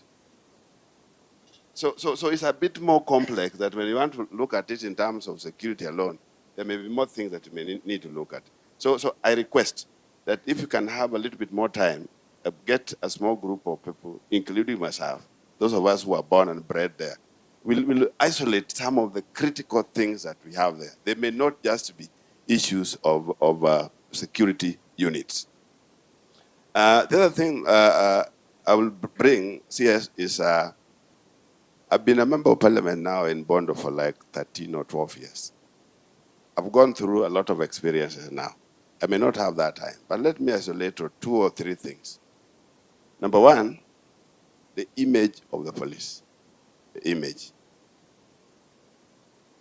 So it's a bit more complex that when you want to look at it in terms of security alone, there may be more things that you may need to look at. So I request that if you can have a little bit more time, get a small group of people, including myself, those of us who are born and bred there, we'll isolate some of the critical things that we have there. They may not just be issues of security units. The other thing I will bring, CS, is I've been a member of parliament now in Bondo for like 13 or 12 years. I've gone through a lot of experiences now. I may not have that time, but let me isolate to 2 or 3 things. Number one, the image of the police. The image.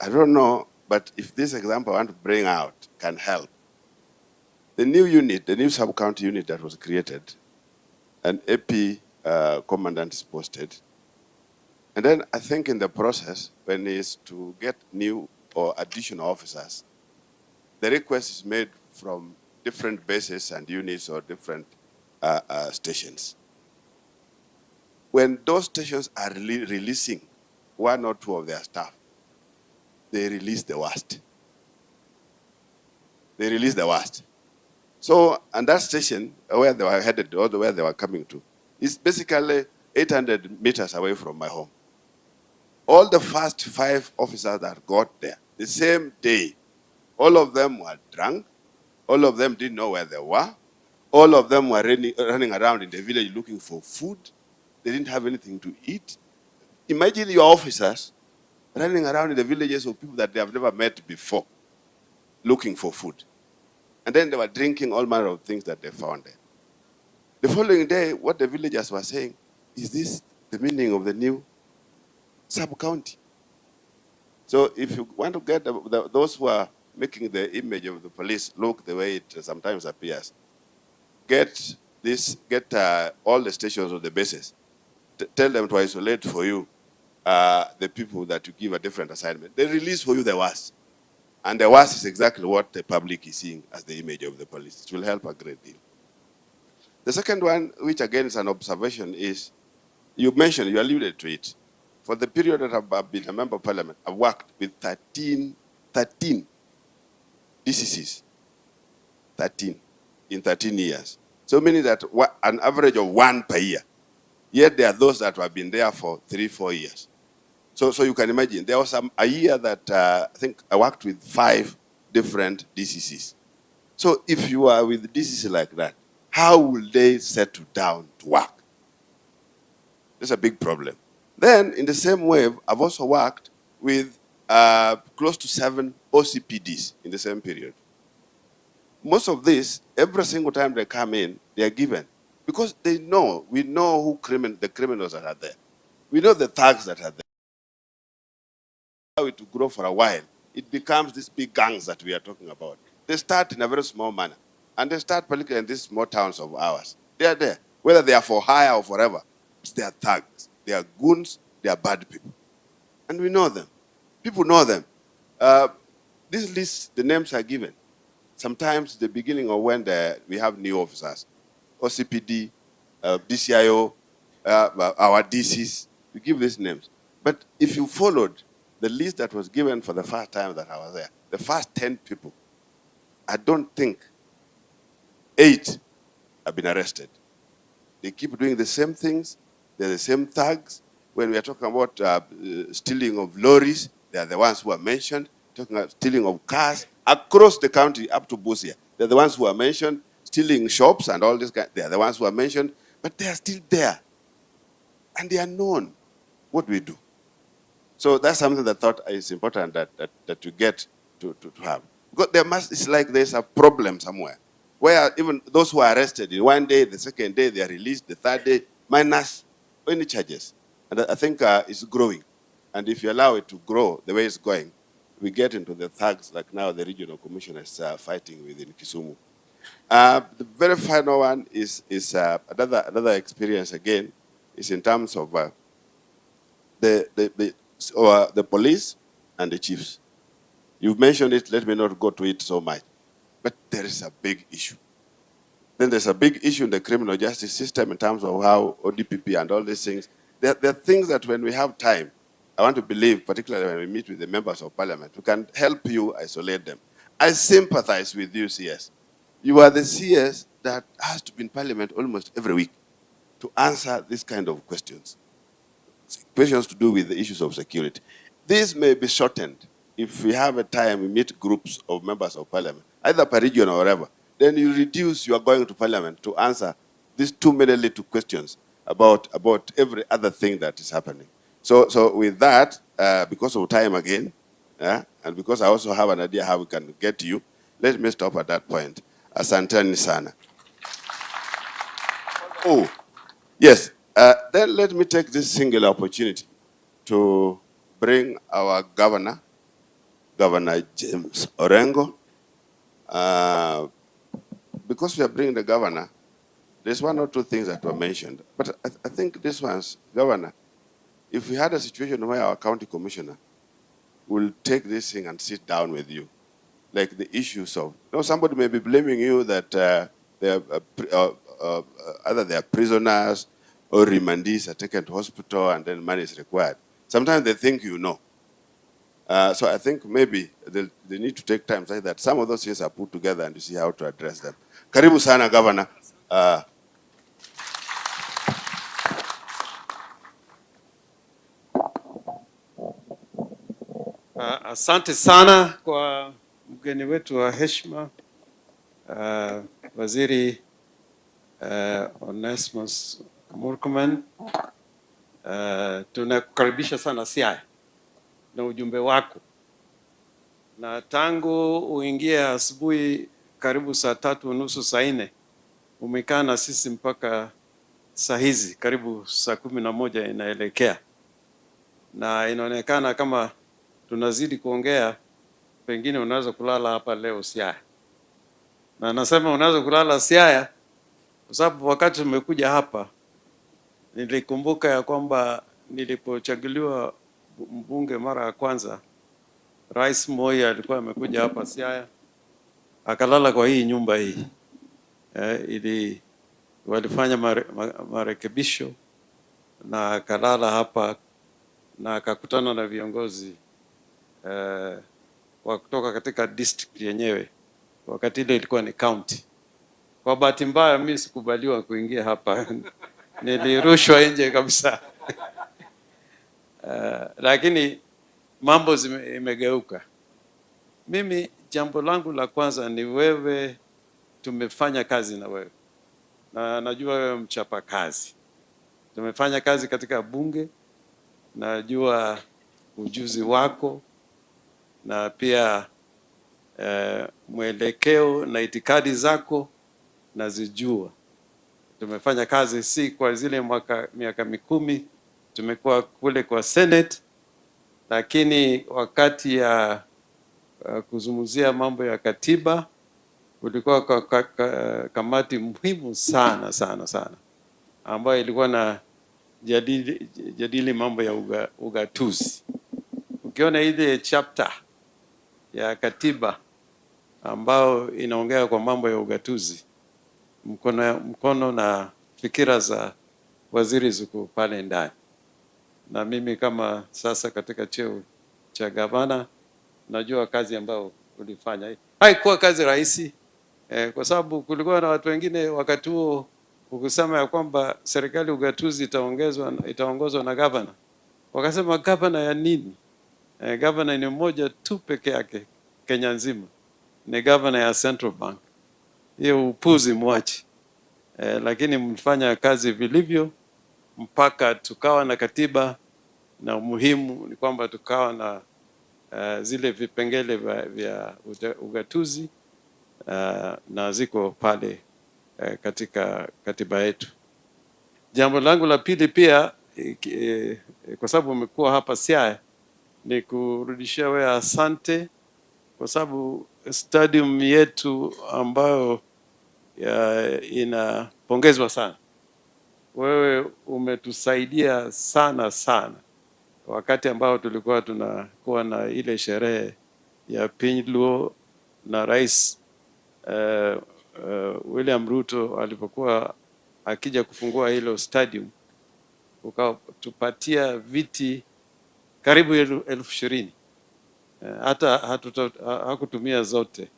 I don't know, but if this example I want to bring out can help. The new unit, the new sub-county unit that was created, an AP commandant is posted. And then I think in the process, when it is to get new or additional officers, the request is made from different bases and units or different stations. When those stations are releasing 1 or 2 of their staff, they release the worst. They release the worst. So, and that station, where they were headed, or where they were coming to, is basically 800 meters away from my home. All the first 5 officers that got there, the same day, all of them were drunk, all of them didn't know where they were, all of them were running around in the village looking for food, they didn't have anything to eat. Imagine your officers running around in the villages of people that they have never met before, looking for food. And then they were drinking all manner of things that they found there. The following day, what the villagers were saying, is this the meaning of the new sub-county? So if you want to get those who are making the image of the police look the way it sometimes appears, get all the stations or the bases, tell them to isolate for you the people that you give a different assignment. They release for you the worst. And the worst is exactly what the public is seeing as the image of the police. It will help a great deal. The second one, which again is an observation, is you mentioned, you alluded to it. For the period that I've been a member of parliament, I've worked with 13 DCCs. 13 in 13 years. So meaning that an average of 1 per year. Yet there are those that have been there for 3-4 years. So you can imagine, there was a year that I think I worked with 5 different DCCs. So if you are with DCC like that, how will they settle down to work? That's a big problem. Then, in the same way, I've also worked with close to 7 OCPDs in the same period. Most of this, every single time they come in, they are given. Because we know who the criminals that are there. We know the thugs that are there. It to grow for a while, it becomes these big gangs that we are talking about. They start in a very small manner, and they start particularly in these small towns of ours. They are there, whether they are for hire or forever. They are thugs, they are goons, they are bad people, and we know them. People know them. This list, the names are given. Sometimes the beginning of when we have new officers, OCPD, DCIO, our DCs, we give these names. But if you followed the list that was given for the first time that I was there, the first 10 people, I don't think 8 have been arrested. They keep doing the same things. They're the same thugs. When we are talking about stealing of lorries, they are the ones who are mentioned. Talking about stealing of cars across the country up to Busia. They're the ones who are mentioned. Stealing shops and all this, they are the ones who are mentioned. But they are still there. And they are known. What do we do? So that's something that I thought is important that you get to have. Because it's like there's a problem somewhere. where even those who are arrested in one day, the second day they are released, the third day, minus any charges. And I think it's growing. And if you allow it to grow the way it's going, we get into the thugs like now the regional commissioners are fighting within Kisumu. The very final one is another experience again, is in terms of the police and the chiefs. You've mentioned it, let me not go to it so much. But there is a big issue. Then there's a big issue in the criminal justice system in terms of how ODPP and all these things. There are things that when we have time, I want to believe, particularly when we meet with the members of parliament, we can help you isolate them. I sympathize with you, CS. You are the CS that has to be in parliament almost every week to answer this kind of questions. Questions to do with the issues of security. This may be shortened if we have a time, we meet groups of members of parliament, either per region or whatever. Then you reduce your going to parliament to answer these too many little questions about every other thing that is happening. So with that, because of time again, and because I also have an idea how we can get to you, let me stop at that point. Asanteni sana. Oh, yes. Then let me take this singular opportunity to bring our governor, Governor James Orengo. Because we are bringing the governor, there's one or two things that were mentioned. But I think this one's, Governor, if we had a situation where our county commissioner will take this thing and sit down with you, like the issues of, somebody may be blaming you that either they are prisoners or remandees are taken to hospital and then money is required. Sometimes they think you know. So I think maybe they need to take time so that some of those things are put together and you see how to address them. Karibu sana, Governor. Asante sana kwa mgeni wetu wa heshima, Waziri Onesmus Murkomen. Tunakukaribisha sana Siaya na ujumbe wako. Na tangu uingie asubuhi karibu saa 3:30 saa 4, umekaa na sisi mpaka saa hizi karibu saa 11 inaelekea. Na inaonekana kama tunazidi kuongea, pengine unaweza kulala hapa leo Siaya. Na nasema unaweza kulala Siaya kwa sababu wakati tumekuja hapa nilikumbuka ya kwamba nilipochaguliwa mbunge mara ya kwanza, Rais Moi alikuwa amekuja hapa Siaya, akalala kwa hii nyumba hii. Ili walifanya marekebisho na akalala hapa na akakutana na viongozi wa kutoka katika district yenyewe. Wakati ile ilikuwa ni county. Kwa bahati mbaya mimi sikubaliwa kuingia hapa. Nilirushwa nje kabisa. Lakini mambo imegeuka. Mimi jambo langu la kwanza ni wewe, tumefanya kazi na wewe. Na najua wewe mchapa kazi. Tumefanya kazi katika bunge, najua ujuzi wako na pia mwelekeo na itikadi zako nazijua. Tumefanya kazi si kwa zile miaka 10 tumekuwa kule kwa Senate, lakini wakati ya kuzungumzia mambo ya katiba kulikuwa kwa kamati muhimu sana ambayo ilikuwa na jadili mambo ya ugatuzi. Ukiona ile chapter ya katiba ambao inaongea kwa mambo ya ugatuzi, mkono na fikira za waziri ziko pale ndani. Na mimi kama sasa katika cheo cha gavana najua kazi ambayo ulifanya. Haikuwa kazi rahisi kwa sababu kulikuwa na watu wengine wakati huo ukisema ya kwamba serikali ugatuzi itaongozwa na governor. Wakasema governor ya nini? Governor ni mmoja tu peke yake Kenya nzima. Ni governor ya Central Bank. Hiyo upuzi mwachi. Lakini mfanya kazi vilivyo mpaka tukawa na katiba, na muhimu ni kwamba tukawa na zile vipengele vya ugatuzi na ziko pale katika katiba yetu. Jambo langu la pili pia kwa sababu umekuwa hapa Siaya, ni kurudishia wewe asante, kwa sababu stadium yetu ambayo inapongezwa sana. Wewe umetusaidia sana sana wakati ambao tulikuwa tunakuwa na ile sherehe ya Pinluo na Rais William Ruto alipokuwa akija kufungua hilo stadium, ukatupatia viti karibu 20,000. Hata hakutumia zote.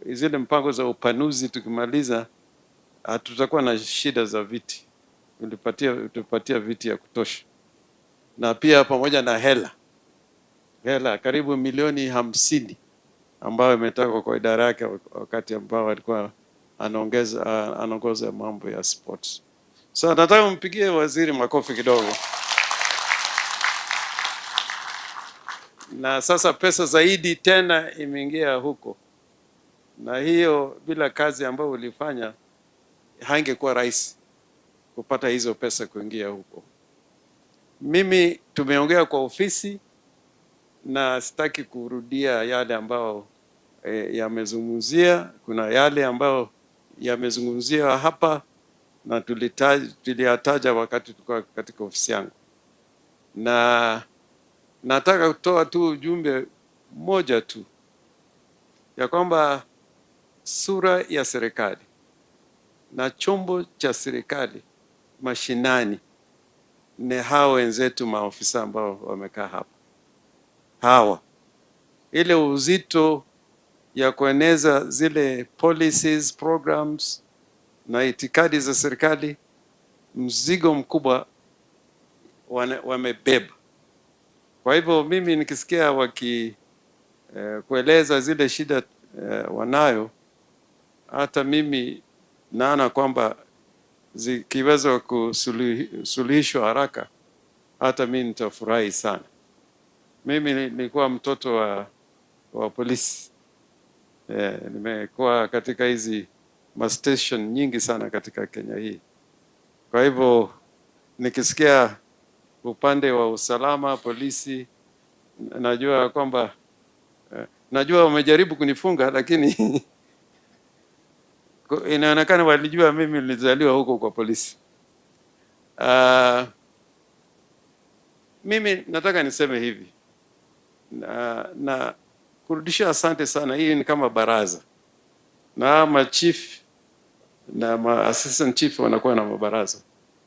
Zile mpango za upanuzi tukimaliza, hatutakuwa na shida za viti. Tulipatia viti ya kutosha, na pia pamoja na hela karibu milioni 50 ambayo imetoka kwa idara yake wakati ambao alikuwa anaongoza mambo ya sports. So nataka mpigie waziri makofi kidogo. Na sasa pesa zaidi tena imeingia huko, na hiyo bila kazi ambayo ulifanya haingekuwa rahisi kupata hizo pesa kuingia huko. Mimi tumeongea kwa ofisi na sitaki kurudia yale ambao yamezungumzia. Kuna yale ambao yamezungumziwa hapa na tuliyataja wakati tulikuwa katika ofisi yangu, na nataka kutoa tu ujumbe mmoja tu ya kwamba sura ya serikali na chombo cha serikali mashinani ni hao wenzetu maofisa ambao wamekaa hapa. Hawa ile uzito ya kueneza zile policies, programs na itikadi za serikali, mzigo mkubwa wamebeba. Kwa hivyo mimi nikisikia kueleza zile shida wanayo, hata mimi naona kwamba zikiweza kusuluhishwa haraka, hata mimi nitafurahi sana. Mimi nilikuwa mtoto wa polisi. Nimekuwa katika hizi station nyingi sana katika Kenya hii. Kwa hivyo nikisikia upande wa usalama, polisi, najua kwamba najua wamejaribu kunifunga, lakini inaonekana walijua mimi nilizaliwa huko kwa polisi. Mimi nataka niseme hivi na kurudisha asante sana. Hii ni kama baraza, na machief na assistant chief wanakuwa na mabaraza.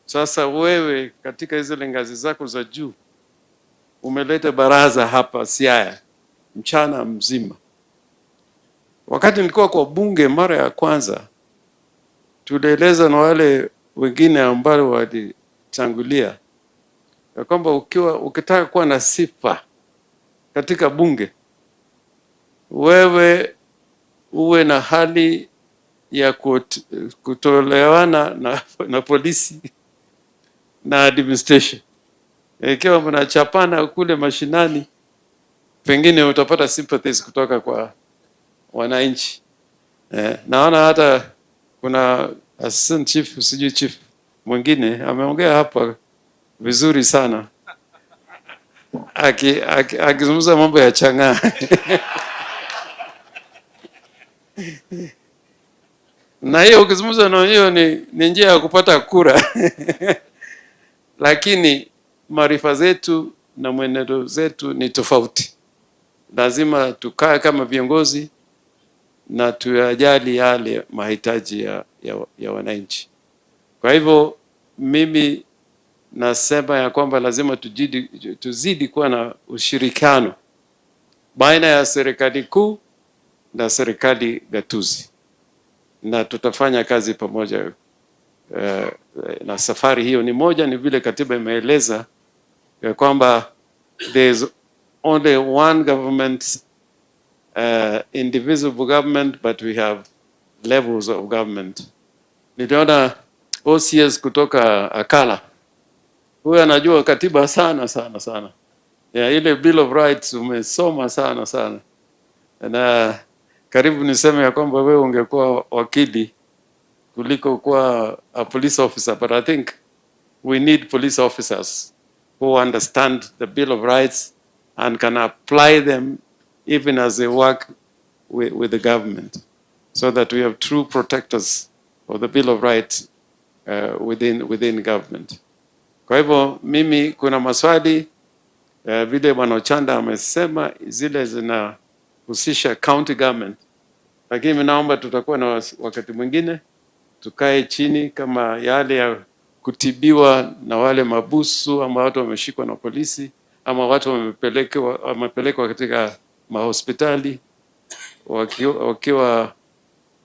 Sasa wewe katika zile ngazi zako za juu umeleta baraza hapa Siaya mchana mzima. Wakati nilikuwa kwa bunge mara ya kwanza, tulieleza na wale wengine ambao walitangulia ya kwamba ukitaka kuwa na sifa katika bunge, wewe uwe na hali ya kutolewana na polisi na administration. Ikiwa mnachapana kule mashinani, pengine utapata sympathies kutoka kwa wananchi. Naona hata kuna assistant chief, sijui chief mwingine ameongea hapa vizuri sana akizungumza mambo ya chang'aa. Na hiyo ukizungumza na hiyo ni njia ya kupata kura. Lakini maarifa zetu na mwenendo zetu ni tofauti. Lazima tukae kama viongozi na tuyajali yale mahitaji ya wananchi. Kwa hivyo mimi nasema ya kwamba lazima tuzidi kuwa na ushirikiano baina ya serikali kuu na serikali gatuzi, na tutafanya kazi pamoja. Na safari hiyo ni moja, ni vile katiba imeeleza ya kwamba there is only one government, indivisible government, but we have levels of government. Niliona OCS kutoka Akala, huyu anajua katiba sana sana sana. Ya ile Bill of Rights umesoma sana sana. na karibu niseme ya kwamba wewe ungekuwa wakili kuliko kuwa a police officer, but I think we need police officers who understand the Bill of Rights and can apply them even as they work with the government, so that we have true protectors of the Bill of Rights within government. Kwa hivyo mimi kuna maswali vile Bwana Ochanda amesema zile zinahusisha county government, lakini naomba tutakuwa na wakati mwingine tukae chini, kama yale ya kutibiwa na wale mabusu ama watu wameshikwa na polisi ama watu wamepelekwa katika mahospitali wakiwa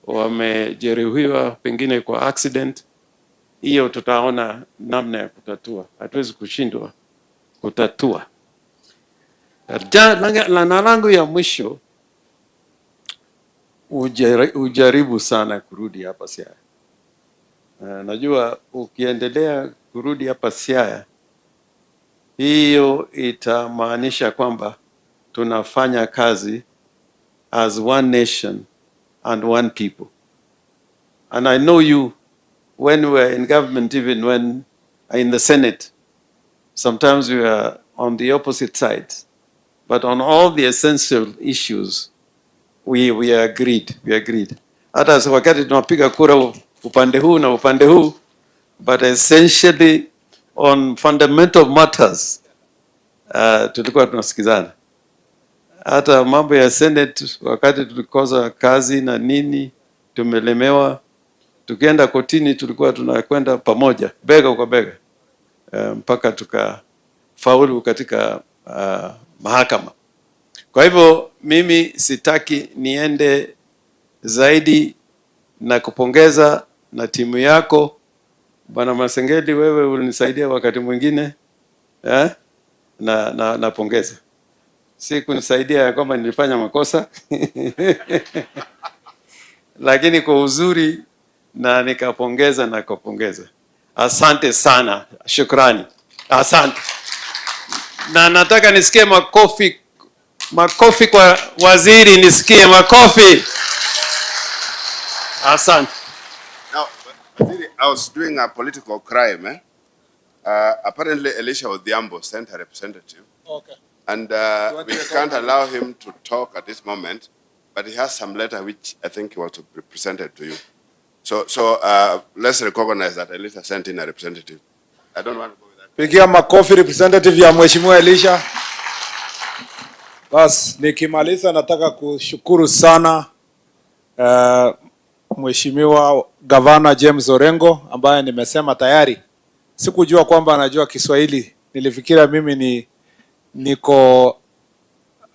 wamejeruhiwa pengine kwa accident. Hiyo tutaona namna ya kutatua, hatuwezi kushindwa kutatua. Na langu ya mwisho, ujaribu sana kurudi hapa Siaya. Najua ukiendelea kurudi hapa Siaya, hiyo itamaanisha kwamba tunafanya kazi as one nation and one people. And I know you, when we were in government, even when in the Senate, sometimes we were on the opposite sides. But on all the essential issues, we agreed. Hata wakati tunapiga kura upande huu na upande huu, but essentially on fundamental matters tulikuwa tunasikizana. Hata mambo ya Senate, wakati tulikosa kazi na nini, tumelemewa, tukienda kotini tulikuwa tunakwenda pamoja, bega kwa bega, mpaka tukafaulu katika mahakama. Kwa hivyo mimi sitaki niende zaidi, na kupongeza na timu yako Bwana Masengeli, wewe ulinisaidia wakati mwingine na napongeza. Si kunisaidia kwamba nilifanya makosa lakini kwa uzuri, na nikapongeza na kupongeza. Asante sana, shukrani, asante. Na nataka nisikie makofi kwa waziri, nisikie makofi. Asante. Now, I was doing a political crime. Apparently, Elisha Odhiambo sent a representative. Okay. And we can't allow him to talk at this moment, but he has some letter which I think he was presented to you. So let's recognize that Elisha sent in a representative. I don't want to go with that. Pigia makofi representative ya Mheshimiwa Elisha. Bas, nikimaliza nataka kushukuru sana Mheshimiwa Gavana James Orengo ambaye nimesema tayari. Sikujua kwamba anajua Kiswahili. Nilifikiria mimi niko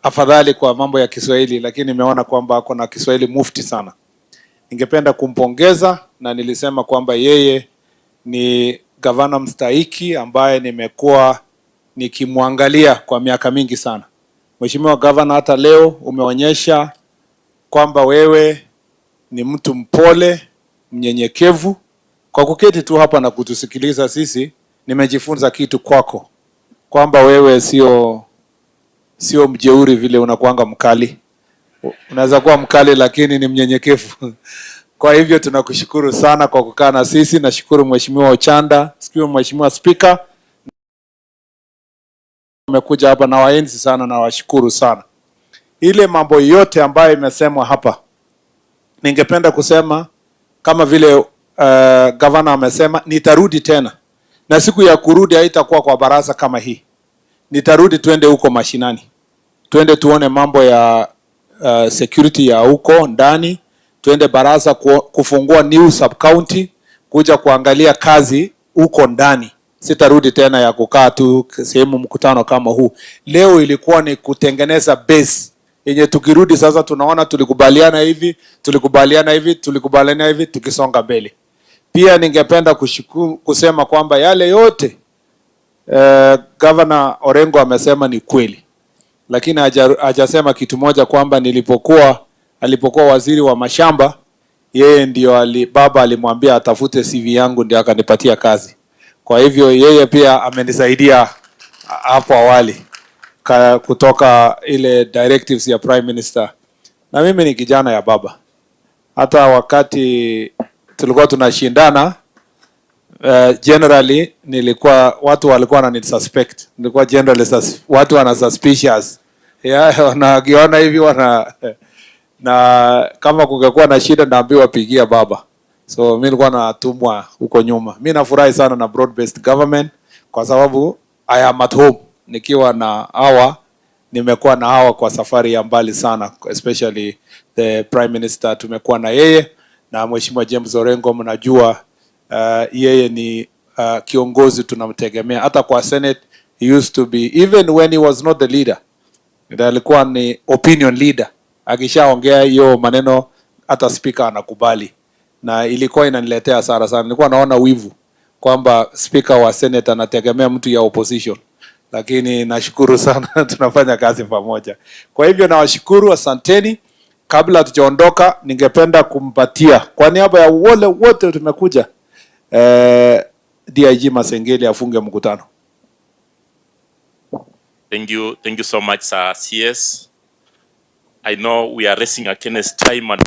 afadhali kwa mambo ya Kiswahili, lakini nimeona kwamba ako na Kiswahili mufti sana. Ningependa kumpongeza, na nilisema kwamba yeye ni gavana mstahiki ambaye nimekuwa nikimwangalia kwa miaka mingi sana. Mheshimiwa Gavana, hata leo umeonyesha kwamba wewe ni mtu mpole, mnyenyekevu. Kwa kuketi tu hapa na kutusikiliza sisi, nimejifunza kitu kwako, kwamba wewe sio mjeuri vile unakuanga mkali. Unaweza kuwa mkali lakini ni mnyenyekevu. Kwa hivyo tunakushukuru sana kwa kukaa na sisi. Nashukuru Mheshimiwa Ochanda, Mheshimiwa Speaker, umekuja hapa na waenzi sana, na washukuru sana. Ile mambo yote ambayo imesemwa hapa, ningependa kusema kama vile gavana amesema, nitarudi tena. Na siku ya kurudi haitakuwa kwa baraza kama hii. Nitarudi tuende huko mashinani. Tuende tuone mambo ya security ya huko ndani. Tuende baraza kufungua new sub county, kuja kuangalia kazi huko ndani. Sitarudi tena ya kukaa tu sehemu mkutano kama huu. Leo ilikuwa ni kutengeneza base yenye tukirudi sasa tunaona tulikubaliana hivi, tukisonga mbele. Pia ningependa kusema kwamba yale yote Governor Orengo amesema ni kweli. Lakini hajasema kitu moja, kwamba alipokuwa waziri wa mashamba, yeye ndio baba alimwambia atafute CV yangu ndio akanipatia kazi. Kwa hivyo yeye pia amenisaidia hapo awali kutoka ile directives ya Prime Minister na mimi ni kijana ya baba. Hata wakati tulikuwa tunashindana generally nilikuwa watu walikuwa wanani suspect. Nilikuwa generally watu wana suspicious. Yeah, wanagiona hivi na kama kungekuwa na shida naambiwa pigia baba. So mimi nilikuwa natumwa huko nyuma. Mimi nafurahi sana na broad based government kwa sababu I am at home. Nikiwa na hawa nimekuwa na hawa kwa safari ya mbali sana, especially the prime minister tumekuwa na yeye na mheshimiwa James Orengo. Mnajua yeye ni kiongozi tunamtegemea. Hata kwa Senate he used to be, even when he was not the leader, alikuwa ni opinion leader. Akishaongea hiyo maneno hata speaker anakubali, na ilikuwa inaniletea hasara sana. Nilikuwa naona wivu kwamba speaker wa Senate anategemea mtu ya opposition, lakini nashukuru sana tunafanya kazi pamoja. Kwa hivyo nawashukuru, asanteni. Kabla tujaondoka, ningependa kumpatia kwa niaba ya wale wote tumekuja DIG Masengeli afunge mkutano. Thank you so much, sir. CS. I know we are racing against time and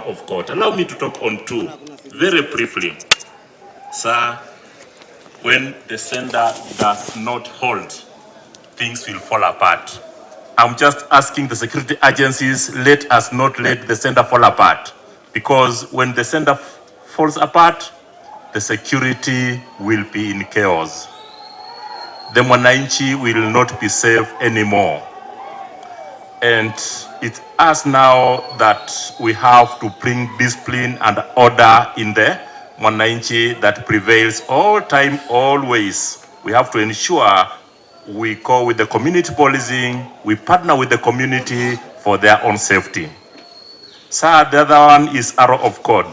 of court. Allow me to talk on two very briefly. Sir, when the sender does not hold, things will fall apart. I'm just asking the security agencies, let us not let the sender fall apart. Because when the sender falls apart, the security will be in chaos. The Mwananchi will not be safe anymore. And it's us now that we have to bring discipline and order in the Mwananchi that prevails all time, always. We have to ensure we go with the community policing, we partner with the community for their own safety. Sir, the other one is arrow of God.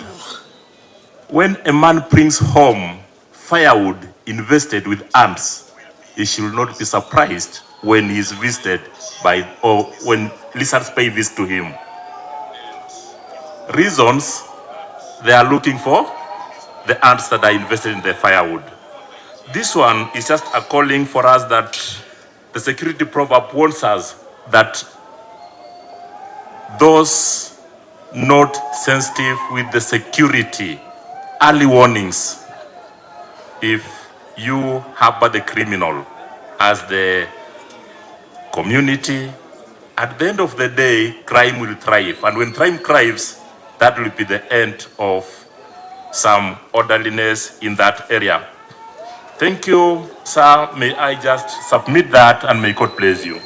When a man brings home firewood invested with arms, he should not be surprised when he is visited by, or when lizards pay visit to him. Reasons, they are looking for the ants that are invested in the firewood. This one is just a calling for us that the security proverb warns us that those not sensitive with the security, early warnings, if you harbor the criminal as the community, at the end of the day, crime will thrive. And when crime thrives, that will be the end of some orderliness in that area. Thank you, sir. May I just submit that, and may God bless you.